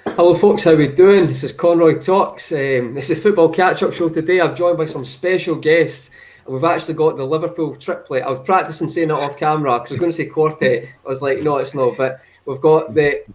Hello folks, how we doing? This is Conroy Talks. This is a football catch-up show today. I'm joined by some special guests. We've actually got the Liverpool triplet. I was practicing saying it off camera because I was going to say quartet. I was like, no, it's not. But we've got the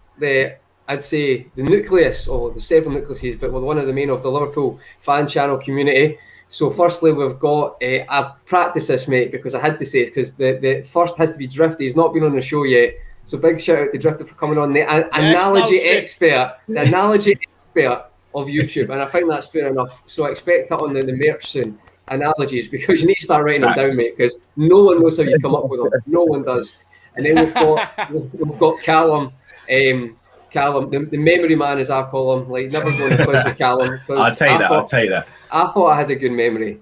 I'd say the nucleus, or the several nucleuses, but we're one of the main of the Liverpool fan channel community. So firstly, we've got, I've practiced this, mate, because I had to say it, because the first has to be Drifty. He's not been on the show yet. So big shout out to Drifter for coming on, the analogy expert of YouTube, and I think that's fair enough. So I expect that on the merch soon. Analogies, because you need to start writing them down, mate, because no one knows how you come up with them. No one does. And then we've got Callum. Callum, the memory man, as I call him. Like, never going to quiz with Callum. I'll tell you that. I thought I had a good memory.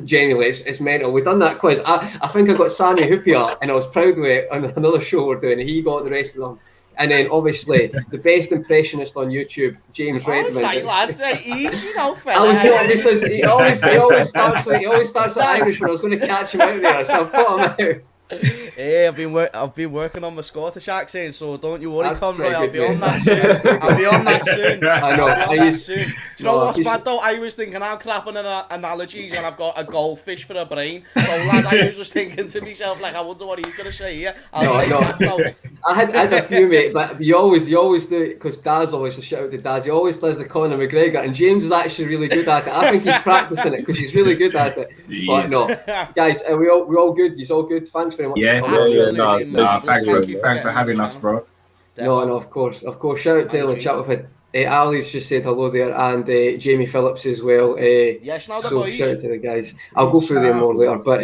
Genuinely, it's mental. We've done that quiz. I think I got Sammy Hoopier, and I was proud of it on another show we're doing. He got the rest of them. And then obviously the best impressionist on YouTube, James Redmond. Like, lads, easy now, fella. I was not, because he always starts with Irish when I was going to catch him out there, so I put him out. Hey, I've been working on my Scottish accent, so don't you worry, Conroy. I'll be on that soon. I know. Do you know what's bad though? I was thinking I'm crap on analogies, and I've got a goldfish for a brain. So lad, I was just thinking to myself, like, I wonder what he's gonna say here. No. I had a few, mate, but you always do it, because Daz always, a shout out to Daz. He always does the Conor McGregor, and James is actually really good at it. I think he's practicing it because he's really good at it. But no, guys, we all good. He's all good. Thanks very much. Yeah. Thanks for having us, bro. No, of course. Shout out to the chat we've had. Ali's just said hello there, and Jamie Phillips as well. Yes, now the so boys. Shout out to the guys. I'll go through them more later, but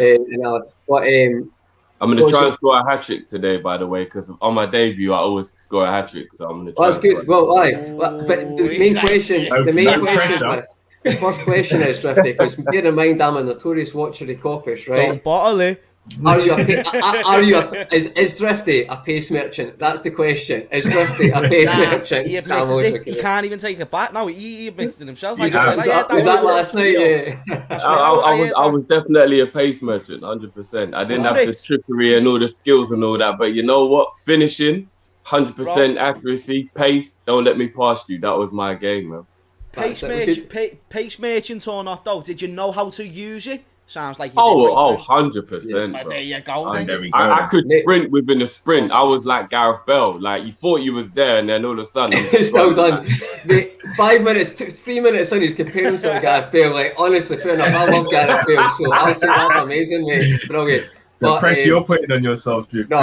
I'm going to try and score a hat-trick today, by the way, because on my debut, I always score a hat-trick, so I'm going to try. That's good. Well, but the main question, the first question is, Drifty, because bear in mind I'm a notorious watcher of Coppish, right? Is Drifty a pace merchant? That's the question. Is Drifty a pace merchant? He admits it. He can't even take it back now. He admits it himself. Was that last night? Yeah. I was definitely a pace merchant, 100%. I didn't have the trickery and all the skills and all that, but you know what? Finishing, 100% accuracy, pace. Don't let me pass you. That was my game, man. Pace merchant or not, though? Did you know how to use it? Sounds like you did. 100%. But there you go. I could sprint within a sprint. I was like Gareth Bell. Like, you thought you was there, and then all of a sudden, it's still done. 5 minutes, 3 minutes in, he's comparing himself to Gareth Bale. Like, honestly, fair enough. I love Gareth Bale, so I'll take that's amazing, mate. Brilliant. The pressure you're putting on yourself, dude. No.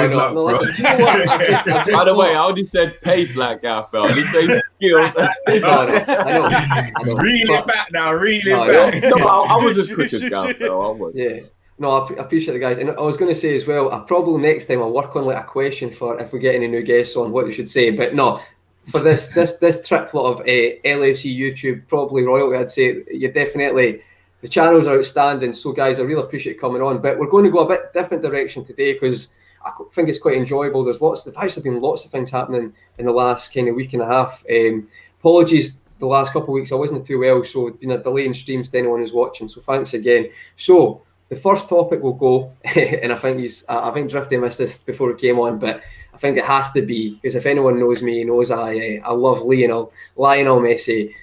Listen, do you know what? By the way, I only said pace like Gareth Bell. I didn't say skills. I know. Reel it back now. I was as quick as Gareth Bell. Yeah. No, I appreciate the guys. And I was going to say as well, I probably next time I'll work on like a question for if we get any new guests on what they should say. But no, for this triplet of LFC YouTube, probably royalty, I'd say you're definitely. The channels are outstanding, so guys, I really appreciate coming on. But we're going to go a bit different direction today because I think it's quite enjoyable. There's actually been lots of things happening in the last kind of week and a half. Apologies, the last couple of weeks I wasn't too well, so it's been a delay in streams to anyone who's watching. So thanks again. So the first topic will go, and I think Drifty missed this before it came on, but I think it has to be, because if anyone knows me, knows I love Lionel Messi.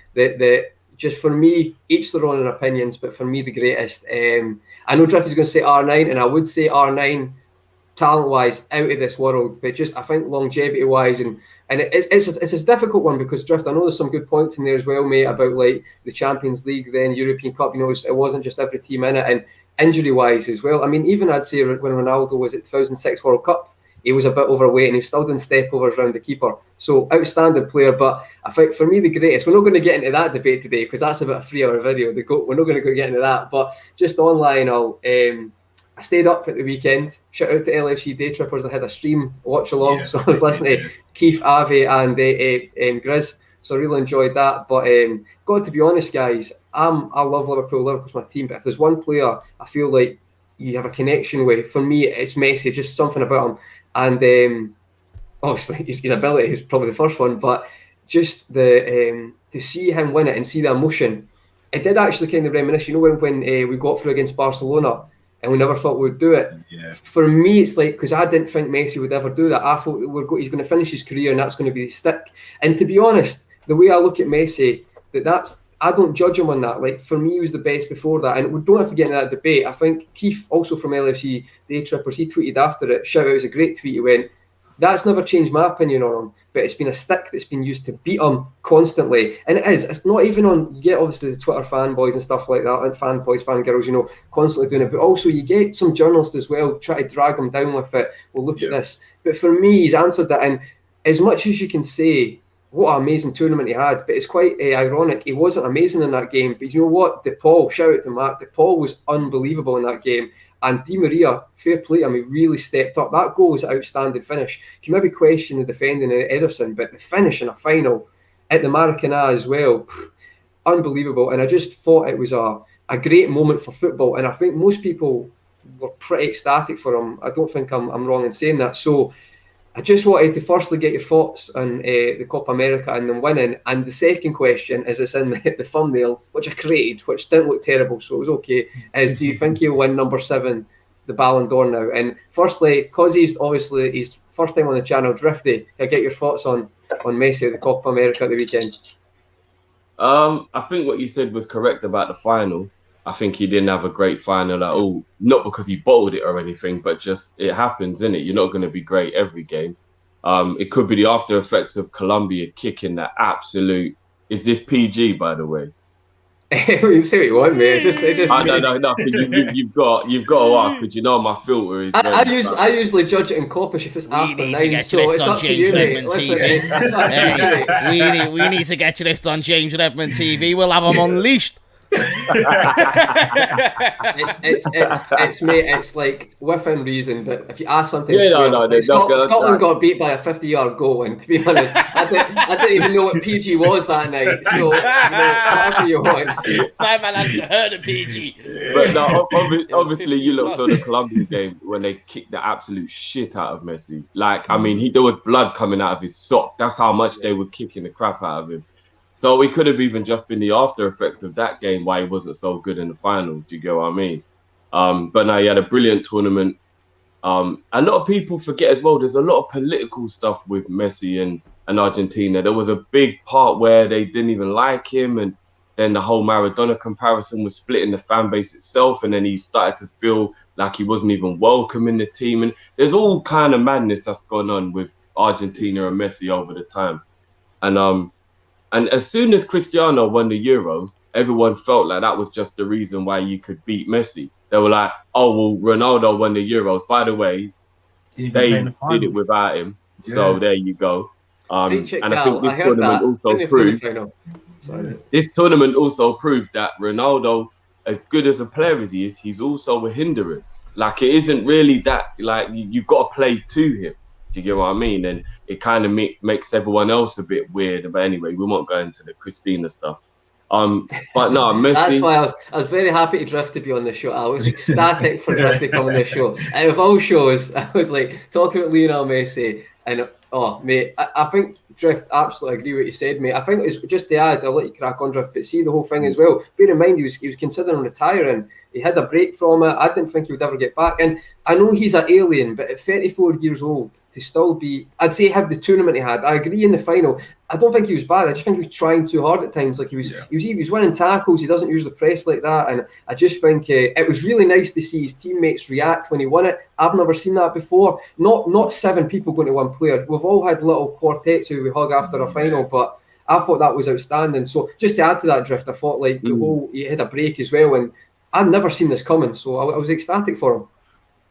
Just for me, each their own opinions, but for me, the greatest. I know Drifty's going to say R9, and I would say R9, talent-wise, out of this world. But just, I think, longevity-wise, and it's a difficult one because, Drift, I know there's some good points in there as well, mate, about like the Champions League, then European Cup. You know, it wasn't just every team in it, and injury-wise as well. I mean, even I'd say when Ronaldo was at 2006 World Cup, he was a bit overweight and he still didn't step overs around the keeper. So outstanding player, but I think for me the greatest, we're not going to get into that debate today because that's about a 3-hour video. We're not going to get into that, but just online, I stayed up at the weekend. Shout out to LFC Day Trippers. I had a stream watch along, so I was listening to Keith, Avi and Grizz. So I really enjoyed that. But got to be honest, guys, I love Liverpool. Liverpool's my team, but if there's one player I feel like you have a connection with, for me it's Messi. Just something about him. And obviously his ability is probably the first one, but just to see him win it and see the emotion, it did actually kind of reminisce, you know, when we got through against Barcelona and we never thought we would do it. Yeah. For me, it's like, because I didn't think Messi would ever do that. I thought he's going to finish his career and that's going to be his stick. And to be honest, the way I look at Messi, that's I don't judge him on that. Like, for me, he was the best before that. And we don't have to get into that debate. I think Keith, also from LFC Day Trippers, he tweeted after it, shout out, it was a great tweet. He went, that's never changed my opinion on him, but it's been a stick that's been used to beat him constantly. And it's not even on, you get obviously the Twitter fanboys and stuff like that, and fanboys, fangirls, you know, constantly doing it. But also you get some journalists as well try to drag him down with it. Well, look at this. But for me, he's answered that. And as much as you can say, what an amazing tournament he had, but it's quite ironic. He wasn't amazing in that game, but you know what? DePaul, shout out to Mark, DePaul was unbelievable in that game. And Di Maria, fair play to him, he really stepped up. That goal was an outstanding finish. You can maybe question the defending in Ederson, but the finish in a final at the Maracanã as well, unbelievable. And I just thought it was a great moment for football. And I think most people were pretty ecstatic for him. I don't think I'm wrong in saying that. So I just wanted to firstly get your thoughts on the Copa America and them winning. And the second question, is it's in the thumbnail, which I created, which didn't look terrible, so it was okay, is do you think he'll win number 7, the Ballon d'Or now? And firstly, because he's obviously his first time on the channel, Drifty, I get your thoughts on Messi, the Copa America at the weekend. I think what you said was correct about the final. I think he didn't have a great final at all. Not because he bottled it or anything, but just it happens, innit? You're not going to be great every game. It could be the after effects of Colombia kicking that absolute. Is this PG, by the way? You say what you want, mate. It's just. No. You've got to ask, because you know my filter is. I usually judge it in Copish if it's after 9, so it's up to you, mate. We need to get Drift on James Redmond TV. We'll have him unleashed. It's like within reason, but if you ask something, Scotland got beat by a 50-yard goal, and to be honest, I didn't even know what PG was that night. So whatever you want. My man hadn't heard of PG. But no, obviously you look saw the Colombian game when they kicked the absolute shit out of Messi. Like, I mean, there was blood coming out of his sock. That's how much they were kicking the crap out of him. So it could have even just been the after effects of that game why he wasn't so good in the final. Do you get what I mean? But no, he had a brilliant tournament. A lot of people forget as well, there's a lot of political stuff with Messi and Argentina. There was a big part where they didn't even like him, and then the whole Maradona comparison was splitting the fan base itself, and then he started to feel like he wasn't even welcome in the team. And there's all kind of madness that's gone on with Argentina and Messi over the time. And as soon as Cristiano won the Euros, everyone felt like that was just the reason why you could beat Messi. They were like, oh, well, Ronaldo won the Euros. By the way, they did it without him. Yeah. So there you go. And I think this tournament also proved that Ronaldo, as good as a player as he is, he's also a hindrance. Like, it isn't really that, like, you've got to play to him. Do you get what I mean? And it kind of makes everyone else a bit weird. But anyway, we won't go into the Christina stuff. But no, Messi. That's why I was very happy to Drift to be on the show. I was ecstatic for Drift to come on the show. Out of all shows, I was like talking about Lionel Messi, and oh mate, I think Drift, absolutely agree with what you said, mate. I think it's just to add, I'll let you crack on, Drift, but see the whole thing as well. Bear in mind, he was considering retiring. He had a break from it. I didn't think he would ever get back. And I know he's an alien, but at 34 years old, to still be, I'd say, have the tournament he had. I agree in the final. I don't think he was bad. I just think he was trying too hard at times. Like he was winning tackles. He doesn't usually press like that. And I just think it was really nice to see his teammates react when he won it. I've never seen that before. Not 7 people going to one player. We've all had little quartets who we hug after a final, but I thought that was outstanding. So just to add to that, Drift, I thought like he had a break as well, and I'd never seen this coming. So I was ecstatic for him.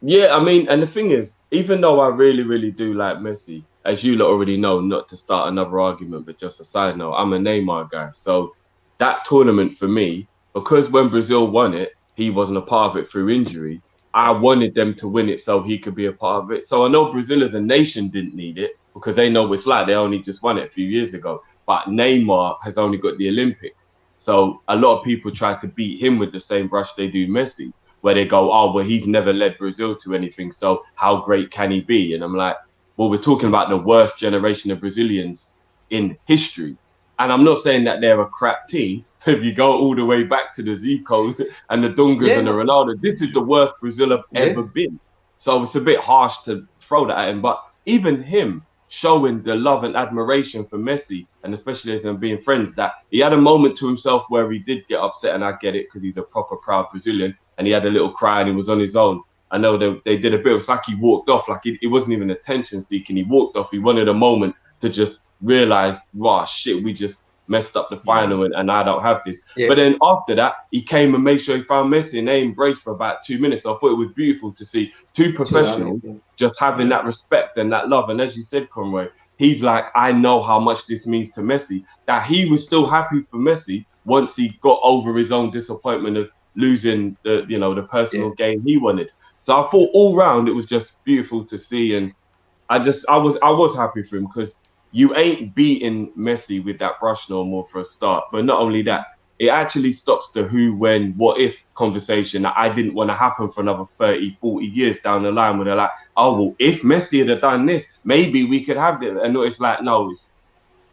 Yeah, I mean, and the thing is, even though I really, really do like Messi, as you lot already know, not to start another argument, but just a side note, I'm a Neymar guy. So that tournament for me, because when Brazil won it, he wasn't a part of it through injury. I wanted them to win it so he could be a part of it. So I know Brazil as a nation didn't need it because they know what it's like. They only just won it a few years ago. But Neymar has only got the Olympics. So a lot of people try to beat him with the same brush they do Messi, where they go, oh, well, he's never led Brazil to anything, so how great can he be? And I'm like, well, we're talking about the worst generation of Brazilians in history. And I'm not saying that they're a crap team. If you go all the way back to the Zicos and the Dungas and the Ronaldo, this is the worst Brazil have ever been. So it's a bit harsh to throw that at him. But even him, showing the love and admiration for Messi, and especially as them being friends, that he had a moment to himself where he did get upset, and I get it because he's a proper proud Brazilian, and he had a little cry and he was on his own. I know they did a bit. It's like he walked off, like it wasn't even attention seeking. He walked off. He wanted a moment to just realize, wow, shit, we just messed up the final and I don't have this. But then after that, he came and made sure he found Messi and they embraced for about 2 minutes. So I thought it was beautiful to see two professionals just having that respect and that love. And as you said, Conway, he's like, I know how much this means to Messi, that he was still happy for Messi once he got over his own disappointment of losing the personal game he wanted. So I thought all round it was just beautiful to see, and I was happy for him because you ain't beating Messi with that brush no more for a start. But not only that, it actually stops the who, when, what if conversation that I didn't want to happen for another 30, 40 years down the line, where they're like, oh, well, if Messi had done this, maybe we could have it. And it's like, no, it's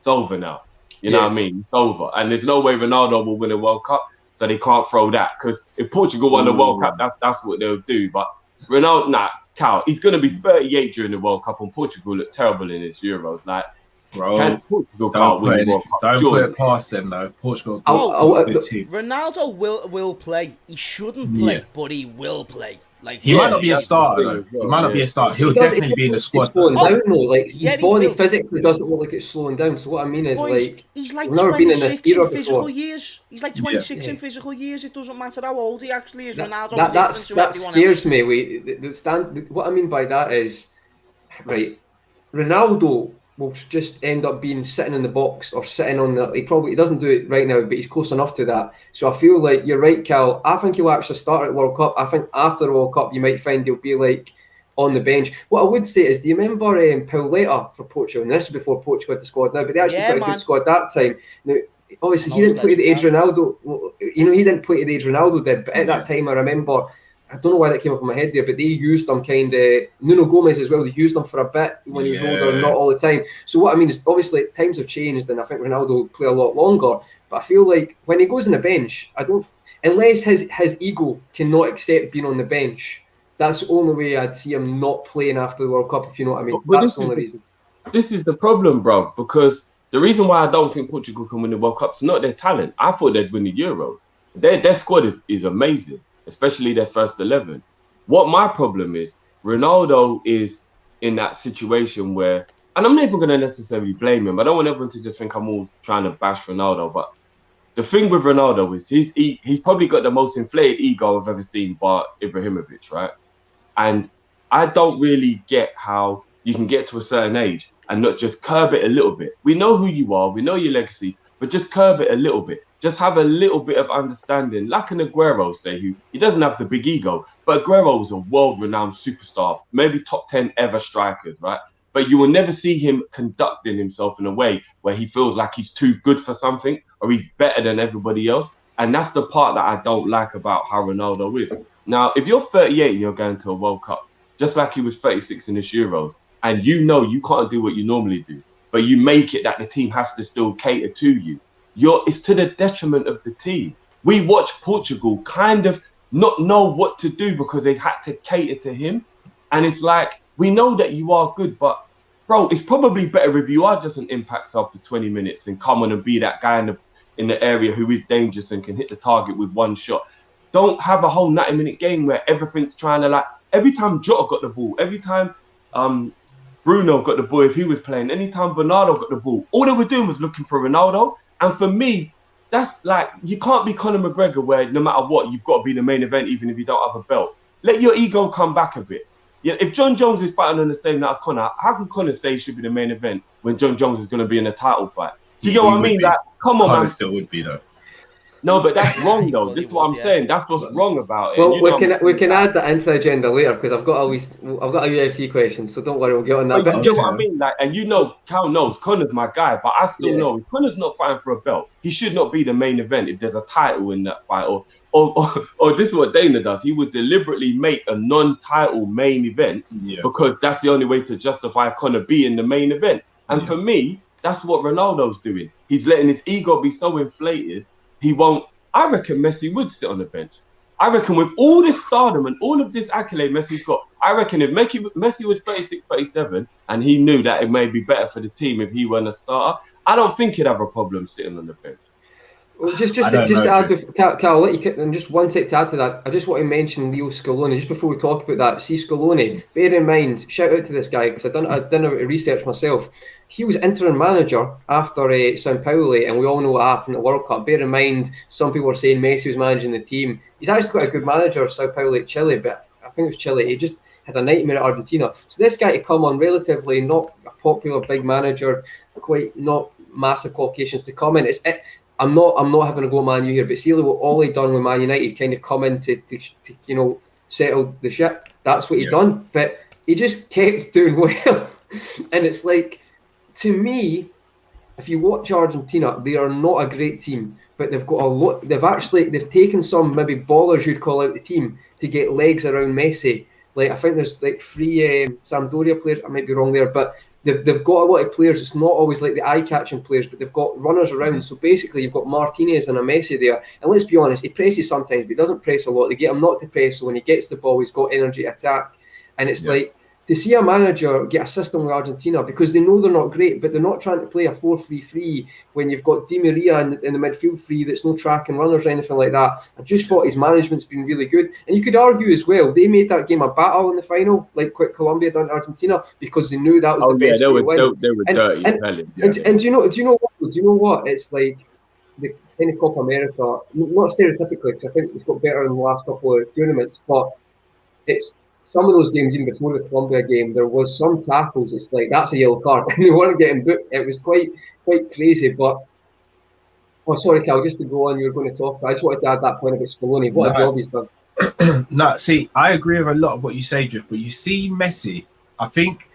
over now. You know what I mean? It's over. And there's no way Ronaldo will win a World Cup, so they can't throw that. Because if Portugal won the World Cup, that's what they'll do. But Ronaldo, Cal, he's going to be 38 during the World Cup, and Portugal look terrible in his Euros. Like, bro, Portugal can't win the World Cup. Don't put it past them, though. Portugal, Ronaldo will play. He shouldn't play, but he will play. Like he might not be a starter, though. He might not be a starter. He'll definitely be in the squad. Slowing down, though. Like his body physically doesn't look like it's slowing down. So what I mean is, he's like we've never been in this 26 in era physical before. years. He's like 26 in physical years. It doesn't matter how old he actually is. Ronaldo's that scares me. What I mean by that is, right, Ronaldo will just end up being sitting in the box or sitting on the. He doesn't do it right now, but he's close enough to that. So I feel like you're right, Cal. I think he'll actually start at World Cup. I think after the World Cup, you might find he'll be like on the bench. What I would say is, do you remember Pauleta for Portugal? And this is before Portugal had the squad now, but they actually put a good squad that time. Now, obviously, he didn't play the age Ronaldo. He didn't play the age Ronaldo did. But at that time, I remember. I don't know why that came up in my head there, but they used them kind of, Nuno Gomez as well, they used them for a bit when he was older and not all the time. So what I mean is, obviously, times have changed and I think Ronaldo will play a lot longer, but I feel like when he goes on the bench, unless his ego cannot accept being on the bench, that's the only way I'd see him not playing after the World Cup, if you know what I mean. But that's the only reason. This is the problem, bro, because the reason why I don't think Portugal can win the World Cup is not their talent. I thought they'd win the Euros. Their squad is amazing, especially their first 11. What my problem is, Ronaldo is in that situation where, and I'm not even going to necessarily blame him. I don't want everyone to just think I'm always trying to bash Ronaldo, but the thing with Ronaldo is he's probably got the most inflated ego I've ever seen, bar Ibrahimovic, right? And I don't really get how you can get to a certain age and not just curb it a little bit. We know who you are, we know your legacy, but just curb it a little bit. Just have a little bit of understanding, like an Aguero, say, who he doesn't have the big ego, but Aguero is a world-renowned superstar, maybe top 10 ever strikers, right? But you will never see him conducting himself in a way where he feels like he's too good for something or he's better than everybody else. And that's the part that I don't like about how Ronaldo is. Now, if you're 38 and you're going to a World Cup, just like he was 36 in this Euros, and you know you can't do what you normally do, but you make it that the team has to still cater to you, it's to the detriment of the team. We watch Portugal kind of not know what to do because they had to cater to him. And it's like, we know that you are good, but bro, it's probably better if you are just an impact sub for 20 minutes and come on and be that guy in the area who is dangerous and can hit the target with one shot. Don't have a whole 90-minute game where everything's trying to, like, every time Jota got the ball, every time Bruno got the ball, if he was playing, anytime Bernardo got the ball, all they were doing was looking for Ronaldo. And for me, that's like, you can't be Conor McGregor where no matter what, you've got to be the main event even if you don't have a belt. Let your ego come back a bit. Yeah, if John Jones is fighting on the same night as Conor, how can Conor say he should be the main event when John Jones is going to be in a title fight? Do you get what I mean? Like, come on, man. Still would be, though. No, but that's wrong, though. This is what I'm saying. That's what's wrong about it. Well, we can add that into the agenda later because I've got a UFC question, so don't worry, we'll get on that. But you know what I mean? Like, and Cal knows Conor's my guy, but I still know if Conor's not fighting for a belt, he should not be the main event if there's a title in that fight. Or this is what Dana does. He would deliberately make a non-title main event because that's the only way to justify Conor being the main event. And for me, that's what Ronaldo's doing. He's letting his ego be so inflated. He won't. I reckon Messi would sit on the bench. I reckon with all this stardom and all of this accolade Messi's got, I reckon if Messi was 36, 37, and he knew that it may be better for the team if he weren't a starter, I don't think he'd have a problem sitting on the bench. Well, just to add, Cal, I'll let you, and just one sec to add to that, I just want to mention Leo Scaloni, just before we talk about that. See, Scaloni, bear in mind, shout out to this guy, because I've done a bit of research myself. He was interim manager after São Paulo, and we all know what happened at the World Cup. Bear in mind, some people were saying Messi was managing the team. He's actually got a good manager, São Paulo at Chile, but I think it was Chile. He just had a nightmare at Argentina. So this guy to come on relatively not a popular big manager, quite not massive qualifications to come in. I'm not having a go at Man U here, but see what Ollie done with Man United, kind of come in to settle the ship. That's what he done, but he just kept doing well. And it's like, to me, if you watch Argentina, they are not a great team, but they've got a lot. They've taken some maybe ballers you'd call out the team to get legs around Messi. Like, I think there's like 3 Sampdoria players. I might be wrong there, but they've got a lot of players. It's not always like the eye-catching players, but they've got runners around. So basically, you've got Martinez and a Messi there. And let's be honest, he presses sometimes, but he doesn't press a lot. They get him not to press, so when he gets the ball, he's got energy to attack. And it's like, to see a manager get a system with Argentina, because they know they're not great, but they're not trying to play a 4-3-3 when you've got Di Maria in the midfield free that's no tracking runners or anything like that. I just thought his management's been really good. And you could argue as well, they made that game a battle in the final, like Colombia done to Argentina, because they knew that was the best way to win. They were dirty. And do you know what? It's like the kind of Copa America, not stereotypically, because I think it's got better in the last couple of tournaments, but it's some of those games, even before the Colombia game, there was some tackles. It's like, that's a yellow card, and they weren't getting booked. It was quite crazy. But sorry, Cal, just to go on, you were going to talk. I just wanted to add that point about Scaloni. What a job he's done. No, see, I agree with a lot of what you say, Drift. But you see, Messi, I think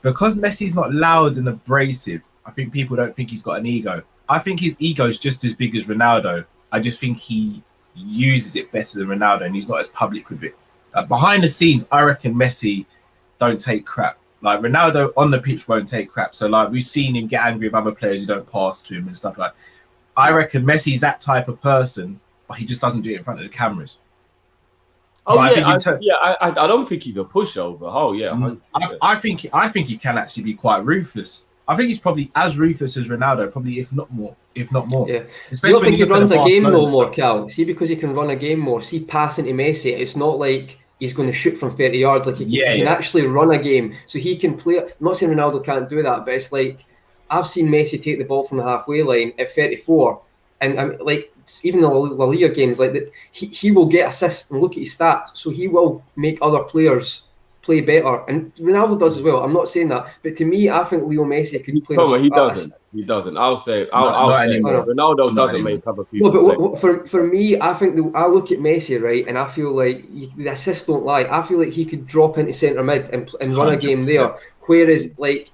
because Messi's not loud and abrasive, I think people don't think he's got an ego. I think his ego is just as big as Ronaldo. I just think he uses it better than Ronaldo, and he's not as public with it. Behind the scenes, I reckon Messi don't take crap. Like, Ronaldo on the pitch won't take crap. So, like, we've seen him get angry with other players who don't pass to him and stuff like that. I reckon Messi's that type of person, but he just doesn't do it in front of the cameras. Oh, I don't think he's a pushover. Oh, yeah. I think he can actually be quite ruthless. I think he's probably as ruthless as Ronaldo, probably if not more. Yeah. You don't think he runs a game no more, Cal? See, because he can run a game more. See, passing to Messi, it's not like he's going to shoot from 30 yards. Like, he can actually run a game. So he can play. I'm not saying Ronaldo can't do that, but it's like, I've seen Messi take the ball from the halfway line at 34. And like, even the La Liga games, like that, he will get assists and look at his stats. So he will make other players play better, and Ronaldo does as well. I'm not saying that, but to me, I think Leo Messi could play. He doesn't. He doesn't. I'll say Ronaldo doesn't make other people. No, but for me, I think I look at Messi, right, and I feel like the assists don't lie. I feel like he could drop into centre mid and run a game there. Whereas, like,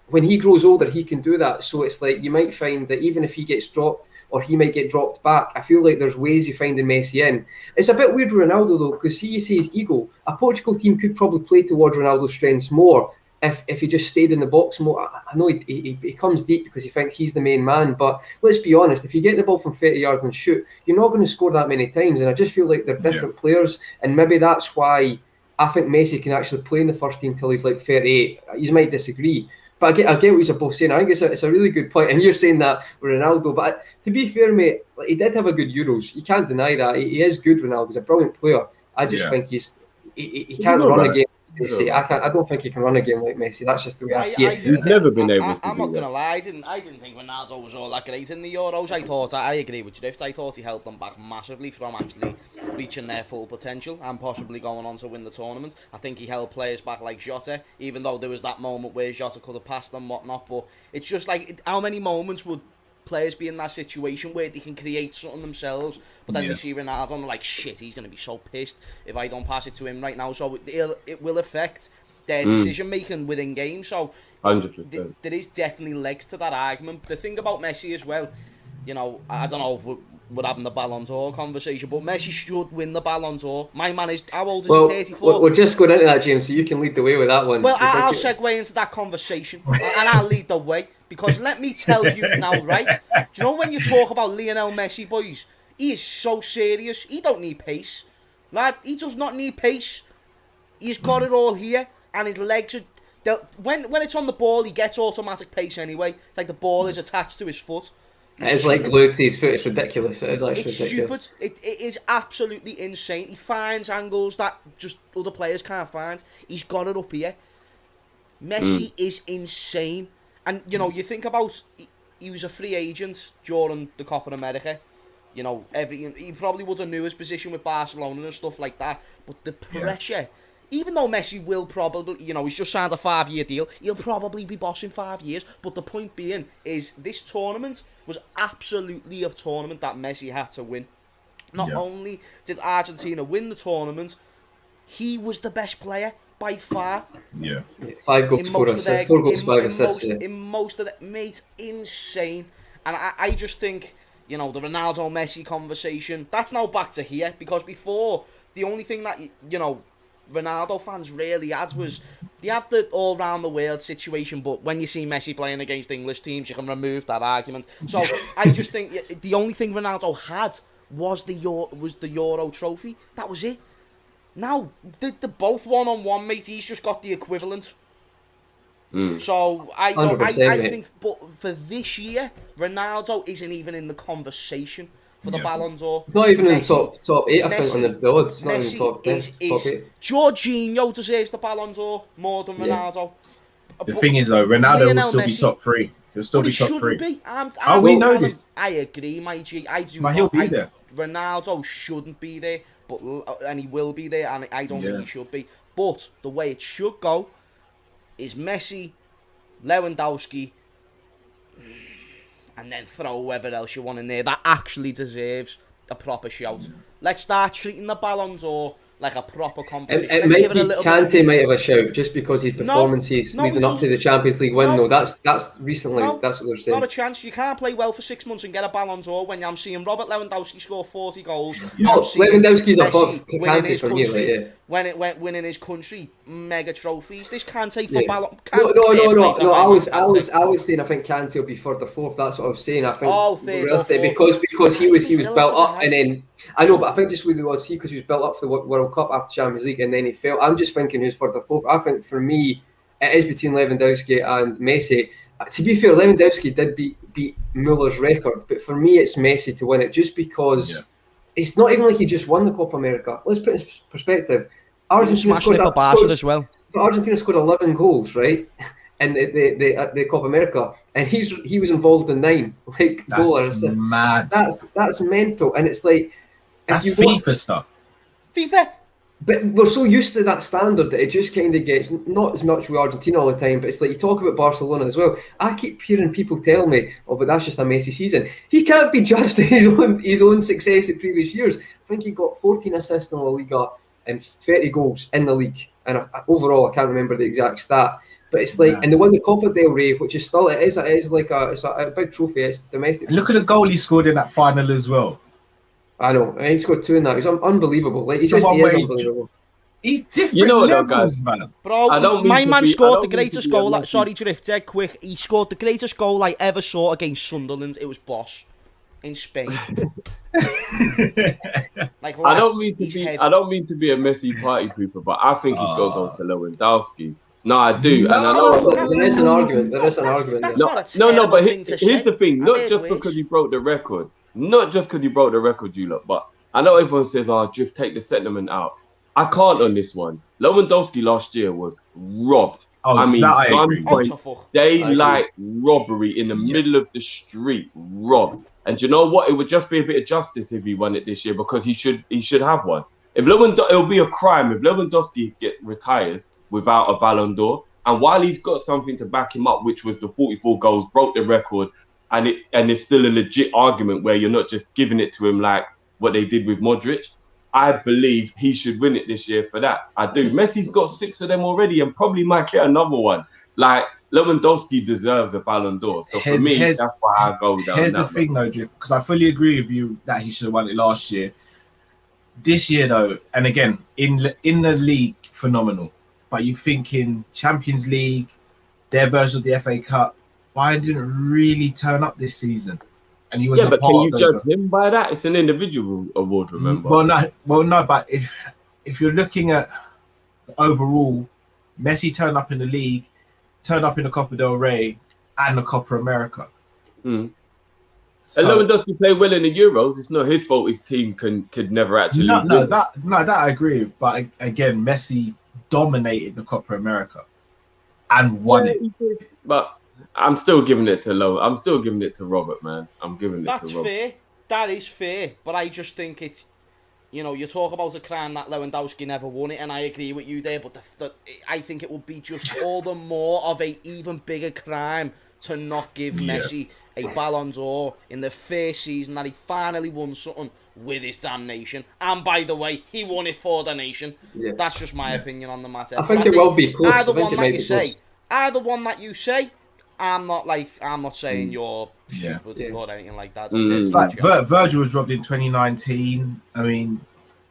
when he grows older, he can do that. So it's like, you might find that even if he gets dropped, or he might get dropped back, I feel like there's ways of finding Messi in. It's a bit weird with Ronaldo, though, because see, you say his ego. A Portugal team could probably play towards Ronaldo's strengths more if he just stayed in the box more. I know he comes deep because he thinks he's the main man, but let's be honest, if you get the ball from 30 yards and shoot, you're not going to score that many times, and I just feel like they're different players, and maybe that's why I think Messi can actually play in the first team till he's like 38. You might disagree, but I get what you're both saying. I think it's a really good point, and you're saying that with Ronaldo. But to be fair, mate, like, he did have a good Euros. You can't deny that. He is good, Ronaldo. He's a brilliant player. I just think he can't run a game like Messi. I don't think he can run a game like Messi. That's just the way I see it. He's never been able to. I'm not gonna lie. I didn't think Ronaldo was all that great in the Euros. I agree with Drift. I thought he held them back massively from actually reaching their full potential and possibly going on to win the tournament. I think he held players back like Jota, even though there was that moment where Jota could have passed them, whatnot. But it's just like, how many moments would players be in that situation where they can create something themselves, but then they see Ronaldo and they're like, shit, he's going to be so pissed if I don't pass it to him right now. So it will affect their decision making within games. So 100%. There is definitely legs to that argument. The thing about Messi as well, you know, I don't know if we're having the Ballon d'Or conversation, but Messi should win the Ballon d'Or. My man is, how old is he? 34? We're just going into that, James, so you can lead the way with that one. Well, I'll segue into that conversation, and I'll lead the way, because let me tell you now, right? Do you know when you talk about Lionel Messi, boys, he is so serious. He don't need pace. Lad, he does not need pace. He's got it all here, and his legs are... When it's on the ball, he gets automatic pace anyway. It's like the ball is attached to his foot. It's like glued to his foot. It's ridiculous. It is actually It's ridiculous. stupid. It is absolutely insane. He finds angles that just other players can't find. He's got it up here. Messi is insane. And, you know, you think about... He was a free agent during the Copa America. You know, he probably would have knew his position with Barcelona and stuff like that. But the pressure... Even though Messi will probably, you know, he's just signed a 5-year deal, he'll probably be boss in 5 years. But the point being is this tournament was absolutely a tournament that Messi had to win. Not only did Argentina win the tournament, he was the best player by far. Yeah. 5 goals, 4 assists. 4 goals, 5 assists. In most of it, mate, insane. And I just think, you know, the Ronaldo-Messi conversation, that's now back to here. Because before, the only thing that, you know, Ronaldo fans really had was they have the all round the world situation, but when you see Messi playing against English teams, you can remove that argument. So I just think the only thing Ronaldo had was the Euro trophy. That was it. Now they're both 1-on-1, mate. He's just got the equivalent. So I think, but for this year, Ronaldo isn't even in the conversation for the Ballon d'Or. Not even in the top 8, I think, on the odds. Not even top 10, top 8. Jorginho deserves the Ballon d'Or more than Ronaldo. The thing is, though, Ronaldo will still be top 3. He'll still be top 3. We know this. I agree, my G. I do. But he'll be there. Ronaldo shouldn't be there, and he will be there, and I don't think he should be. But the way it should go is Messi, Lewandowski, and then throw whoever else you want in there that actually deserves a proper shout. Let's start treating the Ballon d'Or like a proper competition. It might be Kante might have a shout just because his performances leading up to the Champions League win. No, that's recently. That's what they're saying. Not a chance. You can't play well for 6 months and get a Ballon d'Or when I'm seeing Robert Lewandowski score 40 goals. Lewandowski's above Kante for me, right? Yeah. Winning his country mega trophies. This Kante for Ballon. No. I was saying I think Kante will be third or fourth. That's what I was saying. I think because he was built up and then. I know, but I think just with the odds, because he was built up for the World Cup after Champions League and then he fell. I'm just thinking who's third or fourth. I think for me, it is between Lewandowski and Messi. To be fair, Lewandowski did beat Muller's record, but for me, it's Messi to win it just because it's not even like he just won the Copa America. Let's put it in perspective. Argentina scored 11 goals, right? In the Copa America, and he was involved in 9, like goal or assist. Mad. That's mental, and it's like that's FIFA stuff. FIFA. But we're so used to that standard that it just kind of gets not as much with Argentina all the time. But it's like you talk about Barcelona as well. I keep hearing people tell me, "Oh, but that's just a Messi season." He can't be judged on his own success in previous years. I think he got 14 assists in La Liga and 30 goals in the league, and overall, I can't remember the exact stat. But it's like, and they won the Copa del Rey, which is still it's a big trophy. It's domestic. Look at the goal he scored in that final as well. I know. He scored 2 in that. He's unbelievable. Like he is unbelievable. He's different. You know levels, guys, man. Bro, my man scored the greatest goal. Sorry, Drift, dead quick. He scored the greatest goal I ever saw against Sunderland. It was Bosch in Spain. Like, I don't mean to be a Messi party pooper, but I think he's got to go to Lewandowski. No, I do, and I know there is an argument. There is an argument. No, but here's the thing. Not just because he broke the record. Not just because you broke the record, you lot, but I know everyone says, Drift, take the sentiment out. I can't on this one. Lewandowski last year was robbed. I mean, daylight robbery in the middle of the street, robbed. And you know what? It would just be a bit of justice if he won it this year because he should have one. It'll be a crime if Lewandowski retires without a Ballon d'Or. And while he's got something to back him up, which was the 44 goals, broke the record, and it's still a legit argument where you're not just giving it to him like what they did with Modric. I believe he should win it this year for that. I do. Messi's got 6 of them already and probably might get another one. Like, Lewandowski deserves a Ballon d'Or. So for me, that's why I go down. Here's the thing, though, Drift, because I fully agree with you that he should have won it last year. This year, though, and again, in the league, phenomenal. But you think in Champions League, their version of the FA Cup, Bayern didn't really turn up this season. and he was Yeah, the but part can of you those. judge him by that? It's an individual award, remember? Well, no. But if you're looking at overall, Messi turned up in the league, turned up in the Copa del Rey, and the Copa America. And So, Lewandowski played well in the Euros. It's not his fault. His team could never actually. that I agree with. But again, Messi dominated the Copa America and won it. But I'm still giving it to Low. I'm still giving it to Robert, man. I'm giving it to Robert. That's fair. That is fair. But I just think it's, you know, you talk about a crime that Lewandowski never won it, and I agree with you there. But I think it would be just all the more of a even bigger crime to not give Messi a Ballon d'Or in the first season that he finally won something with his damn nation. And by the way, he won it for the nation. Yeah. That's just my opinion on the matter. I think it will be close. Either one that you say, I'm not saying you're stupid or anything like that. It's like Virgil was dropped in 2019. I mean,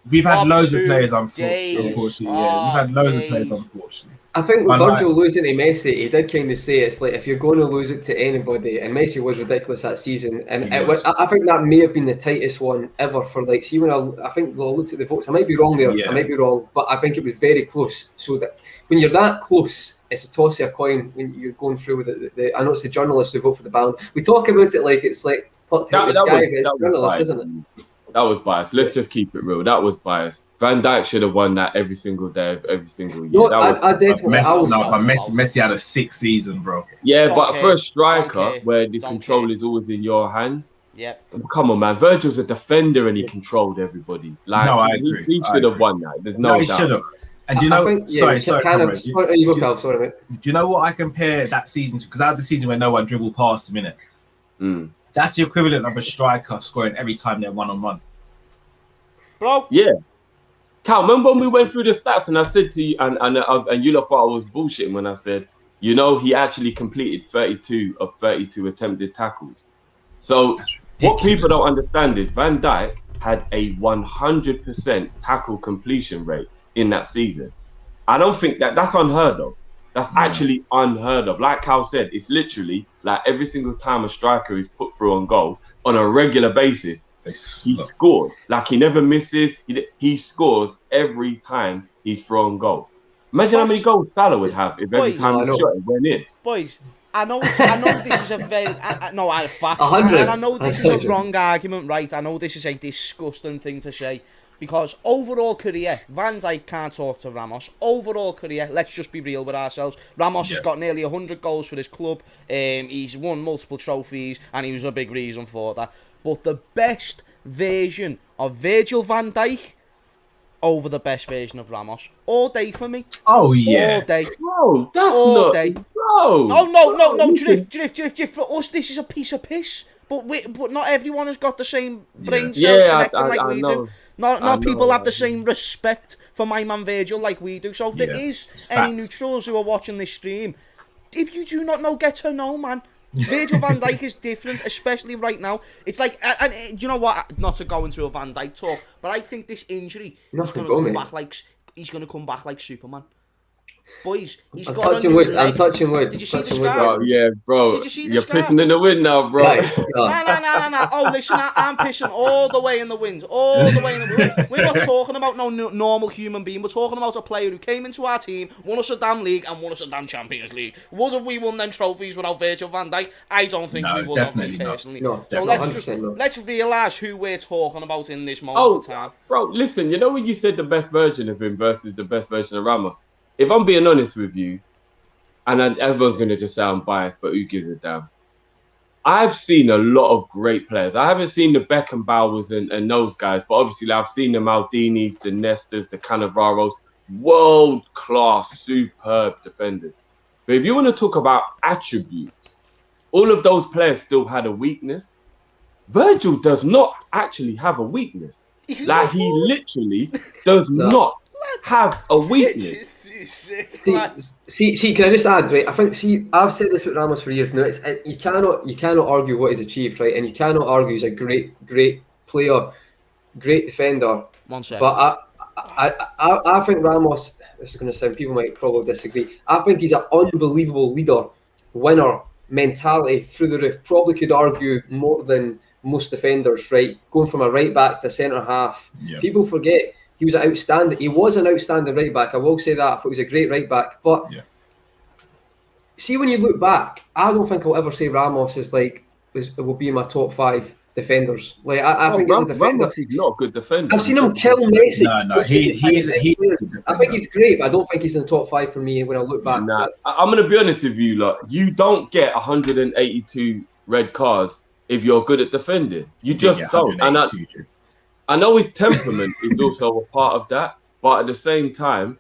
we've had loads of players, unfortunately. We've had loads of players, unfortunately. I think with Virgil losing to Messi, he did kind of say it's like if you're going to lose it to anybody, and Messi was ridiculous that season, and I think that may have been the tightest one ever for like. See, when I think I looked at the votes, I might be wrong there, I might be wrong, but I think it was very close. So that when you're that close, it's a toss of a coin when you're going through with it. I know it's the journalists who vote for the Ballon. We talk about it like it's like fucked out the sky, but it's journalists, isn't it? That was biased. Let's just keep it real. That was biased. Van Dijk should have won that every single day of every single year. No, I definitely. Messi had a 6th season, bro. Yeah, but for a striker where the control is always in your hands. Yeah. Come on, man. Virgil's a defender and he controlled everybody. Like, no, I agree. He should have won that. There's no doubt. He should have. And do you know? Sorry, mate. Do you know what I compare that season to? Because that was a season where no one dribbled past him, innit? That's the equivalent of a striker scoring every time they're one-on-one. Bro. Yeah. Cal, remember when we went through the stats and I said to you, and you lot thought I was bullshitting when I said, you know, he actually completed 32 of 32 attempted tackles. So what people don't understand is Van Dijk had a 100% tackle completion rate in that season. I don't think that's unheard of. That's actually unheard of. Like Cal said, it's literally like every single time a striker is put through on goal on a regular basis, he scores. Like he never misses. He scores every time he's thrown goal. Imagine how many goals Salah would have if every time he shot it went in. Boys, I know this is a very facts, and I know this is a wrong argument, right? I know this is a disgusting thing to say. Because overall career, Van Dijk can't talk to Ramos. Overall career, let's just be real with ourselves. Ramos has got nearly 100 goals for his club. He's won multiple trophies, and he was a big reason for that. But the best version of Virgil van Dijk over the best version of Ramos. All day for me. Oh, yeah. All day. Bro, that's all not... day. Bro. No. Drift. For us, this is a piece of piss. But not everyone has got the same brain cells connecting like we do. Not people have the same respect for my man Virgil like we do. So if there is any neutrals who are watching this stream, if you do not know, get to know, man. Virgil van Dijk is different, especially right now. It's like, and do you know what? Not to go into a Van Dijk talk, but I think this injury is going to come back like Superman. Boys, he's got touching wood. I'm touching wood. Did you see the scar? Oh, yeah, bro. Did you see the You're scar? pissing in the wind now, bro. No. Oh, listen, I'm pissing all the way in the wind. All the way in the wind. We're not talking about no normal human being. We're talking about a player who came into our team, won us a damn league, and won us a damn Champions League. Would have we won them trophies without Virgil van Dijk? I don't think we would have, me personally. No, so let's realise who we're talking about in this moment of time. Bro, listen, you know when you said the best version of him versus the best version of Ramos? If I'm being honest with you, and everyone's going to just say I'm biased, but who gives a damn? I've seen a lot of great players. I haven't seen the Beckenbauers and those guys, but obviously I've seen the Maldinis, the Nestas, the Cannavaros, world-class, superb defenders. But if you want to talk about attributes, all of those players still had a weakness. Virgil does not actually have a weakness. Like, he literally does not have a weakness. See, can I just add, right? I think, I've said this with Ramos for years now. You cannot argue what he's achieved, right? And you cannot argue he's a great player, great defender. One second. But I think Ramos, this is going to sound, people might probably disagree. I think he's an unbelievable leader, winner, mentality through the roof. Probably could argue more than most defenders, right? Going from a right back to centre half. Yeah. People forget he was outstanding. He was an outstanding right back. I will say that. I thought he was a great right back. But see, when you look back, I don't think I'll ever say Ramos is will be in my top 5 defenders. Like I think he's a defender. Ramos is not a good defender. I've seen him kill Messi. No, he's I think he's great, but I don't think he's in the top 5 for me when I look back. Nah, I'm gonna be honest with you, lot. You don't get 182 red cards if you're good at defending. You just don't. And I know his temperament is also a part of that, but at the same time,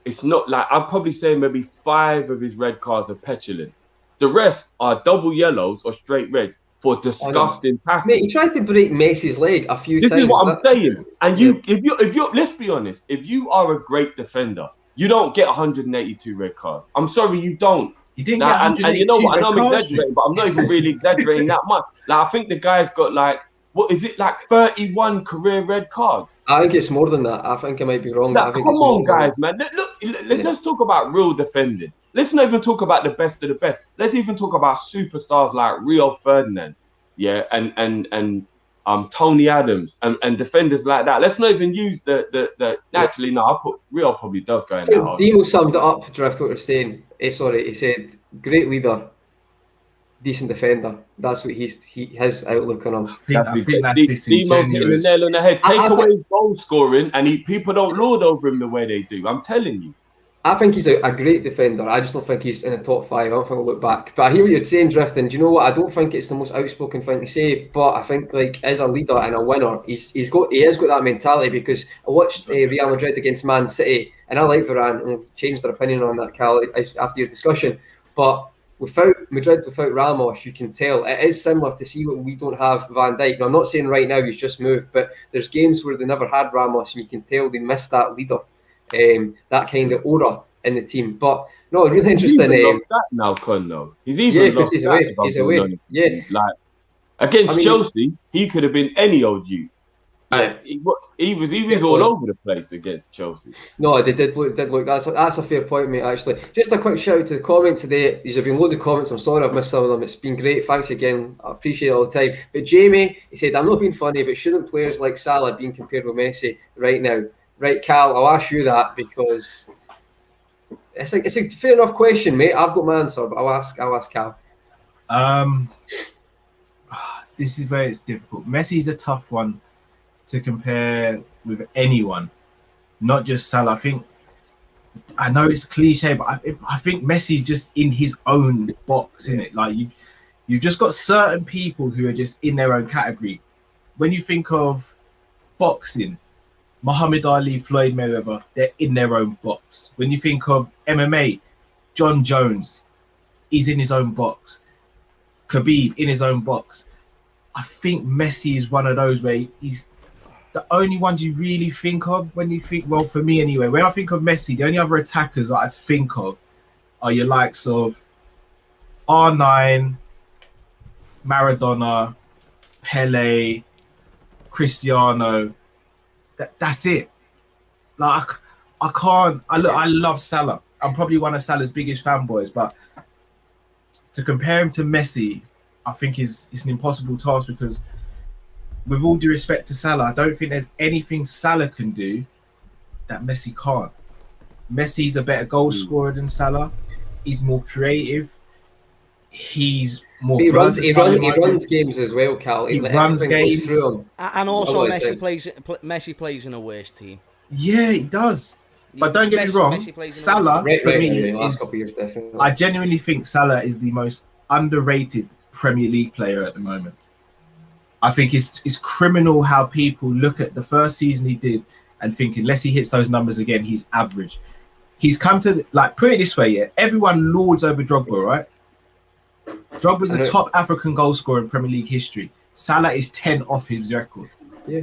it's not like I'd probably say maybe 5 of his red cards are petulance. The rest are double yellows or straight reds for disgusting tackles. Mate, he tried to break Messi's leg a few times. This is what I'm saying. And if you let's be honest, if you are a great defender, you don't get 182 red cards. I'm sorry, you don't. You didn't get 182 and you know what? I know I'm cards, exaggerating, but I'm not even really exaggerating that much. Like I think the guy's got what is it, 31 career red cards? I think it's more than that. I think I might be wrong. Come on, guys, man. Look, let's talk about real defending. Let's not even talk about the best of the best. Let's even talk about superstars like Rio Ferdinand, and Tony Adams and defenders like that. Let's not even use the actually no. I put Rio probably does go in that. Dino summed it up. Drift what you're saying. He said great leader, decent defender. That's what his outlook on him. I think that's disingenuous. The nail on the head. Take away his goal scoring, and people don't lord over him the way they do. I'm telling you. I think he's a great defender. I just don't think he's in the top 5. I don't think I'll look back. But I hear what you're saying, Drifting. Do you know what? I don't think it's the most outspoken thing to say, but I think as a leader and a winner, he has got that mentality, because I watched Real Madrid against Man City, and I like Varane, and I've changed their opinion on that, Cal, after your discussion. But without Ramos, you can tell it is similar to see what we don't have Van Dijk. Now, I'm not saying right now he's just moved, but there's games where they never had Ramos, and you can tell they missed that leader. That kind of aura in the team. But no, really interesting. He's even lost that now, Con, though. He's even lost he's that. He's away. Yeah. Like against Chelsea, he could have been any old you. He was all over the place against Chelsea. No, they did look. That's a fair point, mate. Actually, just a quick shout out to the comments today. There's been loads of comments. I'm sorry I've missed some of them. It's been great. Thanks again. I appreciate it all the time. But Jamie, he said, "I'm not being funny, but shouldn't players like Salah being compared with Messi right now?" Right, Cal, I'll ask you that because it's a fair enough question, mate. I've got my answer, but I'll ask Cal. This is where it's difficult. Messi's a tough one to compare with anyone, not just Salah. I know it's cliche, but I think Messi's just in his own box, isn't it? Like you've just got certain people who are just in their own category. When you think of boxing, Muhammad Ali, Floyd Mayweather, they're in their own box. When you think of MMA, John Jones, he's in his own box. Khabib, in his own box. I think Messi is one of those where he's the only ones you really think of when you think, well, for me anyway, when I think of Messi, the only other attackers that I think of are your likes of R9, Maradona, Pele, Cristiano. That's it. Like I love Salah. I'm probably one of Salah's biggest fanboys, but to compare him to Messi, I think it's an impossible task, because with all due respect to Salah, I don't think there's anything Salah can do that Messi can't. Messi's a better goal scorer than Salah. He's more creative. He's more. He runs games as well, Cal. He runs games, and also Messi plays in a worse team. Yeah, he does. But don't get me wrong, Salah for me is. I genuinely think Salah is the most underrated Premier League player at the moment. I think it's criminal how people look at the first season he did and think unless he hits those numbers again, he's average. He's come to, put it this way, yeah, everyone lords over Drogba, right? Drogba's the top African goal scorer in Premier League history. Salah is 10 off his record. Yeah.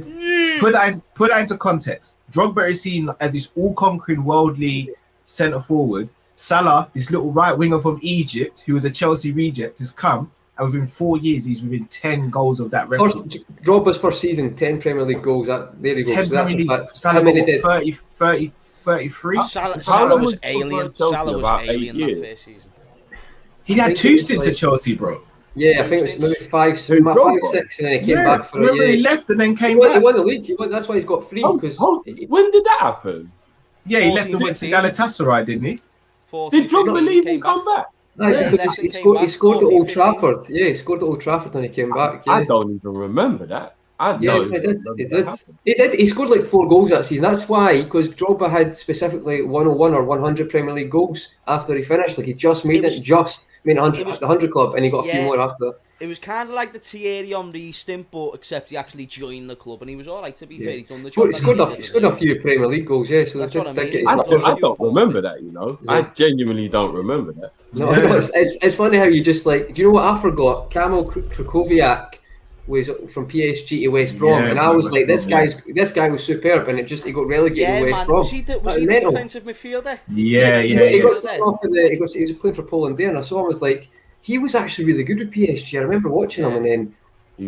Put that into context. Drogba is seen as this all-conquering worldly centre forward. Salah, this little right winger from Egypt, who was a Chelsea reject, has come, and within 4 years, he's within 10 goals of that record. Drogba's first season, 10 Premier League goals. There he goes. 10 Premier League. Salah got 33. Salah was alien. Salah was alien that first season. He had 2 stints at Chelsea, bro. Yeah, I think it was maybe five, Drogba? 6, and then he came back for a remember year. he left and then came He back. won the league. That's why he's got free. Because When did that happen? Yeah, he left and 14, went to Galatasaray, didn't he? 14, Did Drogba 15, leave came and come back? because he scored at Old Trafford. Yeah, he scored at Old Trafford when he came back. Yeah. I don't even remember that. He did. He scored like 4 goals that season. That's why, because Drogba had specifically 101 or 100 Premier League goals after he finished. Like he just made the 100 club, and he got a few more after. It was kind of like the Thierry Henry stint, but except he actually joined the club, and he was all right. To be fair, he done the job. He scored a few Premier League goals. Yeah, so that's what I mean. I don't remember that. Yeah. I genuinely don't remember that. No, it's funny how you just like. Do you know what I forgot? Kamil Krakowiak was from PSG to West Brom, and I was like, this guy was superb, and he got relegated to West Brom. Was he the defensive midfielder? Yeah. He got sent off he was playing for Poland there, and I saw him, was like, he was actually really good with PSG. I remember watching him, and then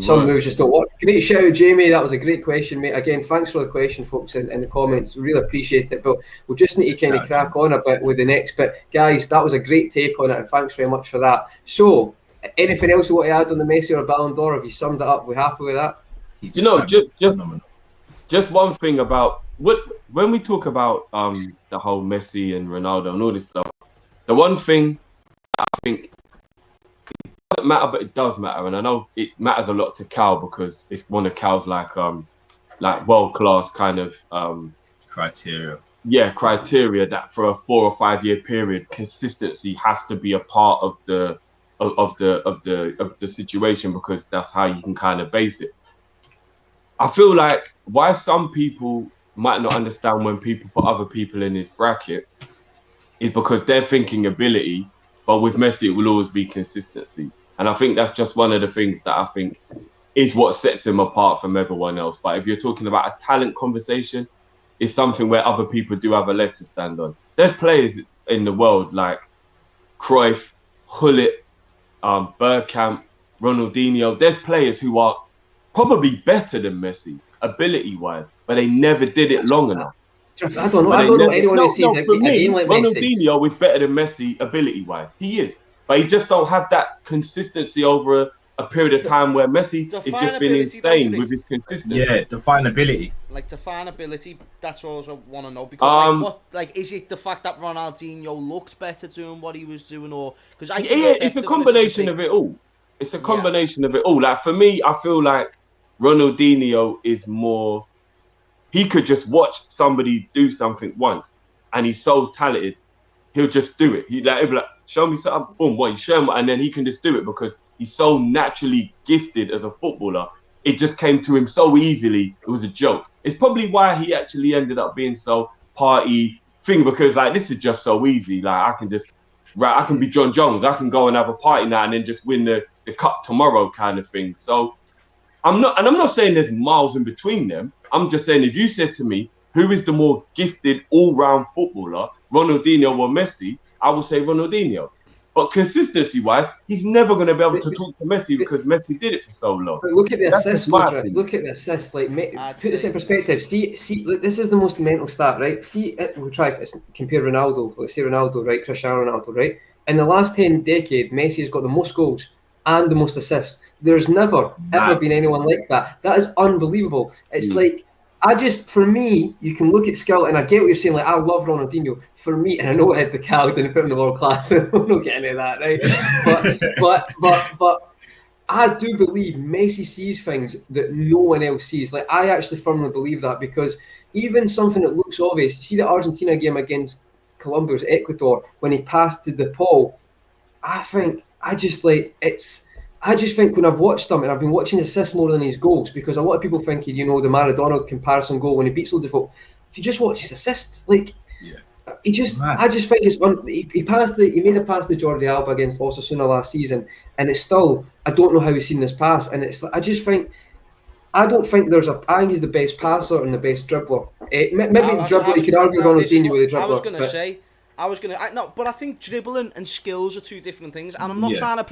some moves just don't work. Great shout out, Jamie. That was a great question, mate. Again, thanks for the question, folks, in the comments. Really appreciate it. But we'll just need to kind of crack on a bit with the next bit. Guys, that was a great take on it, and thanks very much for that. So, anything else you want to add on the Messi or Ballon d'Or? Have you summed it up? We're happy with that? Just one thing about when we talk about the whole Messi and Ronaldo and all this stuff, the one thing I think it doesn't matter, but it does matter, and I know it matters a lot to Cal because it's one of Cal's like world class kind of criteria. Yeah, criteria that for a 4 or 5 year period, consistency has to be a part of the situation, because that's how you can kind of base it. I feel like why some people might not understand when people put other people in this bracket is because they're thinking ability, but with Messi it will always be consistency. And I think that's just one of the things that I think is what sets him apart from everyone else. But if you're talking about a talent conversation, it's something where other people do have a leg to stand on. There's players in the world like Cruyff, Hullet, Bergkamp, Ronaldinho. There's players who are probably better than Messi, ability-wise, but they never did it long enough. I don't know anyone who sees a game like Messi. Ronaldinho is better than Messi ability-wise. He is. But he just don't have that consistency over a period of time where Messi has just been insane with his consistency. Yeah, definability. Like definability, that's what I want to know. Because is it the fact that Ronaldinho looks better doing what he was doing, or because it's a combination of it all. It's a combination of it all. Like for me, I feel like Ronaldinho is more. He could just watch somebody do something once, and he's so talented, he'll just do it. He'll be like, show me something, boom, what you show him, and then he can just do it because he's so naturally gifted as a footballer. It just came to him so easily. It was a joke. It's probably why he actually ended up being so party thing, because like this is just so easy. Like I can be John Jones. I can go and have a party now and then just win the cup tomorrow kind of thing. So I'm not saying there's miles in between them. I'm just saying if you said to me, who is the more gifted all-round footballer, Ronaldinho or Messi, I would say Ronaldinho. But consistency-wise, he's never going to be able to talk to Messi because Messi did it for so long. But look at the assists, look at the assists. Like, put this in perspective. See, this is the most mental stat, right? See, we'll try to compare Ronaldo. Let's say Ronaldo, right? Cristiano Ronaldo, right? In the last 10 decades, Messi has got the most goals and the most assists. There's never, ever been anyone like that. That is unbelievable. It's like, for me, you can look at skill, and I get what you're saying. Like, I love Ronaldinho. For me, and I know I had the Cal didn't put him in the world class. I'm not getting into that, right? But I do believe Messi sees things that no one else sees. Like, I actually firmly believe that, because even something that looks obvious, see the Argentina game against Colombia, Ecuador, when he passed to De Paul, I just think when I've watched him, and I've been watching his assists more than his goals, because a lot of people think, the Maradona comparison goal when he beats loads of folk. If you just watch his assists, like, I just think it's he made a pass to Jordi Alba against Osasuna last season, and it's still, I don't know how he's seen this pass, and it's I think he's the best passer and the best dribbler. Maybe dribbler, you could argue Ronaldinho with a dribbler. I was going to say, But I think dribbling and skills are two different things, and I'm not trying to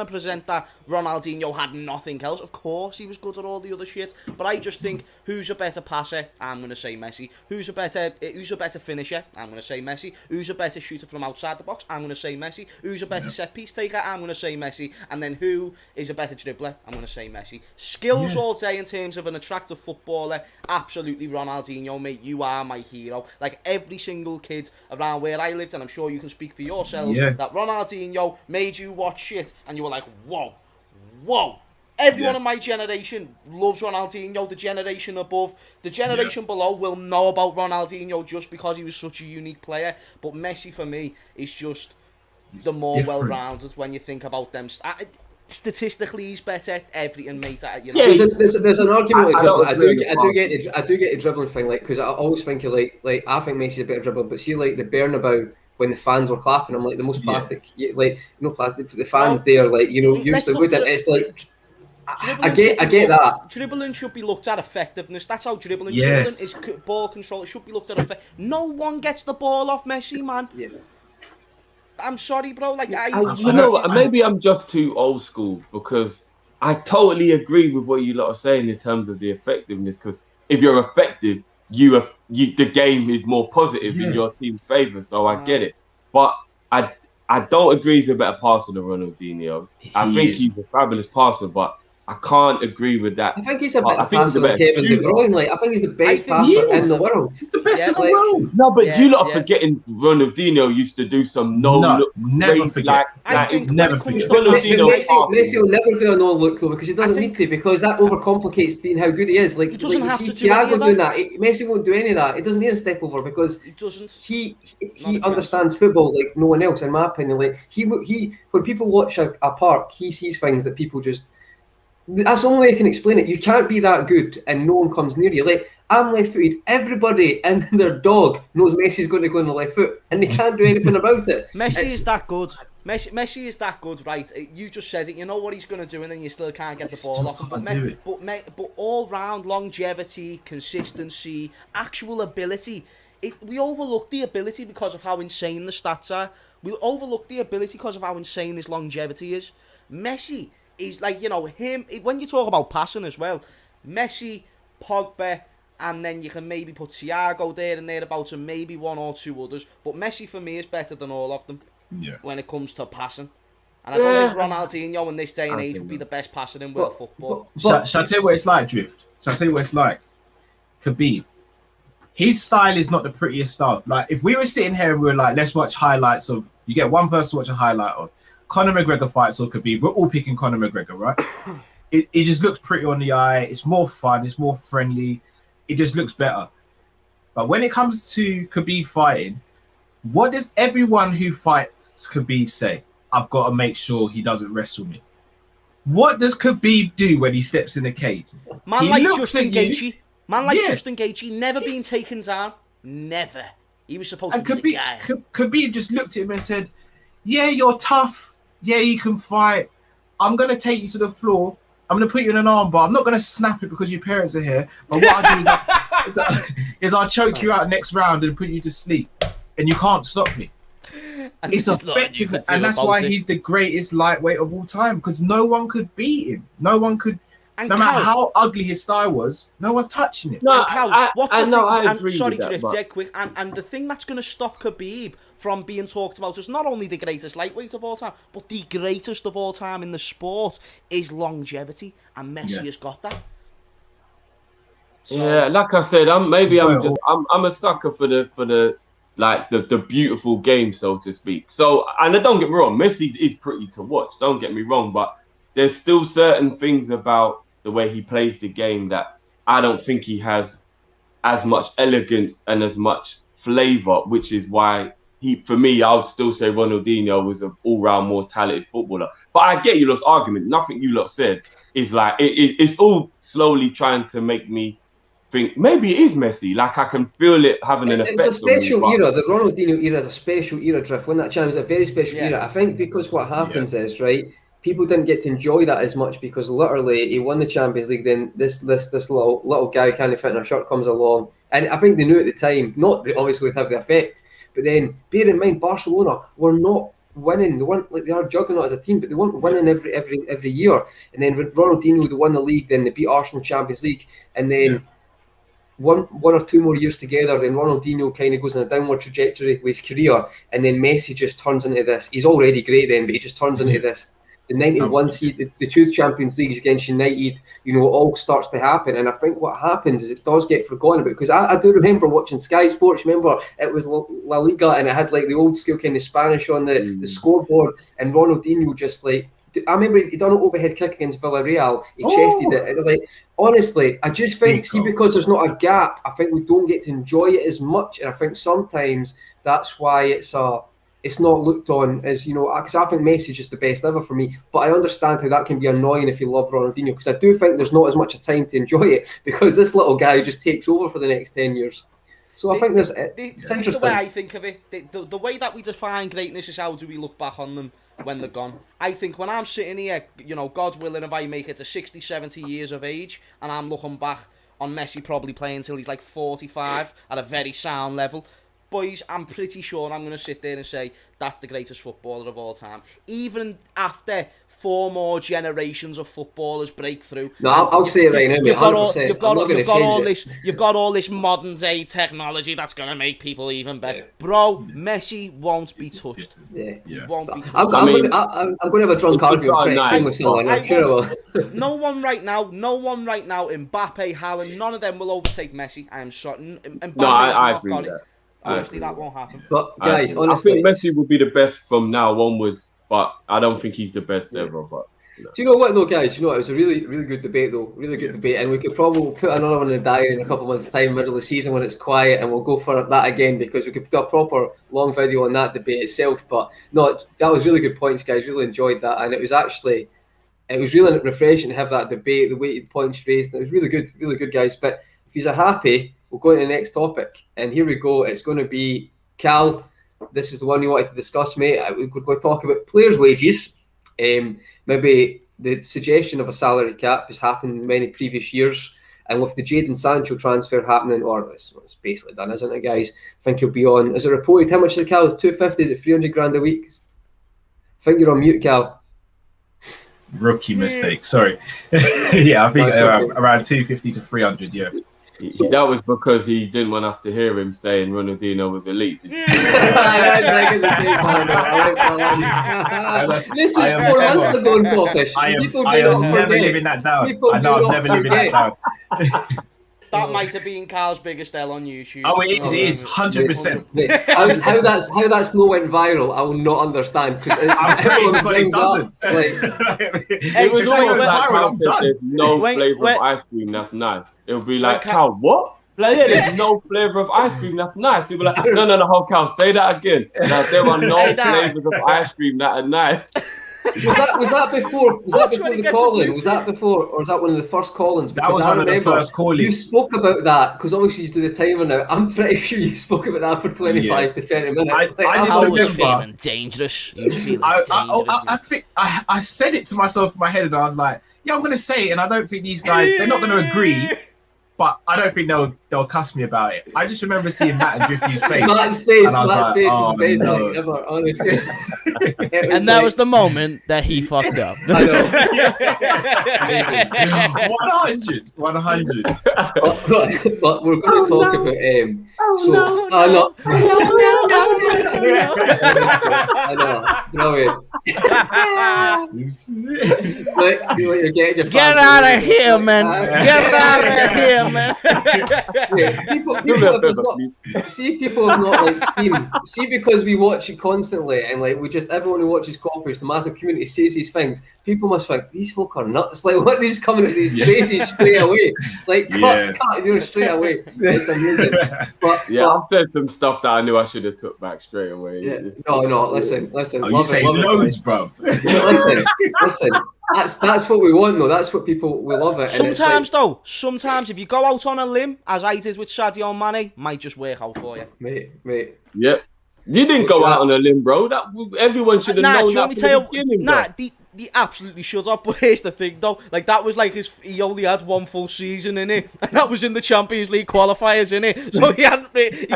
present that Ronaldinho had nothing else. Of course, he was good at all the other shit, but I just think who's a better passer? I'm gonna say Messi. Who's a better finisher? I'm gonna say Messi. Who's a better shooter from outside the box? I'm gonna say Messi. Who's a better set piece taker? I'm gonna say Messi. And then who is a better dribbler? I'm gonna say Messi. Skills all day in terms of an attractive footballer. Absolutely, Ronaldinho, mate. You are my hero. Like every single kid around where I lived, and I'm sure you can speak for yourselves, that Ronaldinho made you watch shit, and you were like, whoa. Everyone in my generation loves Ronaldinho. The generation above, the generation below will know about Ronaldinho just because he was such a unique player. But Messi, for me, is just the more well-rounded when you think about them. Statistically, he's better. Everything, mate. You know. Yeah, there's an argument with dribbling. I do get the dribbling thing, like, because I always think of like I think Messi's a better dribbler, but see, like the Bernabeu when the fans were clapping, I'm like the most plastic, like no plastic. The fans there, like usually wouldn't. It's like I get that. Dribbling should be looked at effectiveness. That's how dribbling. Dribbling is ball control. It should be looked at effect. No one gets the ball off Messi, man. Yeah. I'm sorry, bro. Like you know what? Maybe I'm just too old school because I totally agree with what you lot are saying in terms of the effectiveness. Because if you're effective, the game is more positive in your team's favour. So I get it, but I don't agree he's a better passer than Ronaldinho. I think he's a fabulous passer, but I can't agree with that. I think he's a better passer than Kevin De Bruyne. Like, I think he's the best passer in the world. He's the best in the world. No, but you lot are forgetting Ronaldinho used to do some never forget. Never forget. Messi will never do a no-look though because he doesn't need to, because that overcomplicates being how good he is. Like, he doesn't have to do Thiago doing that. Messi won't do any of that. He doesn't need a step over because he understands football like no one else, in my opinion. Like he when people watch a park, he sees things that people just. That's the only way I can explain it. You can't be that good and no one comes near you. Like, I'm left-footed. Everybody and their dog knows Messi's going to go on the left foot, and they can't do anything about it. Messi is that good. Messi is that good, right? You just said it. You know what he's going to do, and then you still can't get the ball off him. But all-round longevity, consistency, actual ability. We overlook the ability because of how insane the stats are. We overlook the ability because of how insane his longevity is. Messi is like, him, when you talk about passing as well, Messi, Pogba, and then you can maybe put Thiago there and thereabouts and maybe one or two others. But Messi, for me, is better than all of them when it comes to passing. And I don't think Ronaldinho in this day and age would be the best passer in world football. Shall I tell you what it's like, Drift? Shall I tell you what it's like? Khabib. His style is not the prettiest style. Like, if we were sitting here and we were like, let's watch highlights of, you get one person to watch a highlight of Conor McGregor fights or Khabib, we're all picking Conor McGregor, right? it just looks pretty on the eye. It's more fun. It's more friendly. It just looks better. But when it comes to Khabib fighting, what does everyone who fights Khabib say? I've got to make sure he doesn't wrestle me. What does Khabib do when he steps in the cage? Justin Gaethje, never been taken down. Never. He was supposed to be the guy. Khabib just looked at him and said, yeah, you're tough. Yeah, you can fight. I'm going to take you to the floor. I'm going to put you in an armbar. I'm not going to snap it because your parents are here. But what I'll do is I'll choke you out next round and put you to sleep. And you can't stop me. And it's effective. And that's why he's the greatest lightweight of all time. Because no one could beat him. No one could. No matter how ugly his style was, no one's touching it. No, sorry, Drift, dead quick. And the thing that's going to stop Khabib from being talked about as not only the greatest lightweight of all time, but the greatest of all time in the sport is longevity. And Messi has got that. So, yeah, like I said, I'm a sucker for the beautiful game, so to speak. So, and don't get me wrong, Messi is pretty to watch. Don't get me wrong, but there's still certain things about the way he plays the game that I don't think he has as much elegance and as much flavour, which is why for me, I would still say Ronaldinho was an all-round more talented footballer. But I get you lot's argument. Nothing you lot said is like, it's all slowly trying to make me think maybe it is Messi. Like, I can feel it having an effect. It's a special era. The Ronaldinho era is a special era, Drift. When that challenge is a very special era. I think because what happens is, right, people didn't get to enjoy that as much because literally he won the Champions League. Then this little guy kind of fit in a shirt comes along, and I think they knew at the time, not that obviously would have the effect, But then, bear in mind, Barcelona were not winning. They weren't like they are juggernaut as a team, but they weren't winning every year. And then Ronaldinho, they won the league, then they beat Arsenal Champions League, and then one or two more years together, then Ronaldinho kind of goes on a downward trajectory with his career, and then Messi just turns into this. He's already great then, but he just turns into this. The 91 seed, the two Champions Leagues against United, you know, it all starts to happen. And I think what happens is it does get forgotten about, because I do remember watching Sky Sports. Remember, it was La Liga, and it had like the old school kind of Spanish on the scoreboard, and Ronaldinho just like, I remember he done an overhead kick against Villarreal. He chested it. And like, honestly, I just think, see, because there's not a gap, I think we don't get to enjoy it as much. And I think sometimes that's why it's not looked on as, you know, because I think Messi is just the best ever for me. But I understand how that can be annoying if you love Ronaldinho, because I do think there's not as much time to enjoy it, because this little guy just takes over for the next 10 years. So I think it's interesting. The way I think of it, the way that we define greatness is how do we look back on them when they're gone. I think when I'm sitting here, you know, God's willing, if I make it to 60, 70 years of age, and I'm looking back on Messi probably playing until he's like 45 at a very sound level, boys, I'm pretty sure I'm going to sit there and say that's the greatest footballer of all time. Even after 4 more generations of footballers break through. No, I'll say it right now, mate. You've got all this modern day technology that's going to make people even better. Yeah. Bro, Messi won't be touched. Yeah. Won't be touched. I'm going to have a drunk argument with someone. I'm sure I will. No one right now, Mbappe, Haaland, none of them will overtake Messi. I am certain. I agree with that. Honestly, that won't happen. But guys, honestly, I think Messi will be the best from now onwards, but I don't think he's the best ever. But do you know what though, guys? You know, it was a really, really good debate though. Really good debate, and we could probably put another one in the diary in a couple of months' time, middle of the season when it's quiet, and we'll go for that again, because we could do a proper long video on that debate itself. But no, that was really good points, guys. Really enjoyed that, and it was really refreshing to have that debate, the weighted points raised. It was really good, guys. But if you are happy, we'll go into the next topic. And here we go. It's going to be, Cal, this is the one you wanted to discuss, mate. We're going to talk about players' wages. Maybe the suggestion of a salary cap has happened in many previous years. And with the Jadon Sancho transfer happening, or it's basically done, isn't it, guys? I think he'll be on. Is it reported? How much is it, Cal? 250? Is it 300 grand a week? I think you're on mute, Cal. Rookie mistake. Sorry. Yeah, I think around 250 to 300, yeah. That was because he didn't want us to hear him saying Ronaldinho was elite. This is 4 months ago, Popish. I am never living that down. I'm never living that down. That might have been Carl's biggest L on YouTube. Oh, it is 100%. How that's not went viral, I will not understand. I'm pretty sure it doesn't. It was there's no flavour of ice cream that's nice. It'll be like, Cal, what? Like, yeah, there's no flavour of ice cream that's nice. He'll be like, no, Cal, say that again. Like, there are no flavours of ice cream that are nice. Was that before the call-in? Was that before, or was that one of the first call-ins? That was one of the first call-ins. You spoke about that, because obviously you do the timer now. I'm pretty sure you spoke about that for 25 to 30 minutes. I was feeling dangerous. I said it to myself in my head, and I was like, yeah, I'm going to say it, and I don't think these guys, they're not going to agree. But I don't think they'll cuss me about it. I just remember seeing Matt and Drifty's face. Matt's face is the best thing ever, honestly. And that was the moment that he fucked up. I know. 100. But we're going to talk about I know, brilliant. Get out of here, man! Get out of here, man! People have not like seen. See, because we watch it constantly, and like everyone who watches Coppers, the massive community, says these things. People must think these folk are nuts. Like, what, they're just coming at these faces straight away. Like, cut, straight away. It's amazing. But I've said some stuff that I knew I should have took back straight away. Yeah. No, listen. Oh, you say loads, bro. Listen. That's what we want, though. That's what people will love it. Sometimes if you go out on a limb, as I did with Sadio Mane, might just work out for you. Mate. Yep. You didn't go out on a limb, bro. That everyone should have known that from the beginning. He absolutely should have, but here's the thing though, like that was like he only had one full season in it, and that was in the Champions League qualifiers in it, so he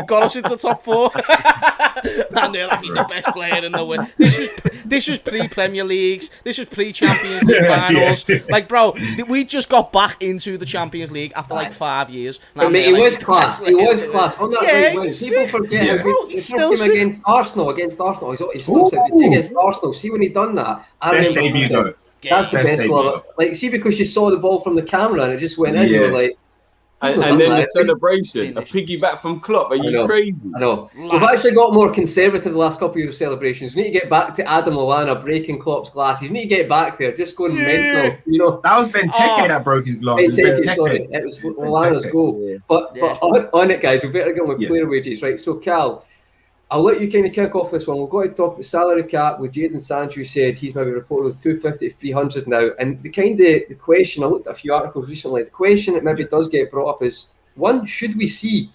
got us into top 4. And they're like, he's the best player in the world. This was pre-Premier Leagues, this was pre-Champions League finals. Like, bro, we just got back into the Champions League after like 5 years. I mean, he was class. He was class. On that right wing, people forget how bro, good he still against Arsenal. He's still against Arsenal. See when he done that. Best debut though. That's the best goal ever. Like, see, because you saw the ball from the camera and it just went in. You were like, and then the celebration, a piggyback from Klopp. Are you crazy? I know. We've actually got more conservative the last couple of years of celebrations. We need to get back to Adam Lallana breaking Klopp's glasses. You need to get back there, just going mental. You know, that was Benteke that broke his glasses. Sorry, it was Lallana's goal. Yeah. But on it, guys, we better get on with player wages, right? So, Cal, I'll let you kind of kick off this one. We're going to talk about salary cap with Jadon Sancho, who said he's maybe reported with 250 to 300 now. And the question, I looked at a few articles recently, the question that maybe does get brought up is, one, should we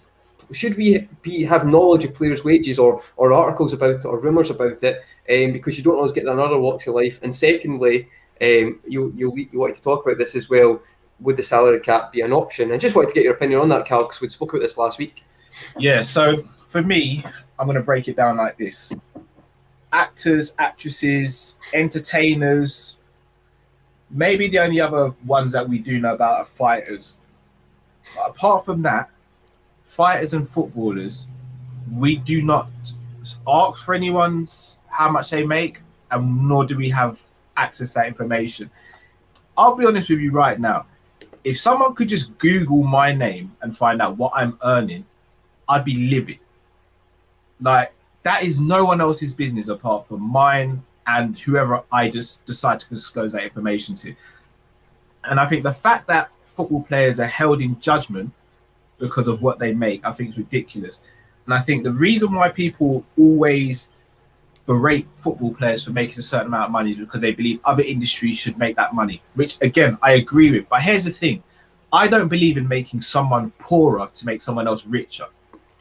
have knowledge of players' wages or articles about it or rumours about it, because you don't always get that in other walks of life. And secondly, you wanted to talk about this as well, would the salary cap be an option? And just wanted to get your opinion on that, Cal, because we spoke about this last week. Yeah, so for me, I'm going to break it down like this. Actors, actresses, entertainers, maybe the only other ones that we do know about are fighters. But apart from that, fighters and footballers, we do not ask for anyone's how much they make, and nor do we have access to that information. I'll be honest with you right now. If someone could just Google my name and find out what I'm earning, I'd be livid. Like, that is no one else's business apart from mine and whoever I just decide to disclose that information to. And I think the fact that football players are held in judgment because of what they make, I think is ridiculous. And I think the reason why people always berate football players for making a certain amount of money is because they believe other industries should make that money, which, again, I agree with. But here's the thing. I don't believe in making someone poorer to make someone else richer.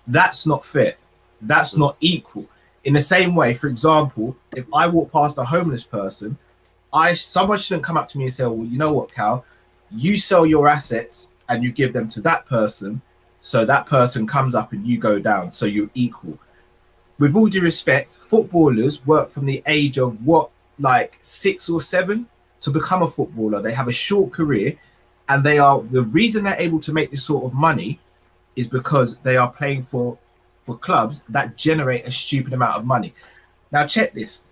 That's not fair. That's not equal. In the same way, for example, if I walk past a homeless person, someone shouldn't come up to me and say, well, you know what, Cal, you sell your assets and you give them to that person, so that person comes up and you go down, so you're equal. With all due respect, footballers work from the age of 6 or 7 to become a footballer. They have a short career, and the reason they're able to make this sort of money is because they are playing for clubs that generate a stupid amount of money. Now, check this.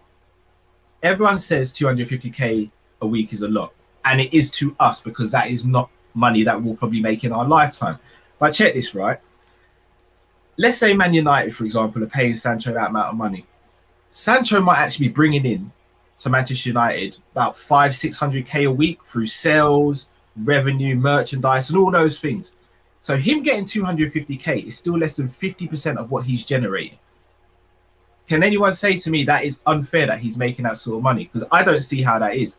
Everyone says 250k a week is a lot, and it is to us because that is not money that we'll probably make in our lifetime. But check this, right? Let's say Man United, for example, are paying Sancho that amount of money. Sancho might actually be bringing in to Manchester United about 500-600k a week through sales, revenue, merchandise, and all those things. So him getting 250k is still less than 50% of what he's generating. Can anyone say to me that is unfair that he's making that sort of money? Because I don't see how that is.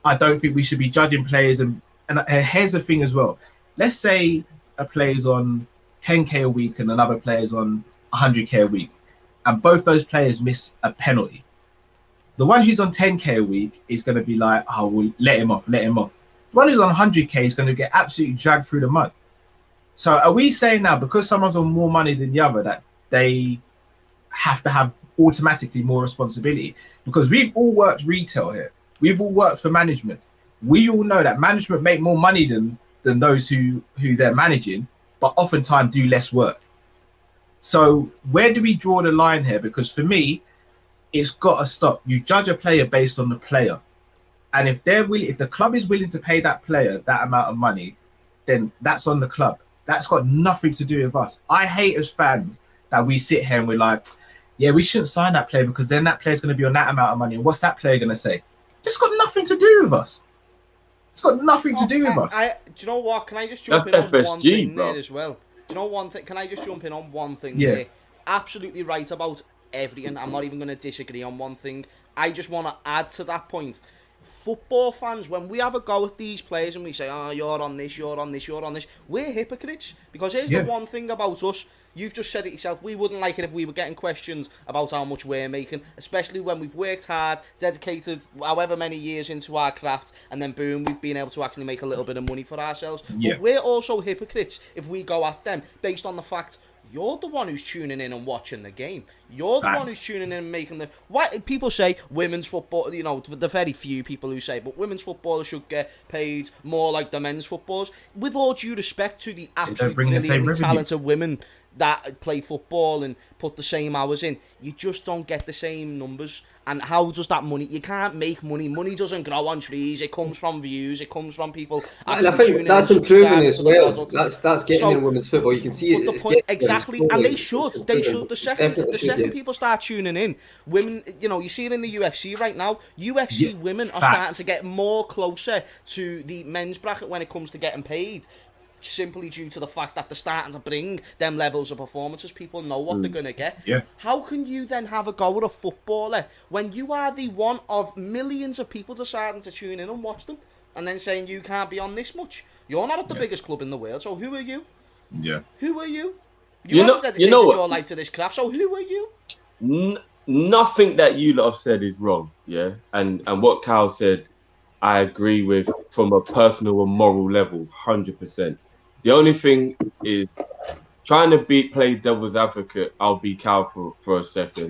I don't think we should be judging players. And here's the thing as well. Let's say a player's on 10k a week and another player's on 100k a week, and both those players miss a penalty. The one who's on 10k a week is going to be like, oh, well, let him off. The one who's on 100k is going to get absolutely dragged through the mud. So are we saying now, because someone's on more money than the other, that they have to have automatically more responsibility? Because we've all worked retail here. We've all worked for management. We all know that management make more money than those who they're managing, but oftentimes do less work. So where do we draw the line here? Because for me, it's got to stop. You judge a player based on the player. And if the club is willing to pay that player that amount of money, then that's on the club. That's got nothing to do with us. I hate as fans that we sit here and we're like, yeah, we shouldn't sign that player because then that player's going to be on that amount of money. And what's that player going to say? It's got nothing to do with us. It's got nothing to do with us. Do you know what? Can I just jump in on one thing there as well? Do you know one thing? Can I just jump in on one thing there? Absolutely right about everything. I'm not even going to disagree on one thing. I just want to add to that point. Football fans, when we have a go at these players and we say, oh, you're on this, we're hypocrites. Because here's the one thing about us. you've just said it yourself. We wouldn't like it if we were getting questions about how much we're making, especially when we've worked hard, dedicated however many years into our craft, and then boom, we've been able to actually make a little bit of money for ourselves. Yeah. But we're also hypocrites if we go at them based on the fact you're the one who's tuning in and watching the game. You're the one who's tuning in and making the... Why people say women's football, you know, the very few people who say, but women's footballers should get paid more like the men's footballers. With all due respect to the absolutely brilliantly talented women that play football and put the same hours in, you just don't get the same numbers. And how does that money... You can't make money. Money doesn't grow on trees. It comes from views. It comes from people... And I think that's improving as well. That's getting in women's football. You can see it. The point, exactly, and they should. They should. The second people start tuning in, women, you know, you see it in the UFC right now. UFC women are starting to get more closer to the men's bracket when it comes to getting paid. Simply due to the fact that they're starting to bring them levels of performances. People know what they're going to get. Yeah. How can you then have a go at a footballer when you are the one of millions of people deciding to tune in and watch them, and then saying you can't be on this much? You're not at the biggest club in the world, so who are you? Yeah. Who are you? You haven't dedicated your life to this craft, so who are you? Nothing that you lot have said is wrong, yeah? And what Cal said, I agree with from a personal and moral level, 100%. The only thing is trying to play devil's advocate. I'll be Cal for a second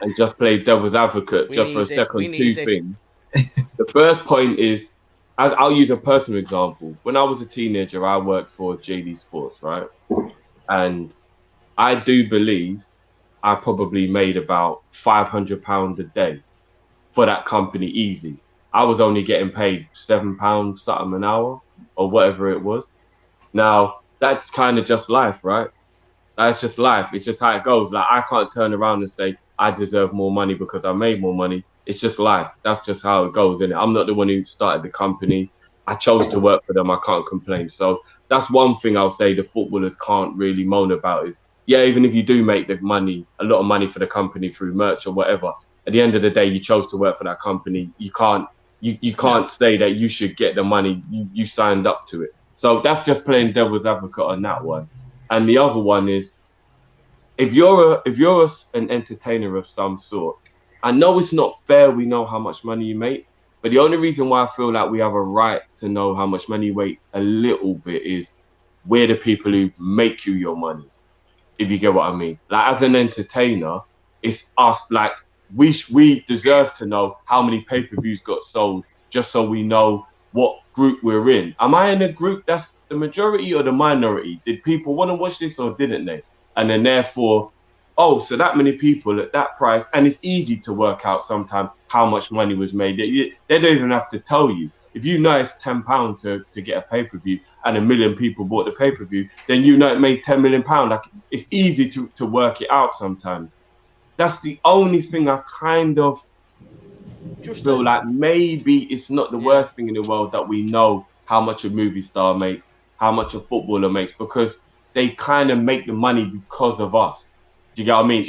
and just play devil's advocate for a second. Two things. The first point is, I'll use a personal example. When I was a teenager, I worked for JD Sports, right? And I do believe I probably made about £500 a day for that company easy. I was only getting paid £7 something an hour or whatever it was. Now, that's kind of just life, right? That's just life. It's just how it goes. Like, I can't turn around and say I deserve more money because I made more money. It's just life. That's just how it goes, isn't it? I'm not the one who started the company. I chose to work for them. I can't complain. So that's one thing I'll say the footballers can't really moan about is, yeah, even if you do make the money, a lot of money for the company through merch or whatever, at the end of the day, you chose to work for that company. You can't say that you should get the money. You signed up to it. So that's just playing devil's advocate on that one. And the other one is, if you're an entertainer of some sort, I know it's not fair. We know how much money you make, but the only reason why I feel like we have a right to know how much money you make a little bit is we're the people who make you your money. If you get what I mean. Like, as an entertainer, it's us. Like, we deserve to know how many pay-per-views got sold just so we know what group we're in. Am I in a group that's the majority or the minority? Did people want to watch this or didn't they? And then therefore, oh, so that many people at that price, and it's easy to work out sometimes how much money was made. They don't even have to tell you. If you know it's £10 to get a pay-per-view and 1 million people bought the pay-per-view, then you know it made £10 million. Like, it's easy to work it out sometimes. That's the only thing I kind of just feel like maybe it's not the worst thing in the world that we know how much a movie star makes, how much a footballer makes, because they kind of make the money because of us. Do you get what I mean?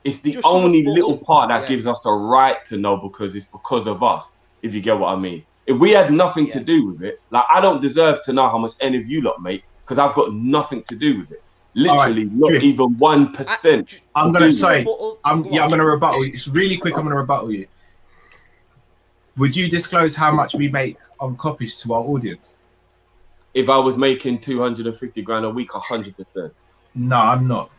It's the only little part that gives us a right to know because it's because of us, if you get what I mean. If we had nothing to do with it, like, I don't deserve to know how much any of you lot make because I've got nothing to do with it. Literally, not even 1%. I'm going to say, I'm going to rebuttal you. It's really quick. I'm going to rebuttal you. Would you disclose how much we make on copies to our audience? If I was making 250 grand a week, 100%. No, I'm not.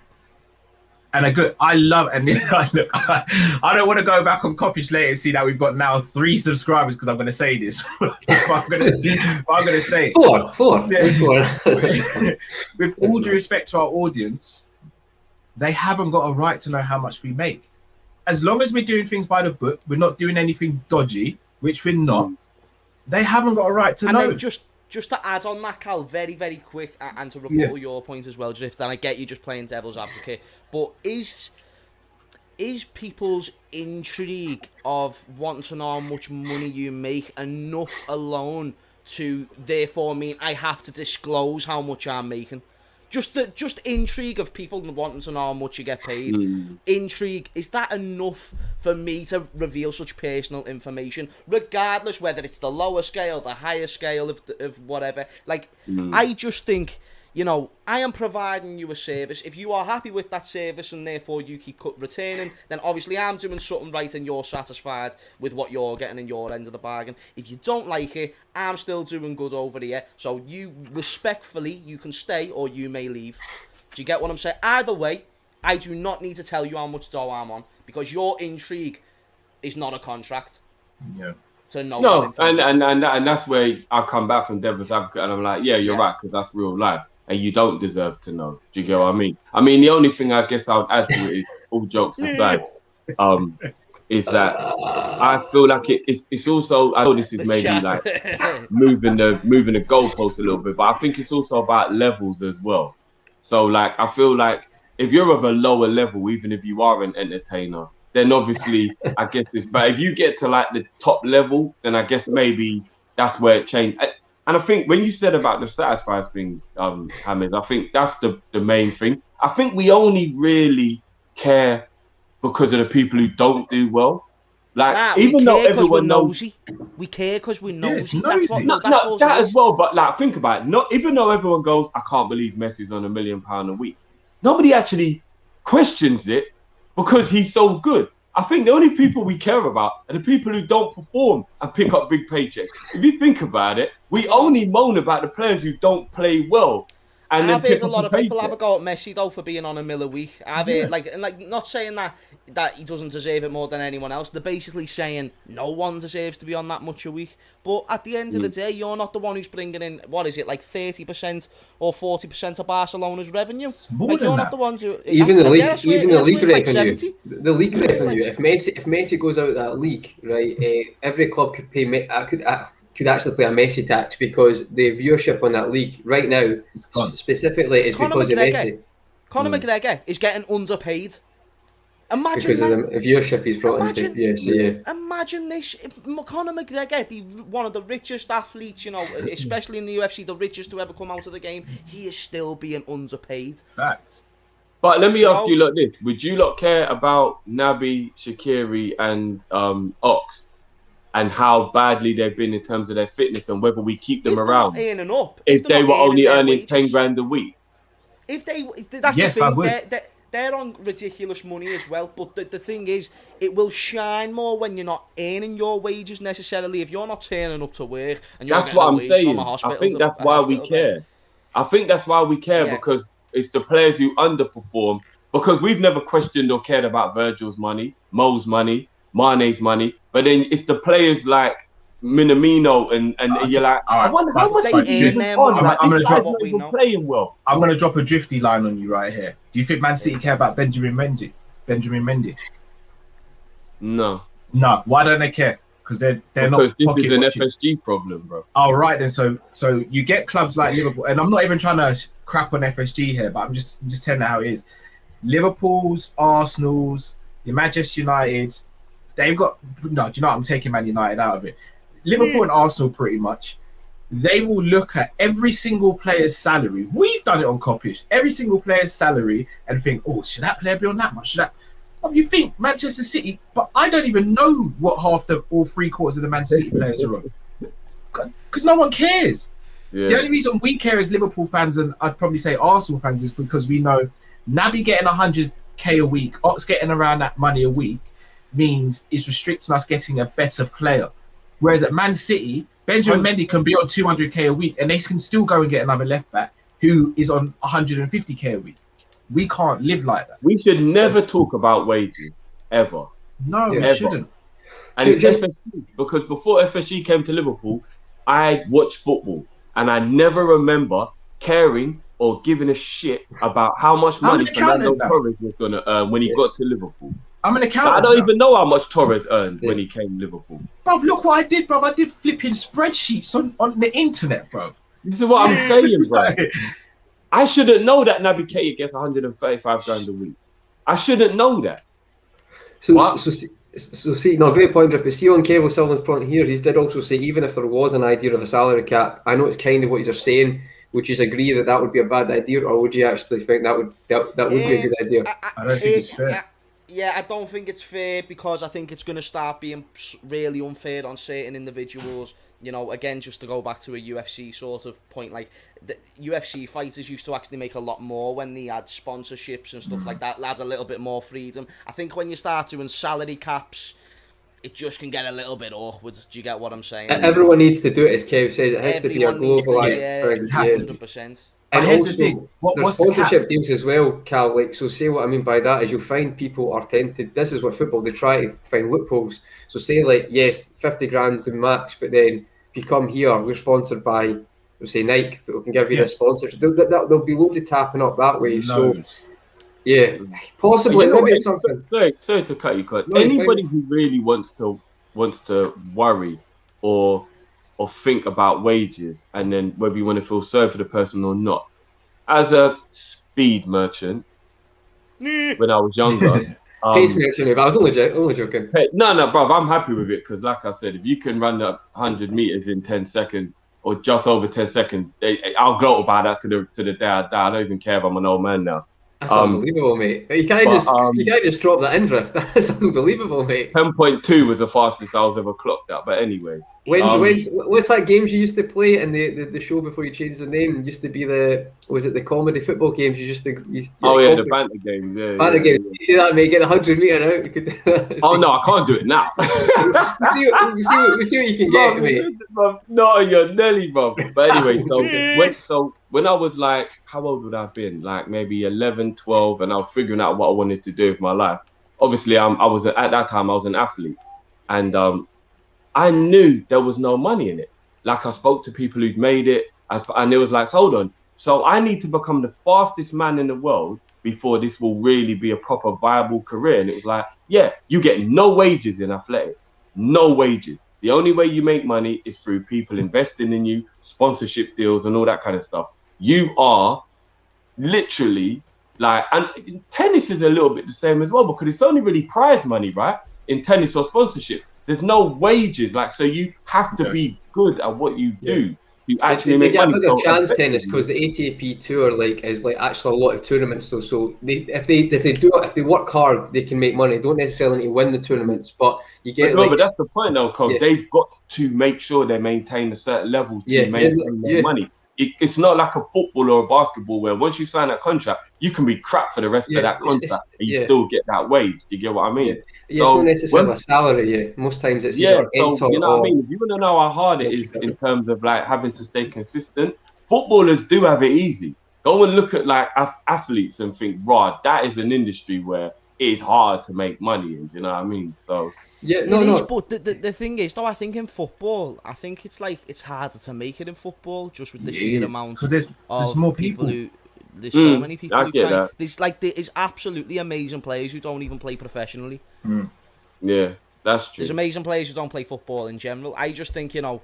And I love, and look, I don't want to go back on copies later and see that we've got now 3 subscribers because I'm going to say this. I'm going to say it. Four. With all due respect to our audience, they haven't got a right to know how much we make. As long as we're doing things by the book, we're not doing anything dodgy, which we're not. They haven't got a right to know. And then just to add on that, Cal, very, very quick, and to rebuttal your point as well, Drift, and I get you just playing devil's advocate, but is people's intrigue of wanting to know how much money you make enough alone to therefore mean I have to disclose how much I'm making? Just intrigue of people wanting to know how much you get paid. Intrigue, is that enough for me to reveal such personal information, regardless whether it's the lower scale, the higher scale of whatever? Like, I just think you know, I am providing you a service. If you are happy with that service and therefore you keep retaining, then obviously I'm doing something right and you're satisfied with what you're getting in your end of the bargain. If you don't like it, I'm still doing good over here. So you respectfully, you can stay or you may leave. Do you get what I'm saying? Either way, I do not need to tell you how much dough I'm on because your intrigue is not a contract. Yeah. No, and that's where I come back from devil's advocate and I'm like, yeah, you're right, because that's real life. And you don't deserve to know. Do you get what I mean? I mean, the only thing I guess I would add to it is, all jokes aside, is that I feel like it's also, I know this is maybe like moving the goalpost a little bit, but I think it's also about levels as well. So like, I feel like if you're of a lower level, even if you are an entertainer, then obviously I guess it's, but if you get to like the top level, then I guess maybe that's where it changed. And I think when you said about the satisfied thing, Hamid, I think that's the main thing. I think we only really care because of the people who don't do well. Like, even though everyone knows, we care because we're nosy. Yeah, that's what, that's all that as well. But like, think about it. Not even though everyone goes, I can't believe Messi's on £1 million a week. Nobody actually questions it because he's so good. I think the only people we care about are the people who don't perform and pick up big paychecks. If you think about it, we only moan about the players who don't play well. And I've heard a lot of people have a go at Messi though for being on £1 million a week. I've heard, like not saying that he doesn't deserve it more than anyone else. They're basically saying no one deserves to be on that much a week. But at the end of the day, you're not the one who's bringing in, what is it, like 30% or 40% of Barcelona's revenue. Like, you're not the ones who even the league revenue. Like 70. The league revenue. If Messi goes out of that league, right, every club could pay. Could actually pay a Messi tax because the viewership on that league right now, specifically, is because of Messi. Conor McGregor is getting underpaid. Imagine because of the viewership he's brought into UFC. Imagine this: Conor McGregor, one of the richest athletes, you know, especially in the UFC, the richest to ever come out of the game, he is still being underpaid. Facts. But let me ask you like this: would you lot care about Naby, Shaqiri, and Ox, and how badly they've been in terms of their fitness, and whether we keep them around? If they were only earning £10,000 a week. That's the thing. They're on ridiculous money as well, but the thing is, it will shine more when you're not earning your wages necessarily. If you're not turning up to work and you're that's what I'm saying. I think that's why we care. I think that's why we care, because it's the players who underperform. Because we've never questioned or cared about Virgil's money, Mo's money, Mane's money, but then it's the players like Minamino and you're like, I wonder how much he's on. I'm going to drop playing well. I'm going to drop a drifty line on you right here. Do you think Man City care about Benjamin Mendy? No. Why don't they care? Because they're not. Because this is an FSG problem, bro. All right then. So you get clubs like Liverpool, and I'm not even trying to crap on FSG here, but I'm just telling you how it is. Liverpool's, Arsenal's, the Manchester United, they've got no. Do you know what? I'm taking Man United out of it. Liverpool and Arsenal, pretty much, they will look at every single player's salary. We've done it on Coppish. Every single player's salary and think, oh, should that player be on that much? Should that? Oh, you think Manchester City, but I don't even know what half or 3/4 of the Man City players are on, because no one cares. Yeah. The only reason we care as Liverpool fans, and I'd probably say Arsenal fans, is because we know Naby getting 100k a week, Ox getting around that money a week, means it's restricting us getting a better player. Whereas at Man City, Benjamin Mendy can be on 200k a week, and they can still go and get another left back who is on 150k a week. We can't live like that. We should never talk about wages ever. No, we shouldn't. And it's FSG, because before FSG came to Liverpool, I watched football, and I never remember caring or giving a shit about how much money Fernando Torres was going to earn when he got to Liverpool. I'm an accountant. I don't even know how much Torres earned when he came to Liverpool. Bruv, look what I did, bruv. I did flipping spreadsheets on the internet, bruv. This is what I'm saying, bruv. I shouldn't know that Naby Keita gets 135 grand a week. I shouldn't know that. So see, no, great point, but see on Kevin Sullivan's point here, he did also say, even if there was an idea of a salary cap, I know it's kind of what he's saying, would you agree that would be a bad idea, or would you actually think that would be a good idea? I don't think it's fair. Yeah, I don't think it's fair, because I think it's going to start being really unfair on certain individuals. you know, again, just to go back to a UFC sort of point, like the UFC fighters used to actually make a lot more when they had sponsorships and stuff like that. Lads, a little bit more freedom. I think when you start doing salary caps, it just can get a little bit awkward. Do you get what I'm saying? Everyone needs to do it, as Kev says. It has to be a globalised thing. 100%. And here's also, the thing. there's What's the sponsorship cap? deals as well, Cal. Like, so say what I mean by that is you'll find people are tempted. This is what football, they try to find loopholes. So say like, yes, 50 grand's the max, but then if you come here, we're sponsored by, we'll say Nike, but we can give you this sponsorship. There'll be loads of tapping up that way. So yeah, possibly maybe something. Sorry to cut you, cut. Anybody who really wants to worry or think about wages and then whether you want to feel sorry for the person or not. As a speed merchant, when I was younger, Pace merchant, but I was only joking. Hey, no, bro, I'm happy with it because, like I said, if you can run up 100 meters in 10 seconds or just over 10 seconds, I'll gloat about that to the day I die. I don't even care if I'm an old man now. That's unbelievable, mate. You can't just drop that in drift. That's unbelievable, mate. 10.2 was the fastest I was ever clocked at. But anyway. What's that games you used to play in the show before you changed the name? It used to be the comedy football games you used to... the banter games. Banter games. You do that, mate. Get the 100 metre out. You could do that. Oh, no, I can't do it now. we see what you can get, mate. No, you're Nelly, bro. But anyway, when I was like, how old would I have been? Like maybe 11, 12, and I was figuring out what I wanted to do with my life. Obviously, at that time, I was an athlete. And I knew there was no money in it. Like I spoke to people who'd made it, and it was like, hold on. So I need to become the fastest man in the world before this will really be a proper viable career. And it was like, yeah, you get no wages in athletics, no wages. The only way you make money is through people investing in you, sponsorship deals and all that kind of stuff. You are literally like, and tennis is a little bit the same as well because it's only really prize money, right? In tennis or sponsorship. There's no wages, like, so you have to be good at what you do. You actually make money. They get a bigger chance tennis because the ATP tour is actually a lot of tournaments though. So if they work hard, they can make money. They don't necessarily need to win the tournaments, but you get. But that's the point, though, Cole. Yeah. They've got to make sure they maintain a certain level to maintain their money. It's not like a football or a basketball where once you sign that contract, you can be crap for the rest of that contract and you still get that wage. Do you get what I mean? Yeah, so, it's not necessarily a salary. Most times it's so you know what I mean. If you want to know how hard it is in terms of like having to stay consistent, footballers do have it easy. Go and look at like athletes and think, "Rod, that is an industry where it is hard to make money." And you know what I mean? So. Yeah, but the thing is, though, I think in football, I think it's harder to make it in football just with the sheer amount because there's more people. There's so many people who try. There's absolutely amazing players who don't even play professionally. Yeah, that's true. There's amazing players who don't play football in general. I just think, you know,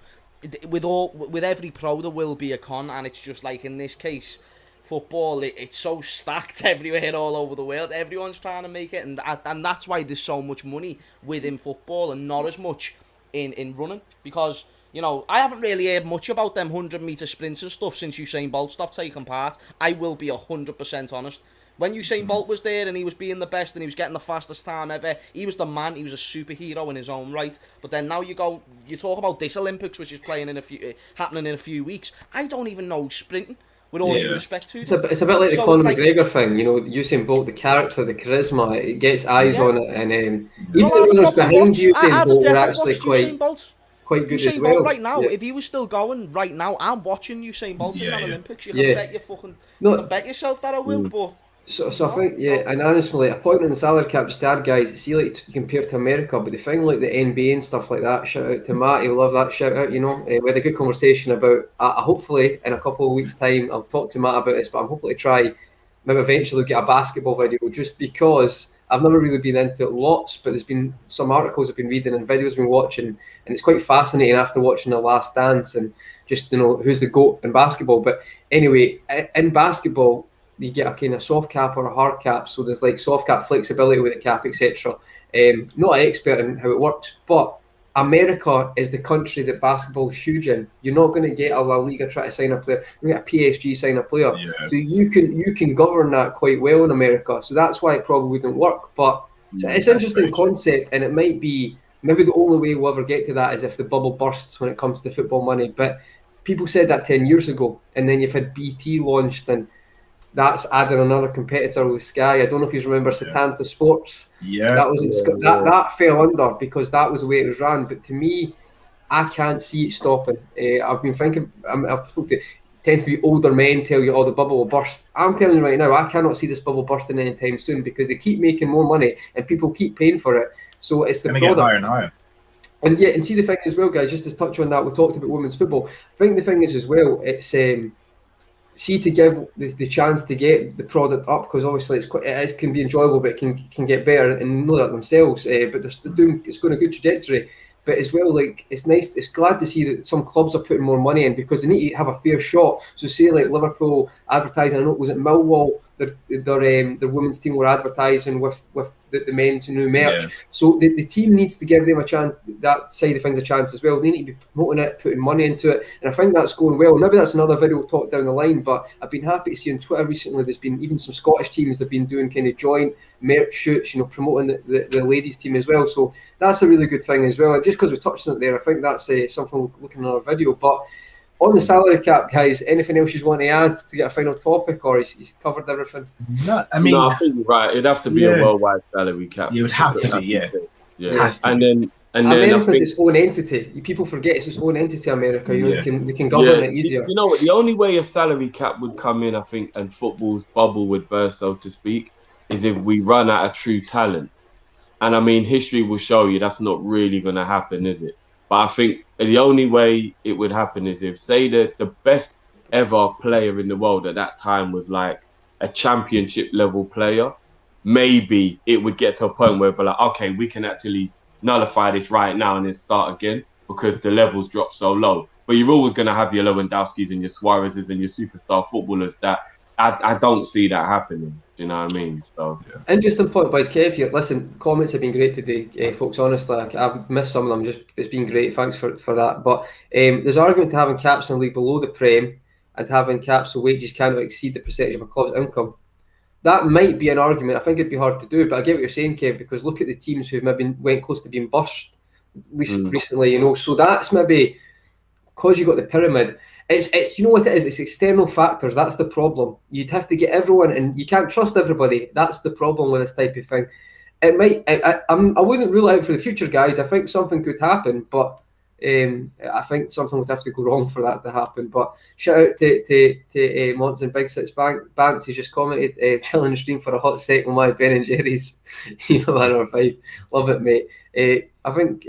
with every pro there will be a con, and it's just like in this case. Football, it's so stacked everywhere, all over the world. Everyone's trying to make it, and that's why there's so much money within football and not as much in running. Because, you know, I haven't really heard much about them 100-meter sprints and stuff since Usain Bolt stopped taking part. I will be 100% honest. When Usain Bolt was there and he was being the best and he was getting the fastest time ever, he was the man. He was a superhero in his own right. But then now you talk about this Olympics, which is happening in a few weeks. I don't even know sprinting. With all due respect to it's a bit like the Conor McGregor thing, you know, Usain Bolt, the character, the charisma, it gets eyes on it, and even the runners behind Usain Bolt are actually quite good Usain as well. Bolt right now, if he was still going right now, I'm watching Usain Bolt in the Olympics. You can bet you can bet yourself that I will, but. So I think, and honestly, a point on the salary cap just add, guys, see, like, compared to America, but the thing like the NBA and stuff like that, shout out to Matt, he'll love that shout out, you know. We had a good conversation about, hopefully in a couple of weeks' time, I'll talk to Matt about this, but I'm hopefully try, maybe eventually get a basketball video, just because I've never really been into it lots, but there's been some articles I've been reading and videos I've been watching, and it's quite fascinating after watching The Last Dance and just, you know, who's the GOAT in basketball. But anyway, in basketball, you get a kind of soft cap or a hard cap, so there's like soft cap flexibility with the cap, etc. Not an expert in how it works, but America is the country that basketball is huge in. You're not going to get a La Liga try to sign a player. You're going to get a PSG sign a player. Yeah. So you can govern that quite well in America. So that's why it probably wouldn't work. But it's an interesting concept, and it might be maybe the only way we'll ever get to that is if the bubble bursts when it comes to football money. But people said that 10 years ago, and then you've had BT launched, and that's added another competitor with Sky. I don't know if you remember Setanta Sports. Yeah, that was that fell under because that was the way it was run. But to me, I can't see it stopping. I've been thinking. I've spoken to. Tends to be older men tell you, "Oh, the bubble will burst." I'm telling you right now, I cannot see this bubble bursting anytime soon because they keep making more money and people keep paying for it. So it's the going to get higher and higher. And yeah, and see the thing as well, guys. Just to touch on that, we talked about women's football. I think the thing is as well, it's see to give the chance to get the product up because obviously it can be enjoyable, but it can get better and know that themselves. But they're still it's going a good trajectory. But as well, like it's nice, it's glad to see that some clubs are putting more money in because they need to have a fair shot. So say like Liverpool advertising, I know it was at Millwall, their women's team were advertising with the men's new merch. Yeah. So the team needs to give them a chance, that side of things a chance as well. They need to be promoting it, putting money into it, and I think that's going well. Maybe that's another video we'll talk down the line, but I've been happy to see on Twitter recently there's been even some Scottish teams that have been doing kind of joint merch shoots, promoting the ladies team as well. So that's a really good thing as well. And just because we touched on it there, I think that's something we'll look in another video. But on the salary cap, guys, anything else you want to add to get a final topic, or he's covered everything? No, I think you're right. It'd have to be a worldwide salary cap. It would have to be, yeah. And then America's its own entity. People forget it's its own entity. America, they can govern it easier. You know what? The only way a salary cap would come in, I think, and football's bubble would burst, so to speak, is if we run out of true talent. And I mean, history will show you that's not really going to happen, is it? But I think the only way it would happen is if, say, the best ever player in the world at that time was like a championship level player, maybe it would get to a point where we're like, okay, we can actually nullify this right now and then start again because the levels drop so low. But you're always going to have your Lewandowskis and your Suarez's and your superstar footballers that I don't see that happening. Do you know what I mean? So interesting point by Kev here. Listen, comments have been great today, folks. Honestly, I've missed some of them. It's been great. Thanks for that. But there's argument to having caps in the league below the Prem and having caps so wages cannot exceed the percentage of a club's income. That might be an argument. I think it'd be hard to do, but I get what you're saying, Kev, because look at the teams who maybe went close to being burst recently. So that's maybe because you got the pyramid. It's you know what it is. It's external factors. That's the problem. You'd have to get everyone, and you can't trust everybody. That's the problem with this type of thing. It might. I wouldn't rule it out for the future, guys. I think something could happen, but I think something would have to go wrong for that to happen. But shout out to Monts and Big Six Bants. He's just commented, chilling the stream for a hot sec with my Ben and Jerry's. Man or five. Love it, mate. I think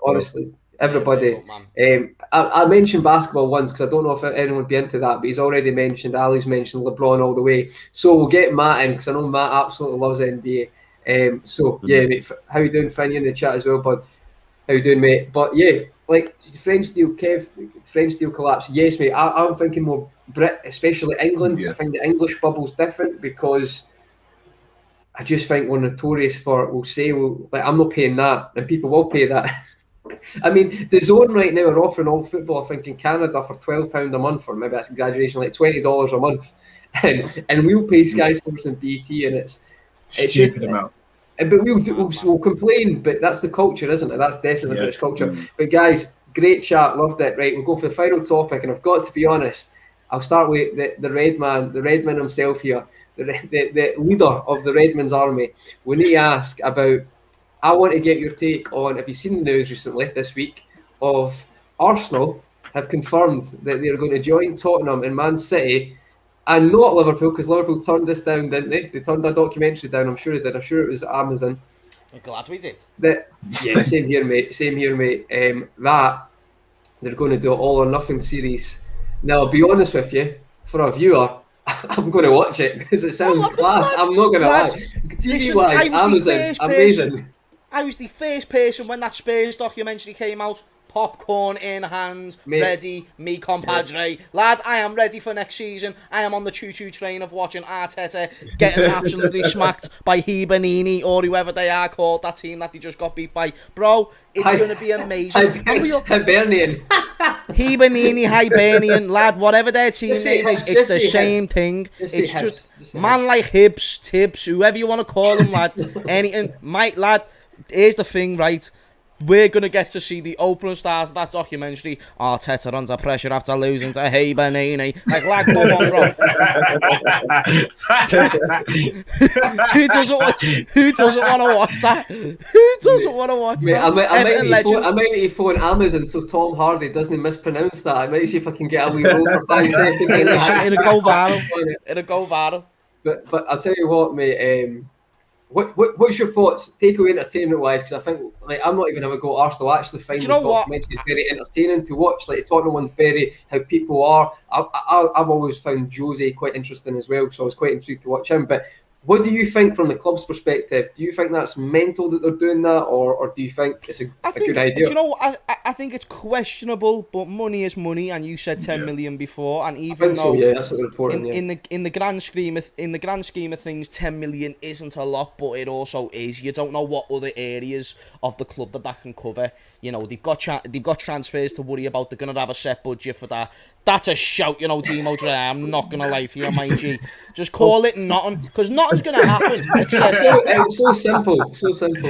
honestly. Everybody. I mentioned basketball once because I don't know if anyone would be into that, but he's already mentioned, Ali's mentioned LeBron all the way. So we'll get Matt in because I know Matt absolutely loves NBA. Mate, how you doing, Finny, in the chat as well, bud? How you doing, mate? But yeah, like French deal, Kev, French deal collapse. Yes, mate. I'm thinking more Brit, especially England. I think the English bubble's different because I just think we're notorious for, I'm not paying that, and people will pay that. I mean, the Zone right now are offering all football, I think, in Canada for £12 a month, or maybe that's exaggeration, like $20 a month, and we'll pay Sky Sports and BT, and it's stupid amount. But we'll complain, but that's the culture, isn't it? That's definitely British culture. But guys, great chat, loved it. Right, we'll go for the final topic, and I've got to be honest, I'll start with the red man himself here, the leader of the Redman's army. We need to ask about. I want to get your take on, have you seen the news recently this week of Arsenal have confirmed that they're going to join Tottenham and Man City and not Liverpool, because Liverpool turned this down, didn't they? They turned a documentary down, I'm sure they did. I'm sure it was Amazon. I'm glad we did. Same here, mate. That they're going to do an all or nothing series. Now, I'll be honest with you, for a viewer, I'm going to watch it because it sounds class. I'm not going to lie. TV-wise, Amazon, amazing. I was the first person when that Spurs documentary came out, popcorn in hand, mate, ready, me compadre. Yeah. Lads, I am ready for next season. I am on the choo-choo train of watching Arteta getting absolutely smacked by Hibernian or whoever they are called, that team that they just got beat by. Bro, it's going to be amazing. Hibernian. Hibernian, lad, whatever their team name is, it's the same thing. It's just man like Tibbs, whoever you want to call him, lad. Anything, Mike, lad. Here's the thing, right? we're going to get to see the opening stars of that documentary. Arteta under pressure after losing to Hey Benini. Like, come on, bro. Who doesn't want to watch that? Who doesn't want to watch Mate, that? I might need to phone Amazon so Tom Hardy doesn't mispronounce that. I might see if I can get a wee roll for 5 seconds. Hey, listen, it'll go viral. It'll go viral. But I'll tell you what, mate. What's your thoughts, takeaway entertainment wise? Because I think I'm not even having a go at Arsenal. I actually find the documentary is very entertaining to watch. Like the Tottenham one's very how people are. I've always found Jose quite interesting as well, so I was quite intrigued to watch him. But what do you think from the club's perspective? Do you think that's mental that they're doing that, or do you think it's a good idea? Do you know what? I think it's questionable, but money is money, and you said 10 million before, and even though that's what they're reporting. In the grand scheme of things, 10 million isn't a lot, but it also is. You don't know what other areas of the club that can cover. You know, they've got transfers to worry about. They're gonna have a set budget for that. That's a shout, you know, Timo Dre. I'm not gonna lie to you, mind you. Just call it nothing, because nothing's gonna happen. It's so simple,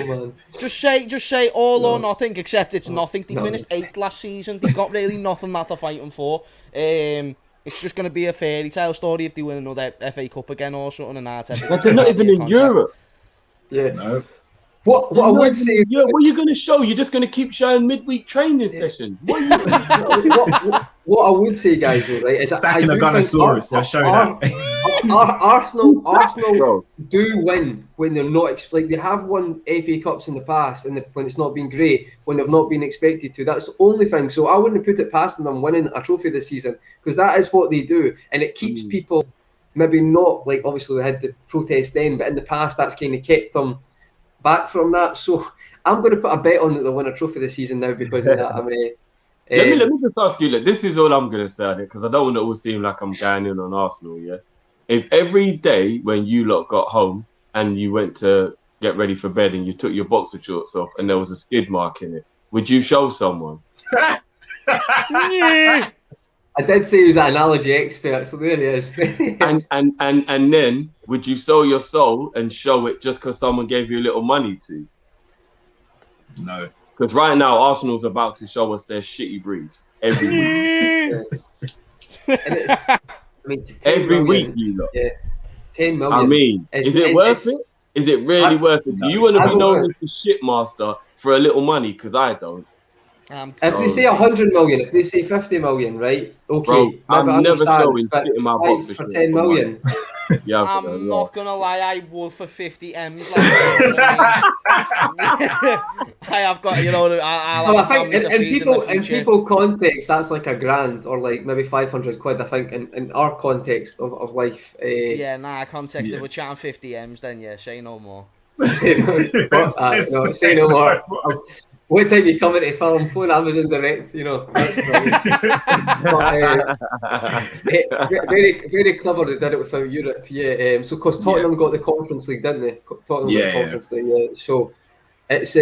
man. Just say all or nothing, except it's nothing. They finished 8th last season. They got really nothing that they're fighting for. It's just gonna be a fairy tale story if they win another FA Cup again or something. And they're not even in Europe. Yeah. No. What I would say, what are you going to show? You're just going to keep showing midweek training sessions. What I would say, guys, though, right, is sacking the Gunnosaurus. They'll show that. Arsenal do win when they're not like they have won FA Cups in the past, and when it's not been great, when they've not been expected to. That's the only thing. So I wouldn't put it past them winning a trophy this season, because that is what they do, and it keeps people maybe not like obviously they had the protest then, but in the past that's kind of kept them back from that. So I'm going to put a bet on that they'll win a trophy this season now because of that. I mean, let me just ask you, this is all I'm going to say on it, because I don't want it all seem like I'm going in on Arsenal, yeah? If every day when you lot got home and you went to get ready for bed and you took your boxer shorts off and there was a skid mark in it, would you show someone? I did say he was an analogy expert, so there he is. and then would you sell your soul and show it just because someone gave you a little money to? No. Because right now Arsenal's about to show us their shitty briefs every week. Every week, you lot. Yeah, 10 million. I mean, is it worth it? Is it really worth it? Do you want to be known as the shitmaster for a little money? Because I don't. If they say 100 million, if they say 50 million, right? Okay, bro, I'm never showing shit in my box for 10 million. Yeah, I'm not gonna lie, I would for 50 M's. Like, I have got, you know, I think in people context, that's like $1,000 or like maybe 500 quid. I think in our context of life. Context. If we're chatting 50 M's, then yeah, say no more. Say no more. What time you come into film, phone Amazon Direct, you know. Very, very clever they did it without Europe, yeah. So, because Tottenham got the Conference League, didn't they? Tottenham got the Conference League, yeah. So, it's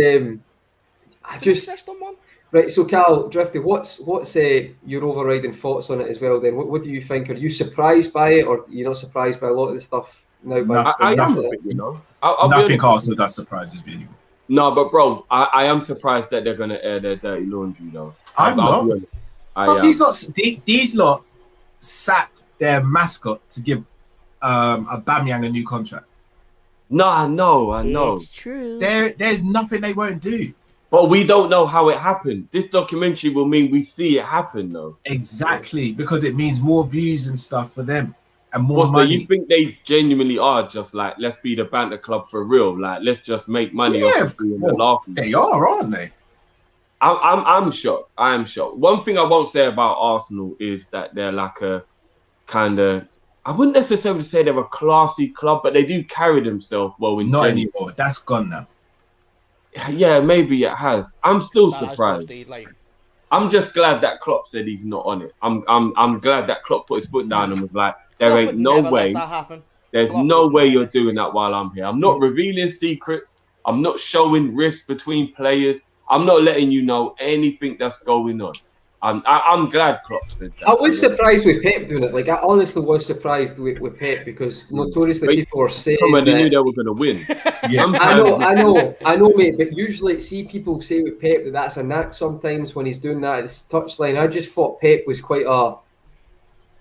right. So, Cal, Drifty, what's your overriding thoughts on it as well? Then, what do you think? Are you surprised by it, or are you not surprised by a lot of the stuff now? I am, you know. Nothing Arsenal that surprises me anymore. No, but bro, I am surprised that they're gonna air their dirty laundry though. I'm not. These lot sacked their mascot to give Aubameyang a new contract. No, I know. It's true. There's nothing they won't do. But we don't know how it happened. This documentary will mean we see it happen though. Exactly, because it means more views and stuff for them. And more money. You think they genuinely are just like, let's be the banter club for real? Like, let's just make money off they are, aren't they? I'm shocked. I am shocked. One thing I won't say about Arsenal is that they're like a kind of, I wouldn't necessarily say they're a classy club, but they do carry themselves well. Not anymore. That's gone now. Yeah, maybe it has. I'm still surprised. I'm just glad that Klopp said he's not on it. I'm glad that Klopp put his foot down and was like, there ain't no way. There's no way you're doing that while I'm here. I'm not revealing secrets. I'm not showing rifts between players. I'm not letting you know anything that's going on. I'm glad Klopp said that. I was surprised with Pep doing it. Like, I honestly was surprised with Pep because notoriously people were saying they knew that. they were going to win. Yeah. I know, mate. But usually, see people say with Pep that that's a knack sometimes when he's doing that at the touchline. I just thought Pep was quite a.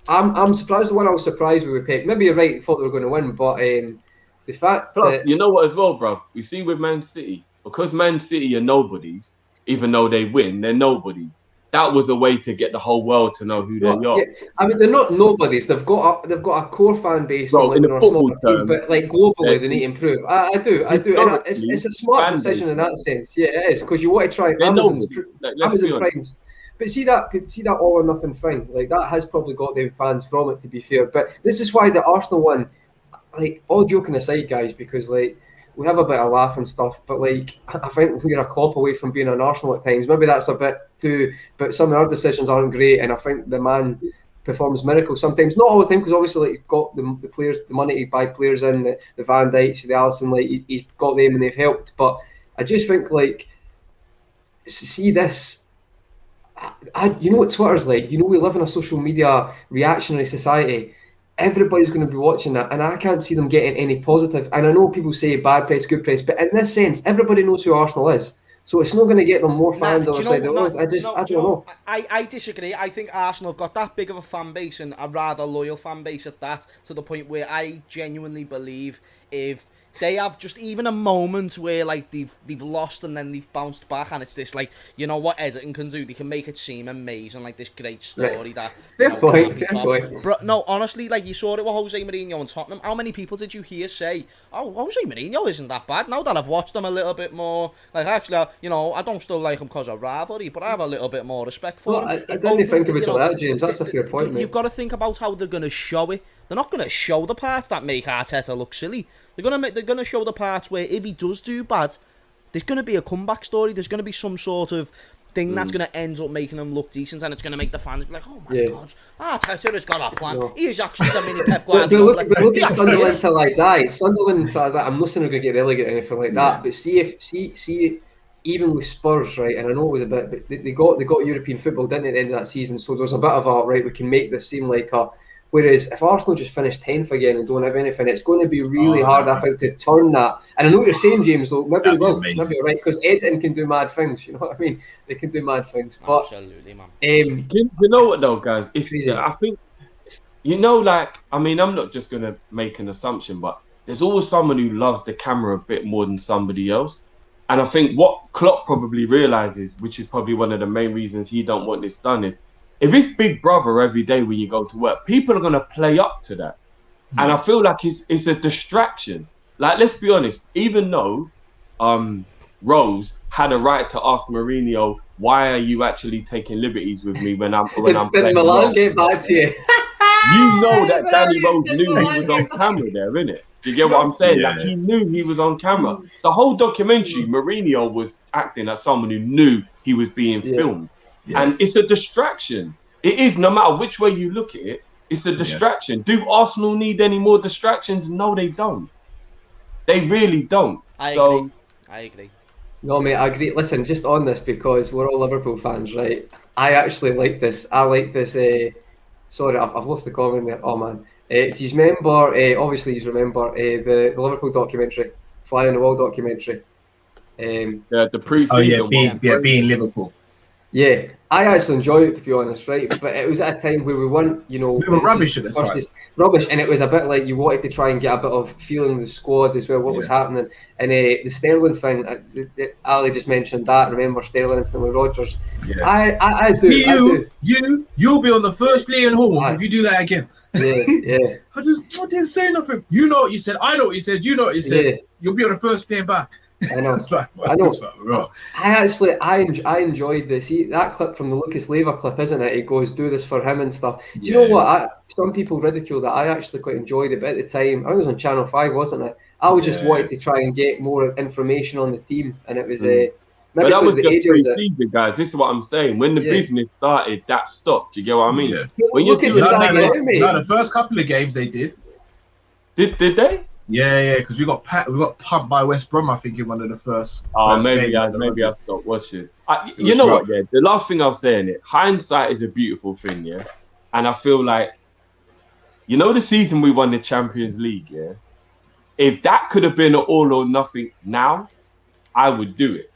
I'm surprised. The one I was surprised with Pep. Maybe you're right. Thought they were going to win, but the fact that you know what as well, bro. You see with Man City, because Man City are nobodies, even though they win, they're nobodies. That was a way to get the whole world to know who they are. Yeah. I mean, they're not nobodies. They've got a core fan base, Bro, in the football terms, but like globally, they need to improve. I do, and it's a smart decision in that sense. Yeah, it is because you want to try Amazon Primes. But see that all or nothing thing, like that has probably got them fans from it, to be fair. But this is why the Arsenal one, like, all joking aside, guys, because like we have a bit of laugh and stuff, but like I think we're a Klopp away from being an Arsenal at times. Maybe that's a bit too, but some of our decisions aren't great, and I think the man performs miracles sometimes. Not all the time, because obviously like, he's got the players, the money to buy players in, the Van Dijks, the Alisson, like he's got them and they've helped. But I just think like see this. You know what Twitter's like? You know, we live in a social media reactionary society. Everybody's going to be watching that, and I can't see them getting any positive. And I know people say bad press, good press, but in this sense, everybody knows who Arsenal is. So it's not going to get them more fans on the side. I don't know. I disagree. I think Arsenal have got that big of a fan base, and a rather loyal fan base at that, to the point where I genuinely believe if they have just even a moment where like they've lost and then they've bounced back, and it's this like, you know what editing can do, they can make it seem amazing, like this great story that can't be topped. But no, honestly, like you saw it with Jose Mourinho and Tottenham. How many people did you hear say, "Oh, Jose Mourinho isn't that bad"? Now that I've watched him a little bit more, like actually, I don't still like him because of rivalry, but I have a little bit more respect for him. I didn't think of it like that, James. That's a fair point, mate. You've got to think about how they're going to show it. They're not going to show the parts that make Arteta look silly. They're going to show the parts where if he does do bad, there's going to be a comeback story. There's going to be some sort of thing that's going to end up making him look decent, and it's going to make the fans be like, "Oh my God, Arteta has got a plan. He is actually the mini Pep Guardiola." But look at Sunderland till I die. Sunderland till I die. I'm not saying they're going to get relegated or anything like that. But see, even with Spurs, right? And I know it was a bit, but they got European football, didn't they, at the end of that season? So there was a bit of a right. We can make this seem like a. Whereas if Arsenal just finish 10th again and don't have anything, it's going to be really hard, I think, to turn that. And I know what you're saying, James, though. Maybe they will. Maybe you're right, because editing can do mad things. You know what I mean? They can do mad things. But, absolutely, man. You know what, though, guys? I think, I'm not just going to make an assumption, but there's always someone who loves the camera a bit more than somebody else. And I think what Klopp probably realises, which is probably one of the main reasons he don't want this done, is if it's Big Brother every day when you go to work, people are going to play up to that. And I feel like it's a distraction. Like, let's be honest, even though Rose had a right to ask Mourinho, why are you actually taking liberties with me when I'm playing? Did Milan get back to you? You know that Danny Rose knew he was on camera there, innit? Do you get what I'm saying? Yeah. Like, he knew he was on camera. The whole documentary, Mourinho was acting as someone who knew he was being filmed. Yeah. And it's a distraction. It is, no matter which way you look at it, it's a distraction. Do Arsenal need any more distractions? No, they don't. They really don't. I agree. No, mate, I agree. Listen, just on this, because we're all Liverpool fans, right? I actually like this. I like this. Sorry, I've lost the comment there. Oh, man. Do you remember, obviously you remember, the Liverpool documentary, Fly on the Wall documentary? The pre-season being Liverpool. Yeah, I actually enjoyed it, to be honest, right? But it was at a time where we weren't, we were rubbish at the time. Rubbish, and it was a bit like you wanted to try and get a bit of feeling of the squad as well, what was happening. And the Sterling thing, Ali just mentioned that. Remember Sterling instantly Rodgers? Yeah. I do. You'll be on the first play in home if you do that again. Yeah. I didn't say nothing. You know what you said. I know what you said. You know what you said. Yeah. You'll be on the first play back. I know. I enjoyed this. See that clip from the Lucas Leiva clip, isn't it? He goes, "Do this for him" and stuff. Do you know what? Some people ridicule that. I actually quite enjoyed it, but at the time, I was on Channel 5, wasn't it? I was just wanted to try and get more information on the team, and it was but that was the age of it, guys. This is what I'm saying. When the business started, that stopped. Do you get what I mean? Yeah. When the first couple of games they did. Did they? Yeah, because we got pumped by West Brom, I think, in one of the first. Oh, first maybe games. I stopped watching. It You was know rough. what? Yeah, the last thing I'll say in it, hindsight is a beautiful thing. Yeah, and I feel like, you know, the season we won the Champions League. Yeah, if that could have been an all or nothing now, I would do it.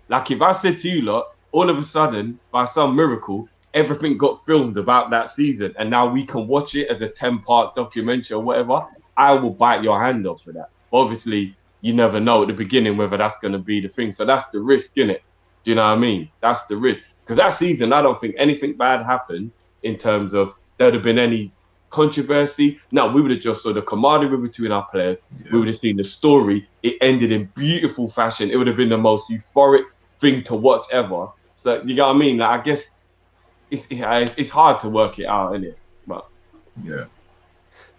Like if I said to you lot, all of a sudden, by some miracle, everything got filmed about that season, and now we can watch it as a 10-part documentary or whatever, I will bite your hand off for that. Obviously, you never know at the beginning whether that's going to be the thing. So that's the risk, innit? Do you know what I mean? That's the risk. Because that season, I don't think anything bad happened in terms of there'd have been any controversy. No, we would have just saw the camaraderie between our players. Yeah. We would have seen the story. It ended in beautiful fashion. It would have been the most euphoric thing to watch ever. So you know what I mean? Like, I guess it's hard to work it out, isn't it? But yeah.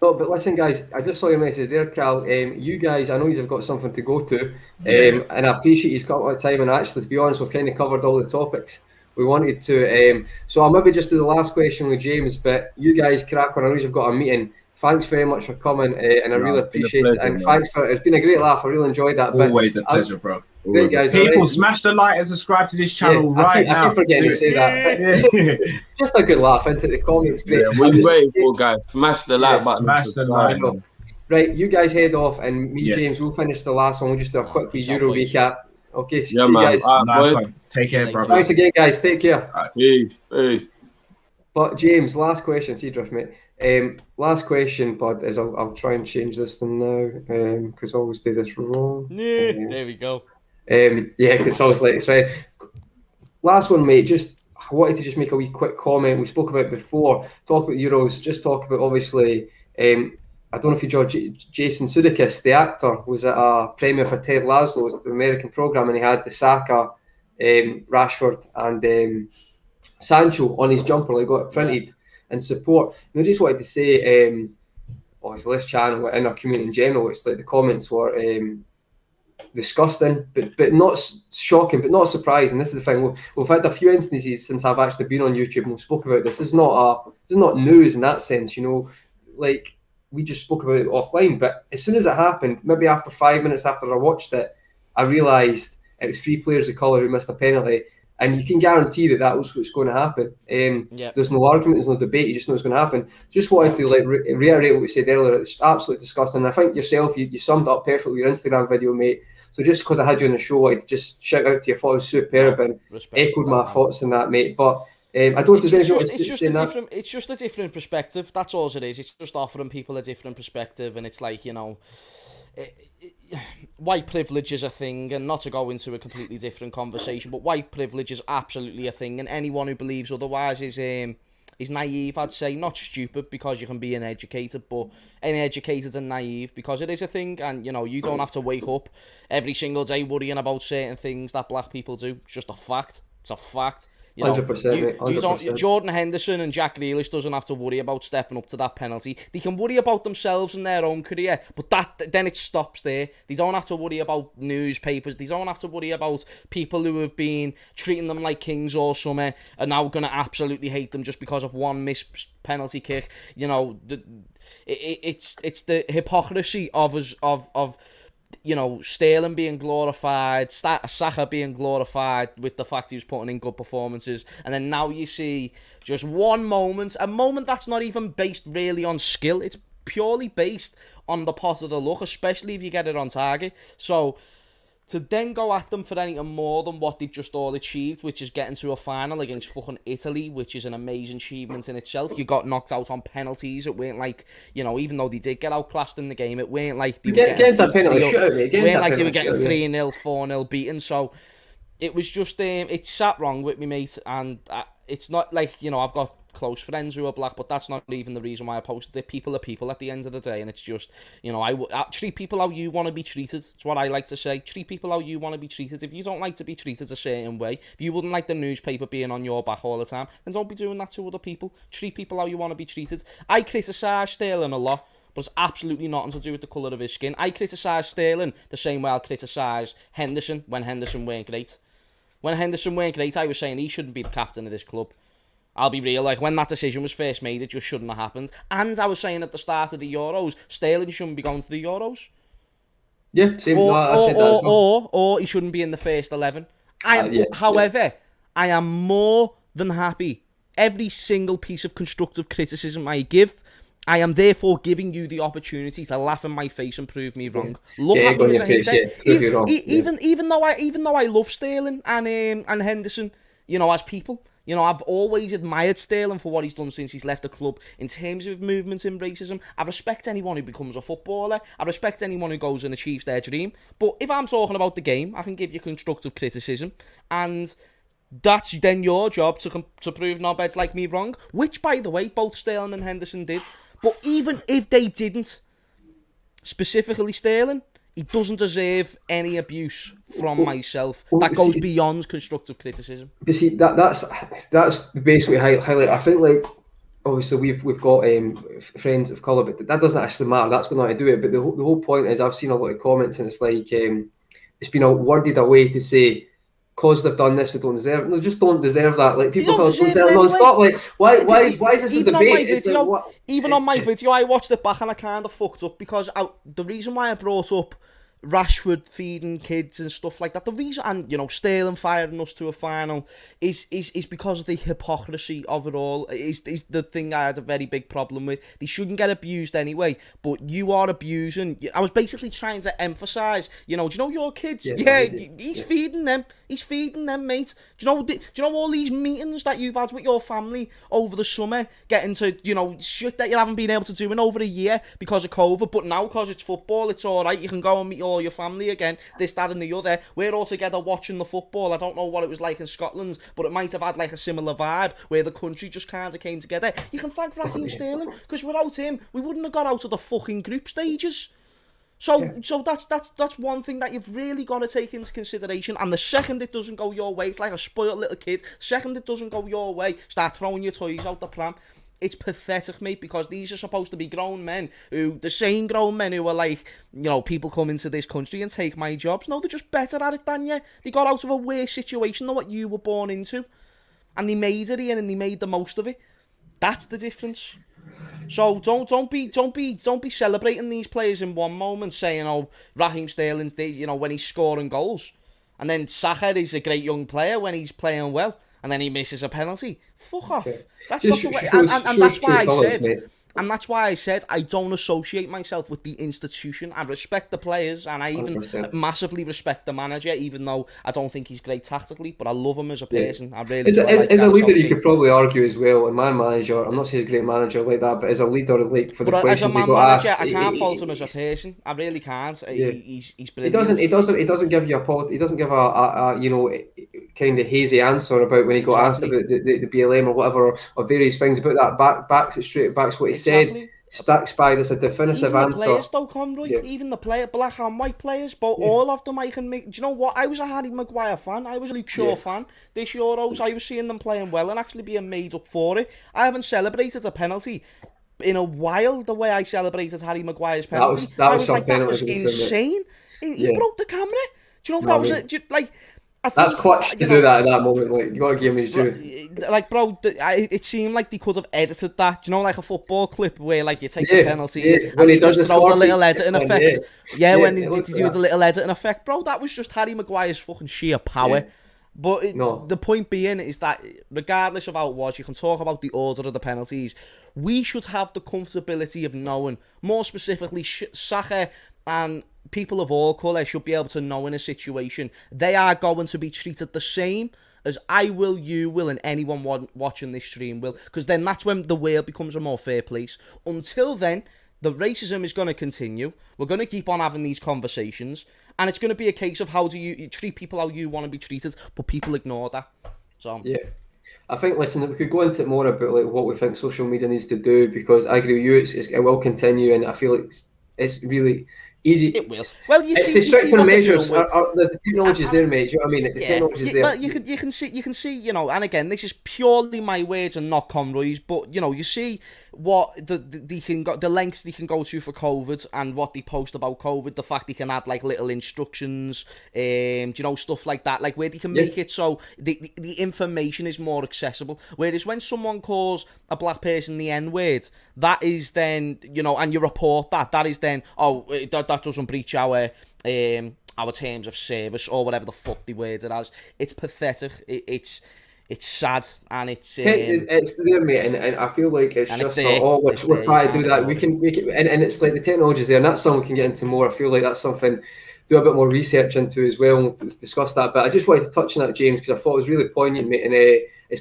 No, but listen, guys, I just saw your message there, Cal. You guys, I know you've got something to go to, and I appreciate you've got a lot of time. And actually, to be honest, we've kind of covered all the topics we wanted to. So I'll maybe just do the last question with James, but you guys crack on. I know you've got a meeting. Thanks very much for coming, and I really appreciate it. And thanks for it's been a great laugh. I really enjoyed that. Always a pleasure, bro. Great, guys. People, smash the like and subscribe to this channel now. I keep forgetting to say that. But just a good laugh into the comments. Great. Yeah, we're waiting for, guys. Smash the like button. Smash the like. Right, you guys head off, and me, James, we'll finish the last one. We'll just do a quick Euro recap. Okay, see you guys. Nice one. Take care, brother. Thanks again, guys. Take care. Peace. But James, last question. See, Drift, mate. Last question, bud, is I'll try and change this thing now because I always do this wrong. There we go. Because I was like, it's right. Last one, mate. Just I wanted to just make a wee quick comment. We spoke about before. Talk about Euros. Just talk about obviously. I don't know if you know Jason Sudeikis, the actor, was at a premiere for Ted Lasso's, the American program, and he had the Saka, Rashford, and Sancho on his jumper. Like got it printed in support. And I just wanted to say, obviously this channel in our community in general, it's like the comments were. Disgusting, but not shocking, but not surprising. This is the thing. We've had a few instances since I've actually been on YouTube and we've spoke about this. This is not news in that sense, you know. Like we just spoke about it offline, but as soon as it happened, maybe after 5 minutes after I watched it, I realised it was 3 players of colour who missed a penalty, and you can guarantee that was what's going to happen. There's no argument, there's no debate. You just know it's going to happen. Just wanted to reiterate what we said earlier. It's absolutely disgusting. And I think yourself, you summed it up perfectly with your Instagram video, mate. So just because I had you on the show, I'd just shout out to you. I thought it was superb and echoed my thoughts on that, mate. But I don't know if there's anything to say that. It's just a different perspective. That's all it is. It's just offering people a different perspective. And it's like, you know, white privilege is a thing. And not to go into a completely different conversation, but white privilege is absolutely a thing. And anyone who believes otherwise is naive, I'd say. Not stupid, because you can be uneducated, but uneducated and naive because it is a thing. And, you know, you don't have to wake up every single day worrying about certain things that black people do. It's just a fact. It's a fact. You know, 100%, 100%. You don't, Jordan Henderson and Jack Grealish doesn't have to worry about stepping up to that penalty. They can worry about themselves and their own career, but then it stops there. They don't have to worry about newspapers. They don't have to worry about people who have been treating them like kings all summer and now going to absolutely hate them just because of one missed penalty kick. You know, it's the hypocrisy of us of you know, Sterling being glorified, Saka being glorified with the fact he was putting in good performances, and then now you see just a moment that's not even based really on skill. It's purely based on the pot of the luck, especially if you get it on target. So to then go at them for anything more than what they've just all achieved, which is getting to a final against fucking Italy, which is an amazing achievement in itself. You got knocked out on penalties. It weren't like, you know, even though they did get outclassed in the game, it weren't like they were getting 3-0, 4-0 beaten. So it was just, it sat wrong with me, mate. And it's not like, you know, I've got close friends who are black, but that's not even the reason why I posted it. People are people at the end of the day, and it's just, you know, I treat people how you want to be treated. It's what I like to say. Treat people how you want to be treated. If you don't like to be treated a certain way, if you wouldn't like the newspaper being on your back all the time, then don't be doing that to other people. Treat people how you want to be treated. I criticise Sterling a lot, but it's absolutely nothing to do with the colour of his skin. I criticise Sterling the same way I'll criticise Henderson when Henderson weren't great. When Henderson weren't great, I was saying he shouldn't be the captain of this club. I'll be real, like, when that decision was first made, it just shouldn't have happened. And I was saying at the start of the Euros, Sterling shouldn't be going to the Euros. Yeah, same. I said that as well. Or he shouldn't be in the first 11. However, I am more than happy. Every single piece of constructive criticism I give, I am therefore giving you the opportunity to laugh in my face and prove me wrong. Look at me as a hater. Even though I love Sterling and Henderson, you know, as people, you know, I've always admired Sterling for what he's done since he's left the club in terms of movements in racism. I respect anyone who becomes a footballer. I respect anyone who goes and achieves their dream. But if I'm talking about the game, I can give you constructive criticism, and that's then your job to prove knobheads like me wrong, which, by the way, both Sterling and Henderson did. But even if they didn't, specifically Sterling, he doesn't deserve any abuse from myself that goes beyond constructive criticism. But see, that's basically highlight. I think, like, obviously we've got friends of colour, but that doesn't actually matter. That's going to do it. But the whole point is, I've seen a lot of comments, and it's like it's been worded away to say, because they've done this, they don't deserve it. No, just don't deserve that. Like, people don't deserve it non-stop. Like, why is this a debate? On my video, I watched it back and I kind of fucked up, because the reason why I brought up Rashford feeding kids and stuff like that, the reason, and, you know, Sterling firing us to a final, is because of the hypocrisy of it all. Is the thing I had a very big problem with. They shouldn't get abused anyway, but you are abusing. I was basically trying to emphasise, you know, do you know your kids? He's feeding them. He's feeding them, mate. Do you know all these meetings that you've had with your family over the summer, getting to, you know, shit that you haven't been able to do in over a year because of COVID, but now because it's football, it's all right. You can go and meet all your family again, this, that and the other. We're all together watching the football. I don't know what it was like in Scotland, but it might have had like a similar vibe where the country just kind of came together. You can thank Raheem Sterling, because without him, we wouldn't have got out of the fucking group stages. So that's one thing that you've really got to take into consideration. And the second it doesn't go your way, it's like a spoiled little kid. Second it doesn't go your way, start throwing your toys out the pram. It's pathetic, mate, because these are supposed to be grown men the same grown men who are like, you know, people come into this country and take my jobs. No, they're just better at it than you. They got out of a worse situation than what you were born into, and they made it here and they made the most of it. That's the difference. So don't be celebrating these players in one moment, saying, oh, Raheem Sterling's, you know, when he's scoring goals, and then Salah is a great young player when he's playing well, and then he misses a penalty. Fuck off. That's not the way. And that's why I said. Mate. And that's why I said I don't associate myself with the institution. I respect the players, and I even 100%. Massively respect the manager, even though I don't think he's great tactically, but I love him as a person. I really as a leader, you could probably argue as well. And my manager, I'm not saying a great manager like that, but as a leader, like, for the questions he got asked, I can't fault him as a person. I really can't. Yeah. He's brilliant. He doesn't give you he doesn't give a you know, kind of hazy answer about when he got asked about the BLM or whatever, or various things about that. Backs it straight, backs what he said, sticks by this, a definitive answer. Even the players though, Conroy, even the black and white players, but all of them I can make. Do you know what? I was a Harry Maguire fan, I was a Luke Shaw fan. This Euros, I was seeing them playing well and actually being made up for it. I haven't celebrated a penalty in a while the way I celebrated Harry Maguire's penalty. That was insane. He broke the camera. Do you know if that was it? Like, that's clutch to do that at that moment. Like, you got to give him his due. Like, bro, it seemed like they could have edited that. Do you know, like a football clip where, like, you take the penalty and he just throw the little editing effect. When he did do the little editing effect, bro, that was just Harry Maguire's fucking sheer power. Yeah. But the point being is that regardless of how it was, you can talk about the order of the penalties. We should have the comfortability of knowing, more specifically, Saka and people of all colour should be able to know in a situation they are going to be treated the same as I will, you will, and anyone watching this stream will, because then that's when the world becomes a more fair place. Until then, the racism is going to continue. We're going to keep on having these conversations, and it's going to be a case of how do you treat people how you want to be treated, but people ignore that. So yeah, I think, listen, we could go into it more about like what we think social media needs to do, because I agree with you, it will continue, and I feel like it's really, easy. It will. Well, you It's see, the you see stricter what they're measures. doing with. The technology's there, mate. Do you know what I mean? The technology's there. Well, you can see, you know, and again, this is purely my words and not Conroy's, but you know, you see what the lengths they can go to for COVID and what they post about COVID, the fact they can add like little instructions, you know, stuff like that, like where they can make it so the information is more accessible. Whereas when someone calls a black person the N-word, that is then, you know, and you report that is then, that doesn't breach our terms of service or whatever the fuck they word it as. It's pathetic. It's sad, and it's there, mate, and I feel like it's just we're trying to do that. We can and it's like the technology's there, and that's something we can get into more. I feel like that's something do a bit more research into as well, and we'll discuss that. But I just wanted to touch on that, James, because I thought it was really poignant, mate. And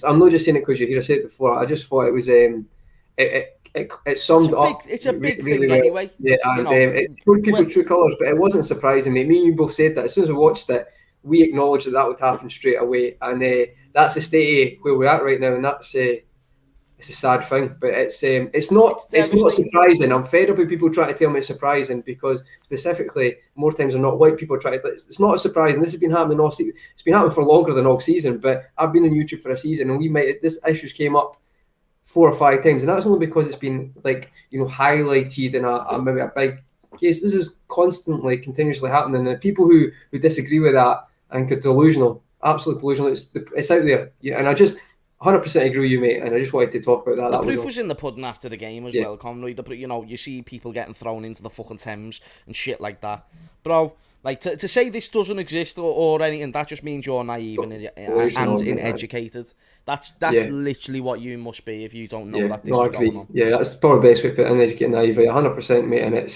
I'm not just saying it because you're here. I said it before. I just thought it was it summed up. It's a big really thing well. anyway. Yeah, and it showed people true colours, but it wasn't surprising, mate. Me and you both said that as soon as we watched it, we acknowledged that would happen straight away, and that's the state of where we're at right now, and that's it's a sad thing, but it's not surprising. I'm fed up with people trying to tell me it's surprising, because specifically more times than not, white people try to. It's not a surprise, and this has been happening all season. It's been happening for longer than all season. But I've been on YouTube for a season, and this issues came up 4 or 5 times, and that's only because it's been like, you know, highlighted in maybe a big case. This is constantly, continuously happening, and people who disagree with that and are delusional, absolutely delusional. It's out there, and I just 100% agree with you, mate. And I just wanted to talk about that. The proof was in the pudding after the game as well, Conroy. You know, you see people getting thrown into the fucking Thames and shit like that, bro. Like to say this doesn't exist or anything, that just means you're naive and uneducated. That's literally what you must be if you don't know that this is going on. Yeah, that's probably the best way to put it, uneducated and naive. 100%, mate. And it's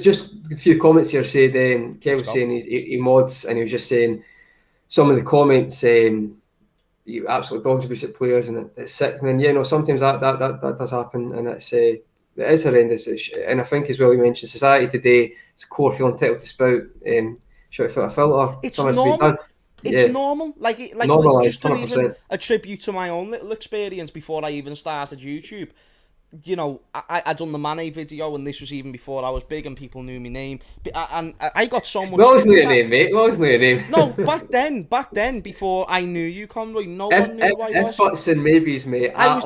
just a few comments here. Said Kev was saying he mods, and he was just saying some of the comments. You absolute dogs abuse at players, and it's sickening. Yeah, no, sometimes that does happen, and it is horrendous. And I think as well, you mentioned society today, it's a core feeling entitled to spout. Shout for a filter. It's normal. It's normal. Like just to even attribute to my own little experience before I even started YouTube. You know, I done the Mane video, and this was even before I was big and people knew my name. And I got so much. We always knew your name, mate. We always knew your name. No, back then, before I knew you, Conroy, no one knew who I was. If buts and maybes, mate. I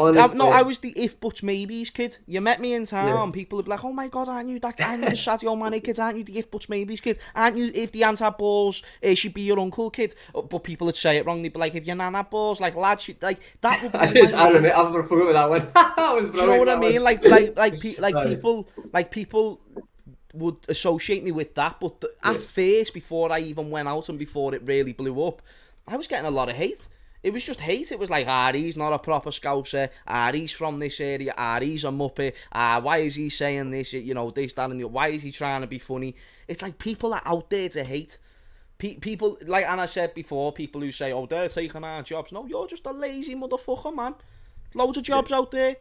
was the if buts maybes kid. You met me in town, people would be like, "Oh my god, aren't you that? Aren't you the Sadio Mane kid? Aren't you the if buts maybes kid? Aren't you if the aunt had balls, she'd be your uncle kid?" But people would say it wrong. They'd be like, "If your nan had balls, like lad, like that would be." I remember. I never forgot that one. That was brilliant. Do you know what I mean? Like people would associate me with that, but at first, before I even went out and before it really blew up, I was getting a lot of hate. It was just hate. It was like, he's not a proper Scouser. He's from this area. He's a muppet. Why is he saying this? You know, this, that, and the. Why is he trying to be funny? It's like people are out there to hate. People, like, and I said before, people who say, they're taking our jobs. No, you're just a lazy motherfucker, man. Loads of jobs out there.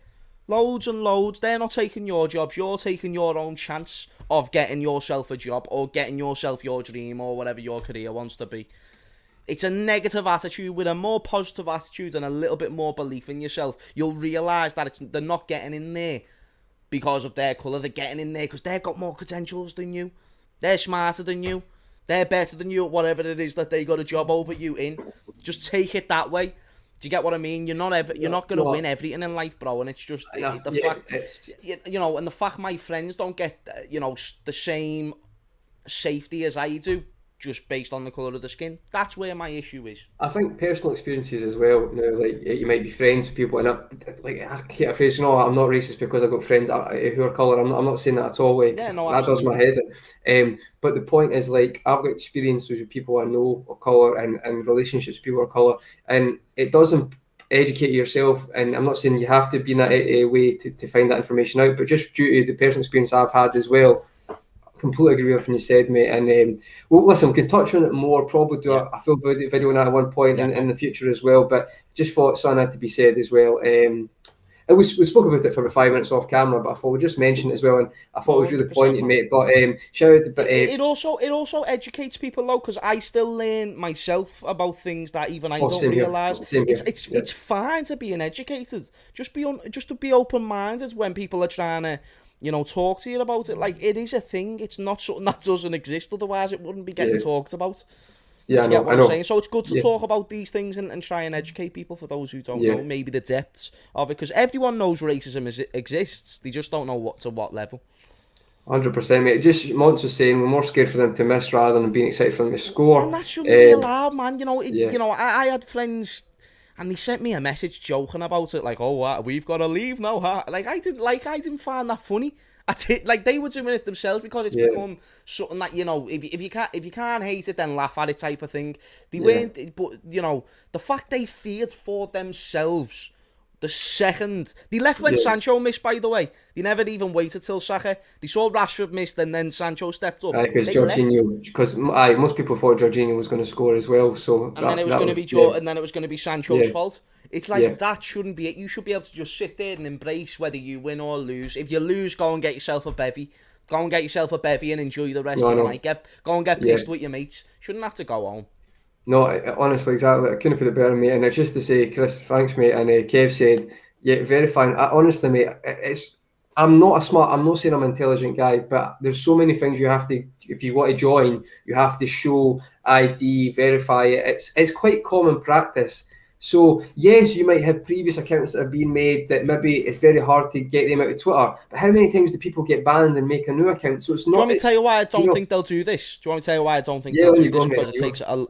Loads and loads. They're not taking your jobs. You're taking your own chance of getting yourself a job or getting yourself your dream or whatever your career wants to be. It's a negative attitude. With a more positive attitude and a little bit more belief in yourself, you'll realise that they're not getting in there because of their colour. They're getting in there because they've got more credentials than you. They're smarter than you. They're better than you at whatever it is that they got a job over you in. Just take it that way. Do you get what I mean? You're not going to win everything in life, bro. And it's just the fact my friends don't get, the same safety as I do, just based on the colour of the skin. That's where my issue is. I think personal experiences as well. You know, like you might be friends with people, and I hate a phrase. I'm not racist because I've got friends who are colour. I'm not saying that at all. That does my head in. But the point is, like, I've got experiences with people I know of colour and relationships with people of colour, and it doesn't educate yourself. And I'm not saying you have to be in that way to find that information out, but just due to the personal experience I've had as well. Completely agree with what you said, mate. And listen, we can touch on it more. Probably do a full video on that at one point in the future as well. But just thought something had to be said as well. We spoke about it for about 5 minutes off camera, but I thought we'd just mention it as well. And I thought it was really poignant, mate. But shout out. But it also educates people though, because I still learn myself about things that even I don't realise. It's fine to be uneducated. Just to be open minded when people are trying to talk to you about it. Like, it is a thing. It's not something that doesn't exist. Otherwise, it wouldn't be getting talked about. Yeah, Do you get what I I'm know. saying? So it's good to talk about these things and try and educate people, for those who don't know, maybe the depths of it. Because everyone knows racism exists. They just don't know what level. 100%, mate. Just Monts was saying, we're more scared for them to miss rather than being excited for them to score. And that shouldn't be allowed, man. Yeah. I had friends, and they sent me a message joking about it, like, "Oh, we've got to leave now." Huh? I didn't find that funny. Like, they were doing it themselves because it's become something that, if you can't hate it, then laugh at it type of thing. They weren't, but the fact they feared for themselves. The second they left when Sancho missed, by the way, they never even waited till Saka. They saw Rashford missed, and then Sancho stepped up. Because Jorginho, because most people thought Jorginho was going to score as well. So then it was going to be and then it was going to be Sancho's fault. It's like that shouldn't be it. You should be able to just sit there and embrace whether you win or lose. If you lose, go and get yourself a bevy. Go and get yourself a bevy and enjoy the rest of the night. Go and get pissed with your mates. Shouldn't have to go home. No, honestly, exactly. I couldn't put it better, mate. And it's just to say, Chris, thanks, mate. And Kev said, verifying. Honestly, mate, I'm not saying I'm an intelligent guy, but there's so many things you have to, if you want to join, you have to show ID, verify it. It's quite common practice. So, yes, you might have previous accounts that have been made that maybe it's very hard to get them out of Twitter. But how many times do people get banned and make a new account? So it's not. Do you want me to tell you why I don't think they'll do this? Do you want me to tell you why I don't think they'll do this? Because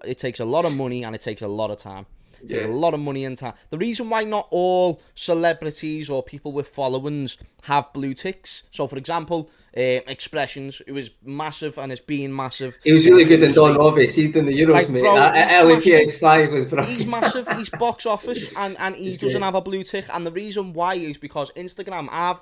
it takes a lot of money and it takes a lot of time. It takes a lot of money and time. The reason why not all celebrities or people with followings have blue ticks. So, for example, Expressions, who is massive and is being massive. He was really good in Don Robbie. He's in the Euros, like, mate. LAPX5 was brilliant. He's massive. He's box office, and he doesn't have a blue tick. And the reason why is because Instagram, I've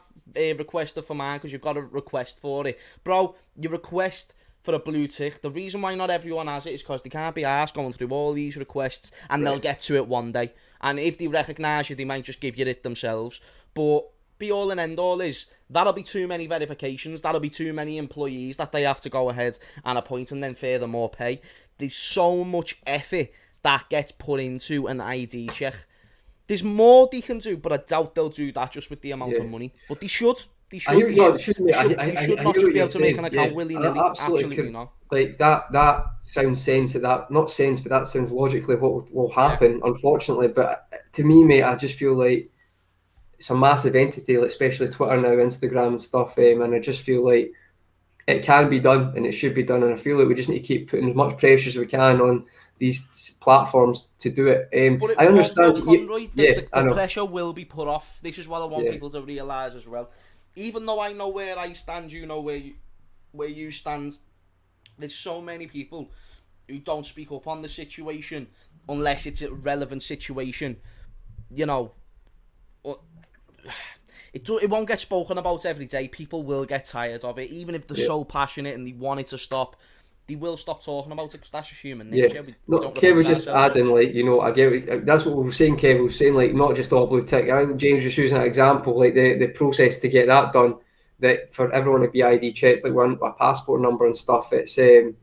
requested for mine, because you've got to request for it. Bro, you request for a blue tick. The reason why not everyone has it is because they can't be arsed going through all these requests, and they'll get to it one day. And if they recognise you, they might just give you it themselves. But be all and end all is, that'll be too many verifications, that'll be too many employees that they have to go ahead and appoint, and then furthermore pay. There's so much effort that gets put into an ID check. There's more they can do, but I doubt they'll do that just with the amount of money. But they should. They should not just be able to make an account willy-nilly. Absolutely not. Like, that sounds sense, not sense, but that sounds logically what will happen, unfortunately. But to me, mate, I just feel like it's a massive entity, like, especially Twitter now, Instagram and stuff, and I just feel like it can be done and it should be done, and I feel like we just need to keep putting as much pressure as we can on these platforms to do it. I understand. The pressure will be put off. This is what I want people to realise as well. Even though I know where I stand, you know where you stand. There's so many people who don't speak up on the situation unless it's a relevant situation. You know, it won't get spoken about every day. People will get tired of it, even if they're so passionate and they want it to stop. They will stop talking about it because that's just human nature. Kev was just adding, like, I get that's what we were saying. Kev was saying, like, not just all blue tick. I think James was using that example, like the process to get that done. That for everyone to be ID checked, like one a passport number and stuff. It's it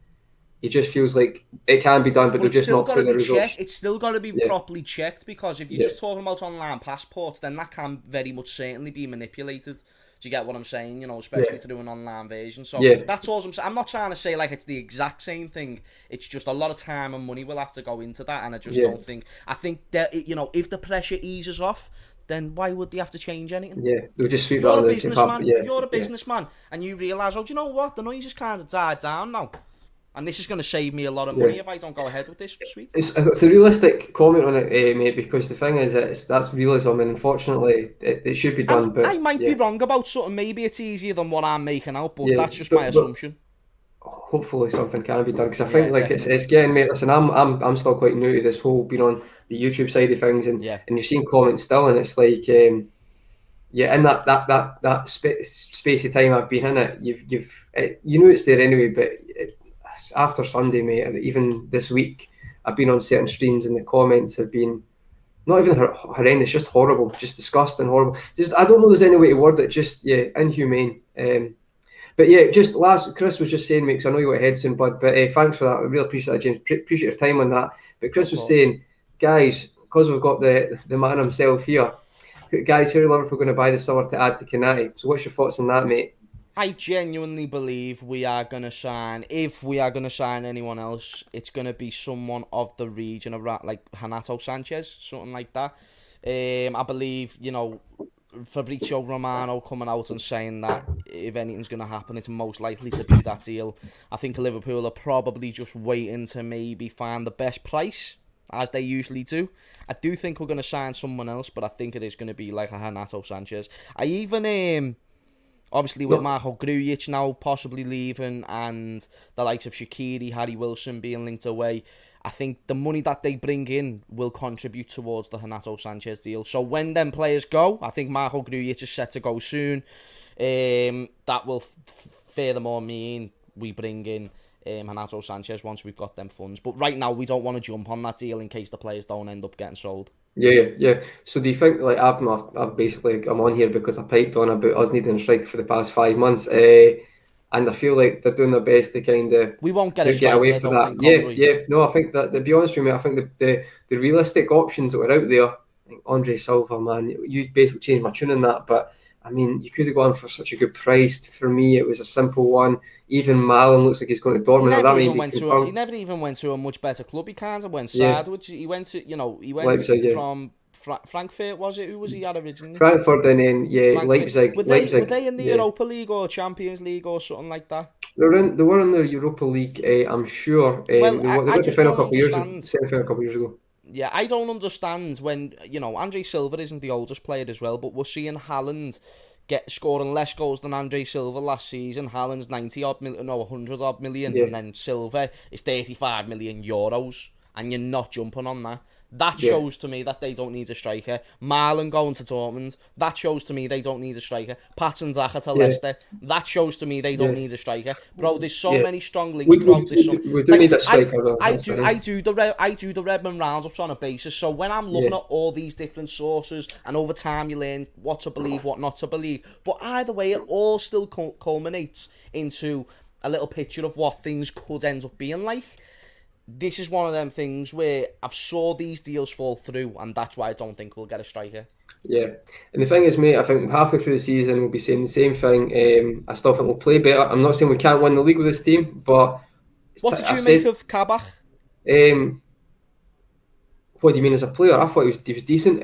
just feels like it can be done, but they're just not putting the results. It's still got to be properly checked, because if you're just talking about online passports, then that can very much certainly be manipulated. Do you get what I'm saying? Especially through an online version. So that's all I'm saying. I'm not trying to say like it's the exact same thing. It's just a lot of time and money will have to go into that, and I just don't think. I think that if the pressure eases off, then why would they have to change anything? Yeah, they'll just sweep it under the carpet. If you're a businessman and you realise, do you know what? The noise has kind of died down now, and this is going to save me a lot of money if I don't go ahead with this. Sweet. It's a realistic comment on it, mate, because the thing is that's realism, and unfortunately it should be done. But I might be wrong about something. Maybe it's easier than what I'm making out, but that's just my assumption. Hopefully something can be done, because I think like it's getting, mate. Listen, I'm still quite new to this whole being on the YouTube side of things, and you're seeing comments still, and it's like in that space of time I've been in it, you've it's there anyway. But after Sunday, mate, even this week, I've been on certain streams and the comments have been not even horrendous, just horrible, just disgusting, horrible. Just I don't know there's any way to word it. Just inhumane. But just last, Chris was just saying, mate, because I know you got ahead soon, bud, but thanks for that. I really appreciate that, James. Appreciate your time on that. But Chris was saying, guys, because we've got the man himself here, guys, who are Liverpool going to buy this summer to add to Kanate? So what's your thoughts on that, mate? I genuinely believe we are going to sign, if we are going to sign anyone else, it's going to be someone of the region, around like Renato Sanchez, something like that. I believe, Fabrizio Romano coming out and saying that if anything's going to happen, it's most likely to be that deal. I think Liverpool are probably just waiting to maybe find the best price, as they usually do. I do think we're going to sign someone else, but I think it is going to be like a Renato Sanchez. I even... Obviously, with Marco Grujic now possibly leaving and the likes of Shaqiri, Harry Wilson being linked away, I think the money that they bring in will contribute towards the Renato Sanchez deal. So when them players go, I think Marco Grujic is set to go soon. That will furthermore mean we bring in Renato Sanchez once we've got them funds. But right now, we don't want to jump on that deal in case the players don't end up getting sold. Yeah. So do you think, like, I've basically, I'm on here because I piped on about us needing a striker for the past 5 months, and I feel like they're doing their best to kind of we won't get a striker, away from that. Yeah. No, I think that, to be honest with me, I think the realistic options that were out there, I think Andre Silva, man, you basically changed my tune on that, but I mean, you could have gone for such a good price. For me, it was a simple one. Even Malin looks like he's going to Dortmund. He never even went to a much better club. He kind of went sad. He went to, Leipzig, from Frankfurt, was it? Who was he at originally? Frankfurt, and then Leipzig. Were they in the Europa League or Champions League or something like that? They were in the Europa League, I'm sure. They went to the final a couple of years ago. Yeah, I don't understand when, Andre Silva isn't the oldest player as well, but we're seeing Haaland scoring less goals than Andre Silva last season. Haaland's 100 odd million, and then Silva is 35 million euros, and you're not jumping on that. That shows to me that they don't need a striker. Marlon going to Dortmund, that shows to me they don't need a striker. Patton Zaha to Leicester, that shows to me they don't need a striker. Bro, there's so many strong links throughout this summer. We do need a striker. I do the Redmond roundups on a basis. So when I'm looking at all these different sources, and over time you learn what to believe, what not to believe. But either way, it all still culminates into a little picture of what things could end up being like. This is one of them things where I've saw these deals fall through, and that's why I don't think we'll get a striker. Yeah, and the thing is, mate, I think halfway through the season we'll be saying the same thing. I still think we'll play better. I'm not saying we can't win the league with this team, but what did you make of Kabak? What do you mean as a player? I thought he was decent.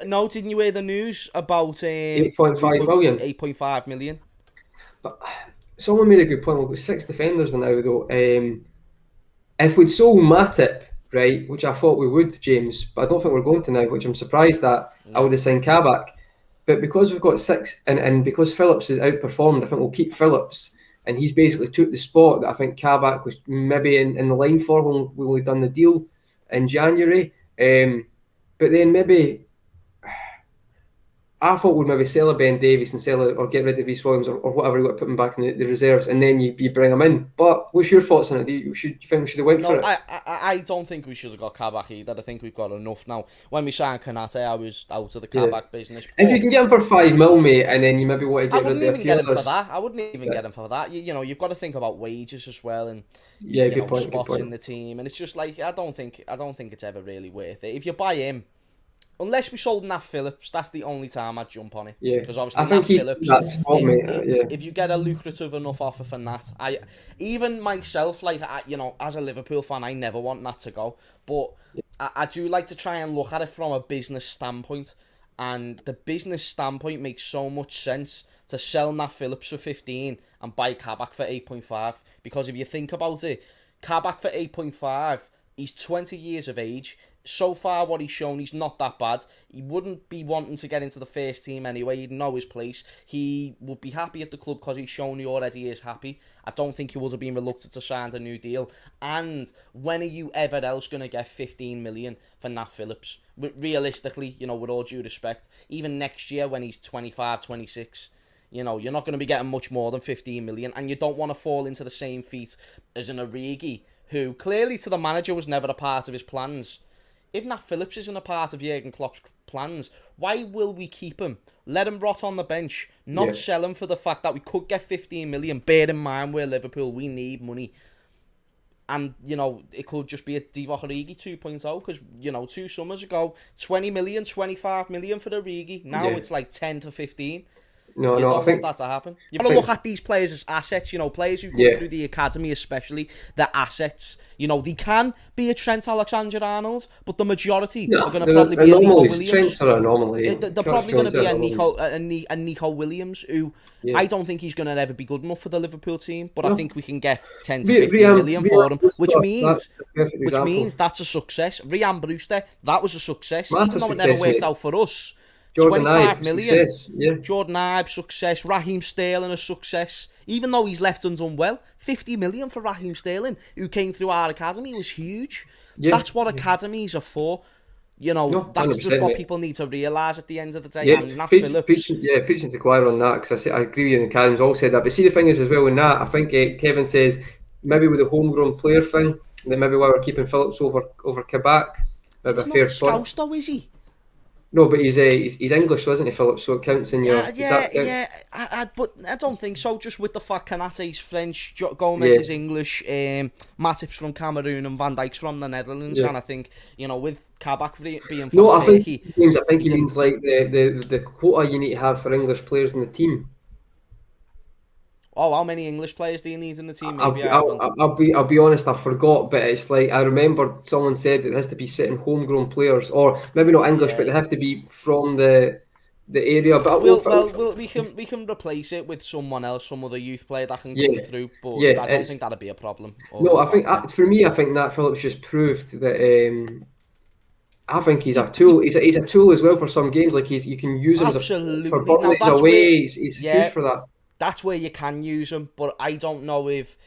No, didn't you hear the news about 8.5 million? 8.5 million. But someone made a good point. We've got 6 defenders now, though. If we'd sold Matip, right, which I thought we would, James, but I don't think we're going to now, which I'm surprised at, I would have signed Kabak. But because we've got 6, and because Phillips has outperformed, I think we'll keep Phillips. And he's basically took the spot that I think Kabak was maybe in the line for when we done the deal in January. But then maybe I thought we'd maybe sell a Ben Davies and or get rid of Reece Williams or whatever, you got to put him back in the reserves, and then you bring him in. But what's your thoughts on it? Do you think we should have went for it? I don't think we should have got Kabak either. I think we've got enough now. When we signed Kanate, I was out of the Kabak business. If you can get him for 5 mil, mate, and then you maybe want to get rid of a few others. I wouldn't even get him for that. You've got to think about wages as well, and good point, spots in the team. And it's just like I don't think it's ever really worth it. If you buy him, unless we sold Nat Phillips, that's the only time I'd jump on it. Yeah, because obviously Nat Phillips. If you get a lucrative enough offer for Nat, even myself, as a Liverpool fan, I never want Nat to go. But I do like to try and look at it from a business standpoint, and the business standpoint makes so much sense to sell Nat Phillips for 15 and buy Kabak for 8.5. Because if you think about it, Kabak for 8.5, he's 20 years of age. So far, what he's shown, he's not that bad. He wouldn't be wanting to get into the first team anyway. He'd know his place. He would be happy at the club because he's shown he already is happy. I don't think he would have been reluctant to sign a new deal. And when are you ever else going to get 15 million for Nat Phillips? Realistically, with all due respect, even next year when he's 25, 26, you're not going to be getting much more than 15 million. And you don't want to fall into the same feat as an Origi, who clearly to the manager was never a part of his plans. If Nat Phillips isn't a part of Jurgen Klopp's plans, why will we keep him? Let him rot on the bench, not sell him for the fact that we could get 15 million. Bear in mind, we're Liverpool, we need money. And, you know, it could just be a Divock Origi 2.0 because, you know, 2 summers ago, 20 million, 25 million for Origi. Now it's like 10 to 15. No, You no, I don't think want that to happen. You've got to look at these players as assets, you know, players who come through the academy especially, they're assets. You know, they can be a Trent Alexander-Arnold, but the majority are going to probably be a Nico Williams. Trents are an anomaly. They're probably going to be a Nico Williams, who I don't think he's going to ever be good enough for the Liverpool team, but I think we can get 10 to 15 million for him, which means that's a success. Ryan Brewster, that was a success, even though it never worked out for us. Jordan 25 Ibe, million. success, Jordan Ibe, success. Raheem Sterling, a success. Even though he's left and done well, 50 million for Raheem Sterling, who came through our academy, was huge. That's what academies are for. You know, that's just what people need to realise at the end of the day. And Nat Phillips. Preaching to choir on that, because I agree with you, and the Academy's all said that. But see, the thing is as well with Nat, I think Kevin says maybe with the homegrown player thing, that maybe why we're keeping Phillips over Kabak. He's not Scouse though, is he? No, but he's English, isn't he, Phillips? So it counts in your... But I don't think so. Just with the fact Kanate's French, Gomez is English, Matip's from Cameroon, and Van Dijk's from the Netherlands. And I think, you know, with Kabak being from Turkey... I think he means like the quota you need to have for English players in the team. Oh, how many English players do you need in the team? Maybe I'll be honest, I forgot, but it's like I remember someone said that it has to be sitting homegrown players, or maybe not English, but they have to be from the area. But we can replace it with someone else, some other youth player that can come through. But I don't think that'd be a problem. No, I think for me, I think Nat Phillips just proved that. I think he's a tool. He's a tool as well for some games. Like you can use him for Burnley away. He's huge for that. That's where you can use him, but I don't know if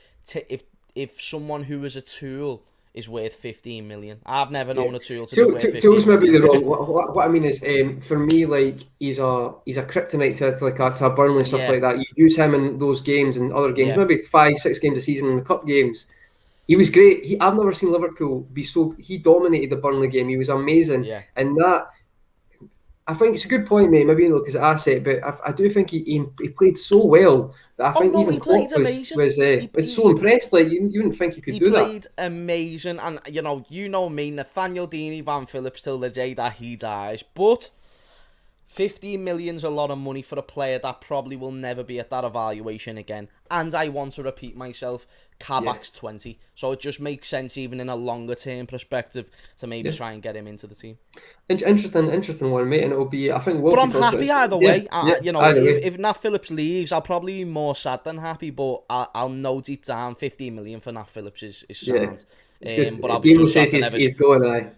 someone who is a tool is worth 15 million. I've never known a tool to be worth 15 tools million. Maybe the wrong. What I mean is, for me, like he's a kryptonite to a Burnley and stuff like that. You use him in those games and other games, maybe 5-6 games a season in the cup games. He was great. I've never seen Liverpool be so. He dominated the Burnley game. He was amazing, and that. I think it's a good point, mate. Maybe look as an asset, but I do think he played so well that I think even Klopp was so impressed. Like you wouldn't think he could do that. He played amazing, and you know me, Nathaniel Deeney Van Phillips till the day that he dies. But 15 million's a lot of money for a player that probably will never be at that evaluation again. And I want to repeat myself, Kabak's 20, so it just makes sense even in a longer term perspective to maybe try and get him into the team. Interesting one, mate, and it'll be. I think. But I'm happy either way. If Nat Phillips leaves, I'll probably be more sad than happy. But I'll know deep down 15 million for Nat Phillips is sound. But I'll be just sad he's going.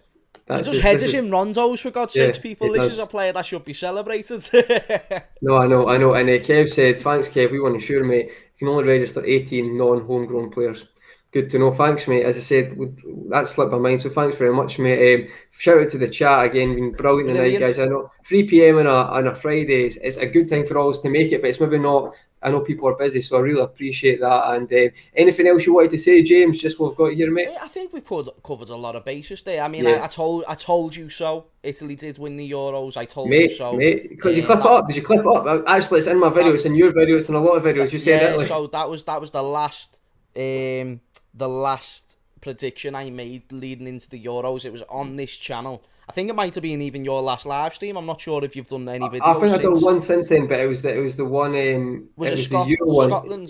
He just heads us in rondos, for God's sakes, people. This is a player that should be celebrated. No, I know. And Kev said, thanks, Kev. We want to sure, mate. You can only register 18 non-homegrown players. Good to know. Thanks, mate. As I said, that slipped my mind, so thanks very much, mate. Shout out to the chat again. Been brilliant tonight, guys. I know 3 p.m. on a Friday is a good time for us to make it, but it's maybe not. I know people are busy, so I really appreciate that. And anything else you wanted to say, James? Just what we've got here, mate. I think we covered a lot of bases there. I mean, I told you so. Italy did win the Euros. I told you so. Mate, did you clip it up? Did you clip it up? Actually, it's in my video. It's in your video. It's in a lot of videos. You said it. So that was the last. The last prediction I made leading into the Euros. It was on this channel. I think it might have been even your last live stream. I'm not sure if you've done any videos. I think I've done one since then, but it was the one. Was the Euro one. Scotland?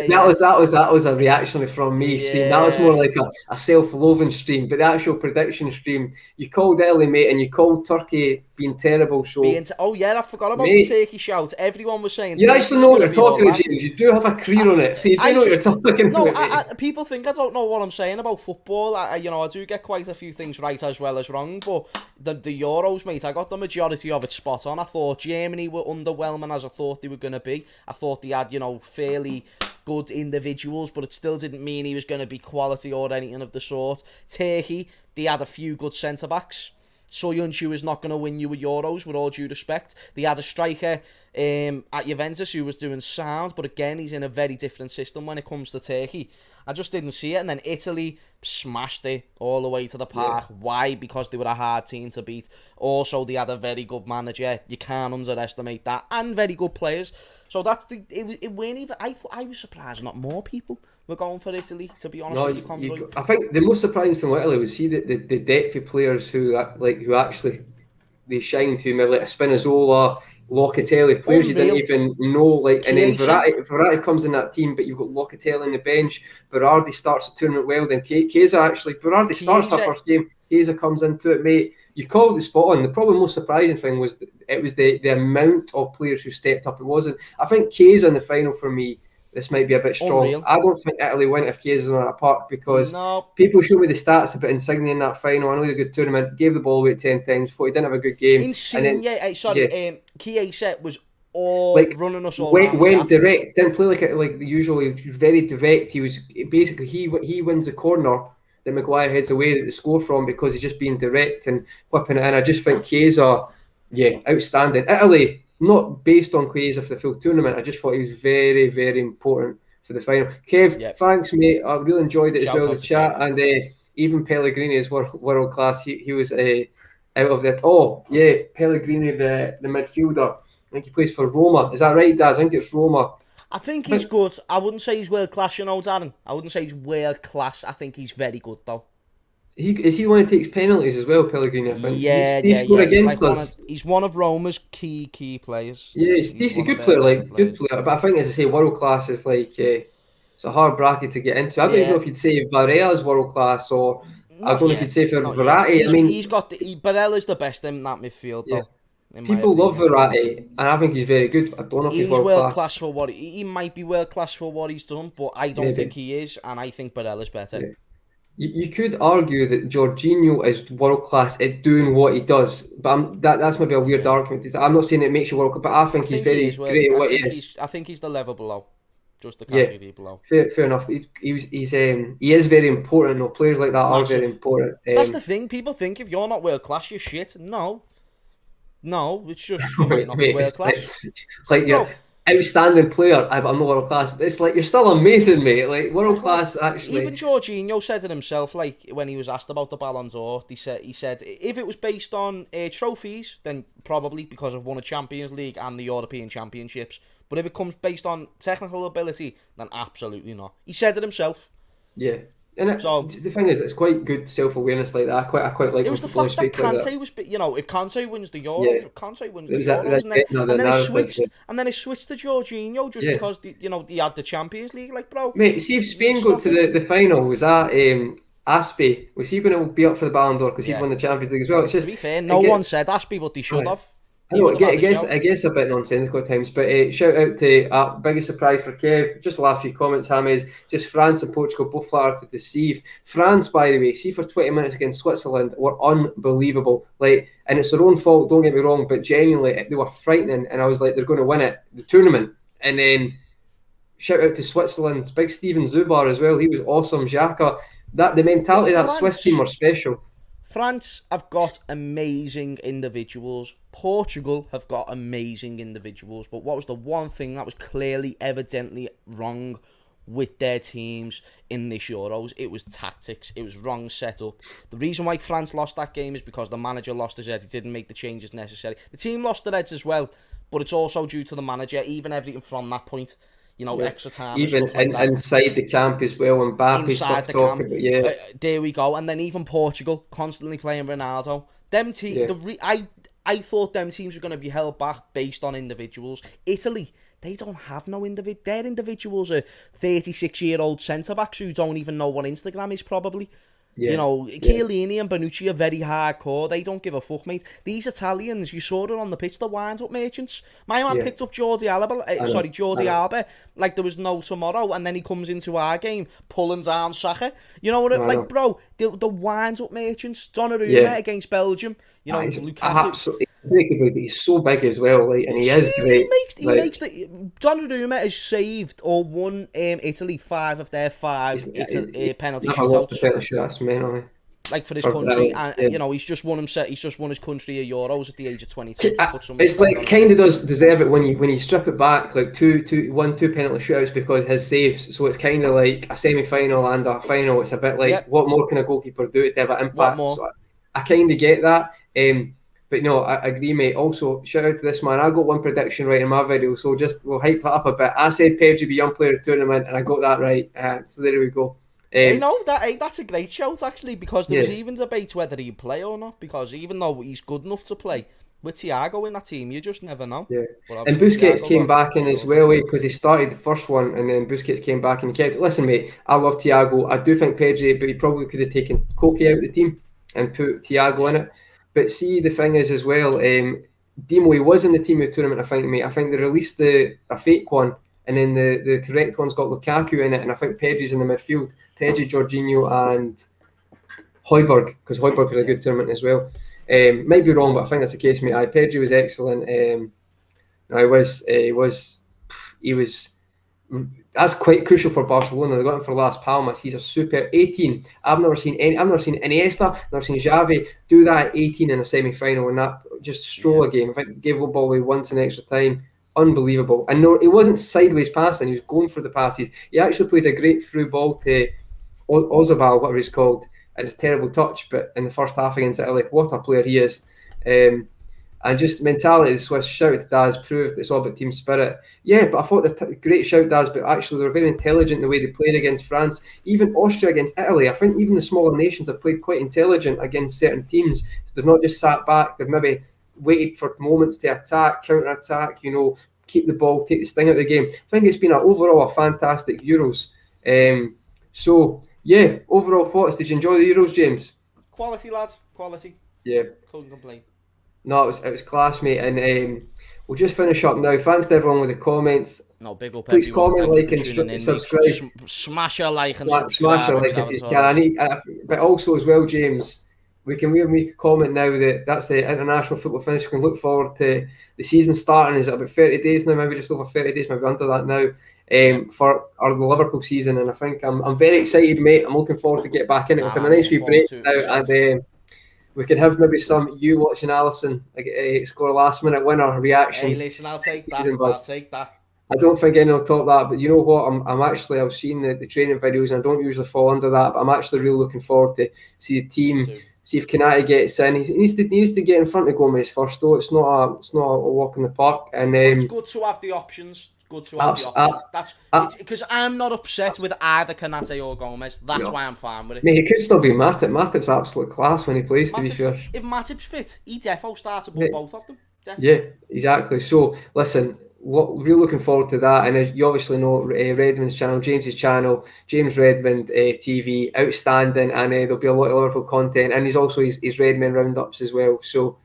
That was a reaction from me stream. That was more like a self-loathing stream. But the actual prediction stream, you called Italy, mate, and you called Turkey being terrible. So I forgot about the Turkey shout. Everyone was saying. You actually know what you're talking about, James. You do have a career on it, so you do know what you're talking about. No, people think I don't know what I'm saying about football. I do get quite a few things right as well as wrong. But the Euros, mate, I got the majority of it spot on. I thought Germany were underwhelming as I thought they were going to be. I thought they had, fairly good individuals, but it still didn't mean he was going to be quality or anything of the sort. Turkey, they had a few good centre-backs. Soyuncu is not going to win you a Euros, with all due respect. They had a striker at Juventus who was doing sound, but again, he's in a very different system when it comes to Turkey. I just didn't see it. And then Italy smashed it all the way to the park. Yeah. Why? Because they were a hard team to beat. Also, they had a very good manager. You can't underestimate that. And very good players. So that's it weren't even. I was surprised not more people were going for Italy. To be honest with you, Conroy. I think the most surprising thing with Italy was see the depth of players who actually they shine to me, like a Spinazzola, Locatelli, players you didn't even know, like, and then Verratti comes in that team, but you've got Locatelli on the bench. Berardi starts the tournament well, then Chiesa Berardi starts that first game. Chiesa comes into it, mate. You called the spot on. The probably most surprising thing was the amount of players who stepped up. It wasn't. I think Chiesa in the final for me. This might be a bit strong. Unreal. I don't think Italy win if Chiesa's on that park because people show me the stats about Insigne in that final. I know he had a good tournament, gave the ball away 10 times, thought he didn't have a good game. Chiesa was all running us all went direct, didn't play like the usual. He was very direct. He was basically he wins the corner that Maguire heads away to score from because he's just being direct and whipping it in. I just think Chiesa, outstanding. Italy, not based on Chiesa for the full tournament. I just thought he was very, very important for the final. Kev, thanks, mate. I really enjoyed it as well, the chat. And even Pellegrini is world class. He was out of that. Oh, yeah, Pellegrini, the midfielder. I think he plays for Roma. Is that right, Daz? I think it's Roma. I think he's good. I wouldn't say he's world class, Darren. I wouldn't say he's world class. I think he's very good, though. Is he the one who takes penalties as well, Pellegrini? I think. He scored against us. He's one of Roma's key players. Yeah, he's decent, good player, good player. But I think, as I say, world class is it's a hard bracket to get into. I don't even know if you'd say Barella's world class or I don't know if you'd say for Verratti. I mean, he's got Barella's the best in that midfield, though. People love Verratti, and I think he's very good. I don't know if he's world class for what he might be world class for what he's done, but I don't think he is, and I think Barella's better. Yeah. You could argue that Jorginho is world class at doing what he does, but that's maybe a weird argument. I'm not saying it makes you world class, but I think he's very great at what he is. I think he's the level below, just the category below. Fair enough. He is very important. No, players like that are very important. That's the thing. People think if you're not world class, you're shit. No, it's just you might not be world class. It's like you're outstanding player, but I'm not world class. It's like you're still amazing, mate. Like world class, actually. Even Jorginho said it himself. Like when he was asked about the Ballon d'Or, he said if it was based on trophies, then probably because I've won a Champions League and the European Championships. But if it comes based on technical ability, then absolutely not. He said it himself. Yeah. And the thing is, it's quite good self-awareness like that. I quite like. It was the fact that Kante was, if Kante wins the Euros, Kante wins the Euros, and then it switched to Jorginho just because he had the Champions League. Like, bro, mate, see if Spain go to the final, was that Aspi? Was he going to be up for the Ballon d'Or because he won the Champions League as well? It's just, to be fair, no one said Aspi, but they should have. I know, I guess a bit nonsensical at times, but shout out to biggest surprise for Kev. Just the last few comments, James. Just France and Portugal both flattered to deceive. France, by the way, see for 20 minutes against Switzerland were unbelievable. Like, and it's their own fault. Don't get me wrong, but genuinely they were frightening. And I was like, they're going to win it, the tournament. And then shout out to Switzerland, big Steven Zubar as well. He was awesome. Xhaka. The mentality of that Swiss team were special. France have got amazing individuals. Portugal have got amazing individuals. But what was the one thing that was clearly, evidently wrong with their teams in this Euros? It was tactics. It was wrong setup. The reason why France lost that game is because the manager lost his head. He didn't make the changes necessary. The team lost their heads as well, but it's also due to the manager. Even everything from that point, extra time. Even inside the camp as well, and Mbappe stuff talking about, there we go. And then even Portugal constantly playing Ronaldo. Them I thought them teams were going to be held back based on individuals. Italy, they don't have no individual. Their individuals are 36-year-old centre-backs who don't even know what Instagram is, probably. Chiellini and Bonucci are very hardcore. They don't give a fuck, mate. These Italians, you saw it on the pitch, the wind-up merchants. My man picked up Jordi Alba, like there was no tomorrow, and then he comes into our game, pulling down Saka. You know what? Like, bro, the wind-up merchants. Donnarumma against Belgium. Lukaku. Absolutely. He's so big as well, like, and he is great. He makes Donnarumma has saved or won Italy 5 of their 5 penalty shootouts. Like for his country, and he's just won his country a Euros at the age of 22. It's like kind of does deserve it when you strip it back, like two penalty shootouts because his saves. So it's kind of like a semi-final and a final. It's a bit like what more can a goalkeeper do to have an impact? So I kind of get that. But no, I agree, mate. Also, shout out to this man. I got one prediction right in my video, so we'll hype it up a bit. I said Pedri be young player of the tournament, and I got that right. So there we go. That's a great shout, actually, because there was even debate whether he'd play or not, because even though he's good enough to play, with Thiago in that team, you just never know. Yeah, and Busquets came back in as well, because he started the first one, and then Busquets came back and he kept. Listen, mate, I love Thiago. I do think Pedri, but he probably could have taken Koke out of the team and put Thiago in it. But see, the thing is as well, Demo, he was in the team of the tournament, I think, mate. I think they released a fake one, and then the correct one's got Lukaku in it, and I think Pedri's in the midfield. Pedri, Jorginho, and Højbjerg, because Højbjerg had a good tournament as well. Might be wrong, but I think that's the case, mate. Pedri was excellent. He was. That's quite crucial for Barcelona. They got him for Las Palmas. He's a super 18. I've never seen Iniesta, never seen Xavi do that at 18 in a semi-final, and that just stroll a game. I think he gave the ball away once in extra time. Unbelievable. And no, it wasn't sideways passing. He was going for the passes. He actually plays a great through ball to Ozabal, whatever he's called, and it's terrible touch. But in the first half against Italy, what a player he is. And just mentality, the Swiss, shout out to Daz, proved it's all about team spirit. Yeah, but I thought great shout, Daz, but actually they're very intelligent in the way they played against France. Even Austria against Italy, I think even the smaller nations have played quite intelligent against certain teams. So they've not just sat back, they've maybe waited for moments to attack, counter-attack, keep the ball, take the sting out of the game. I think it's been overall a fantastic Euros. So, yeah, overall thoughts. Did you enjoy the Euros, James? Quality, lads. Quality. Yeah. Couldn't complain. No, it was class, mate. And we'll just finish up now. Thanks to everyone with the comments. No, big up Please everyone. comment, like, and subscribe. Smash a like and subscribe. Smash a like if you can. But also as well, James, we can make a comment now that's the international football finish. We can look forward to the season starting. Is it about 30 days now? Maybe just over 30 days, maybe under that now. For the Liverpool season, and I think I'm very excited, mate. I'm looking forward to get back in it with a nice wee break now, and we can have maybe some you watching Alisson score a last minute winner reactions. Hey, listen, I'll take that. I don't think anyone will top that, but you know what? I've seen the training videos, and I don't usually fall under that, but I'm actually really looking forward to see the team. See if Kanate gets in. He needs to get in front of Gomez first, though. It's not a walk in the park. And it's good to have the options. That's because I'm not upset with either Kanate or Gomez. That's why I'm fine with it. Mate, it could still be Matip. Matip's absolute class when he plays. To be fair, if Matip's fit, he defo starts above both of them. Definitely. Yeah, exactly. So listen, really looking forward to that. And you obviously know Redmond's channel, James's channel, James Redmond TV, outstanding, and there'll be a lot of Liverpool content. And he's also his Redmond roundups as well. So.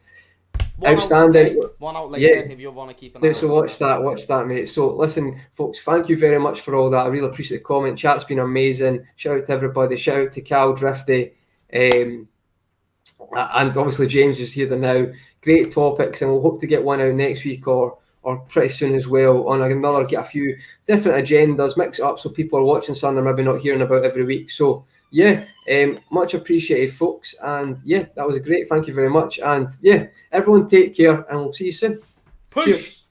Outstanding. One out later if you want to keep an eye. So watch that, mate. So listen, folks, thank you very much for all that. I really appreciate the comment. Chat's been amazing. Shout out to everybody. Shout out to Cal Drifty, and obviously James is here now. Great topics, and we'll hope to get one out next week or pretty soon as well on another. Get a few different agendas, mix it up so people are watching something they're maybe not hearing about every week. So. Yeah, much appreciated, folks. And yeah, that was great. Thank you very much. And yeah, everyone take care, and we'll see you soon. Peace. Cheers.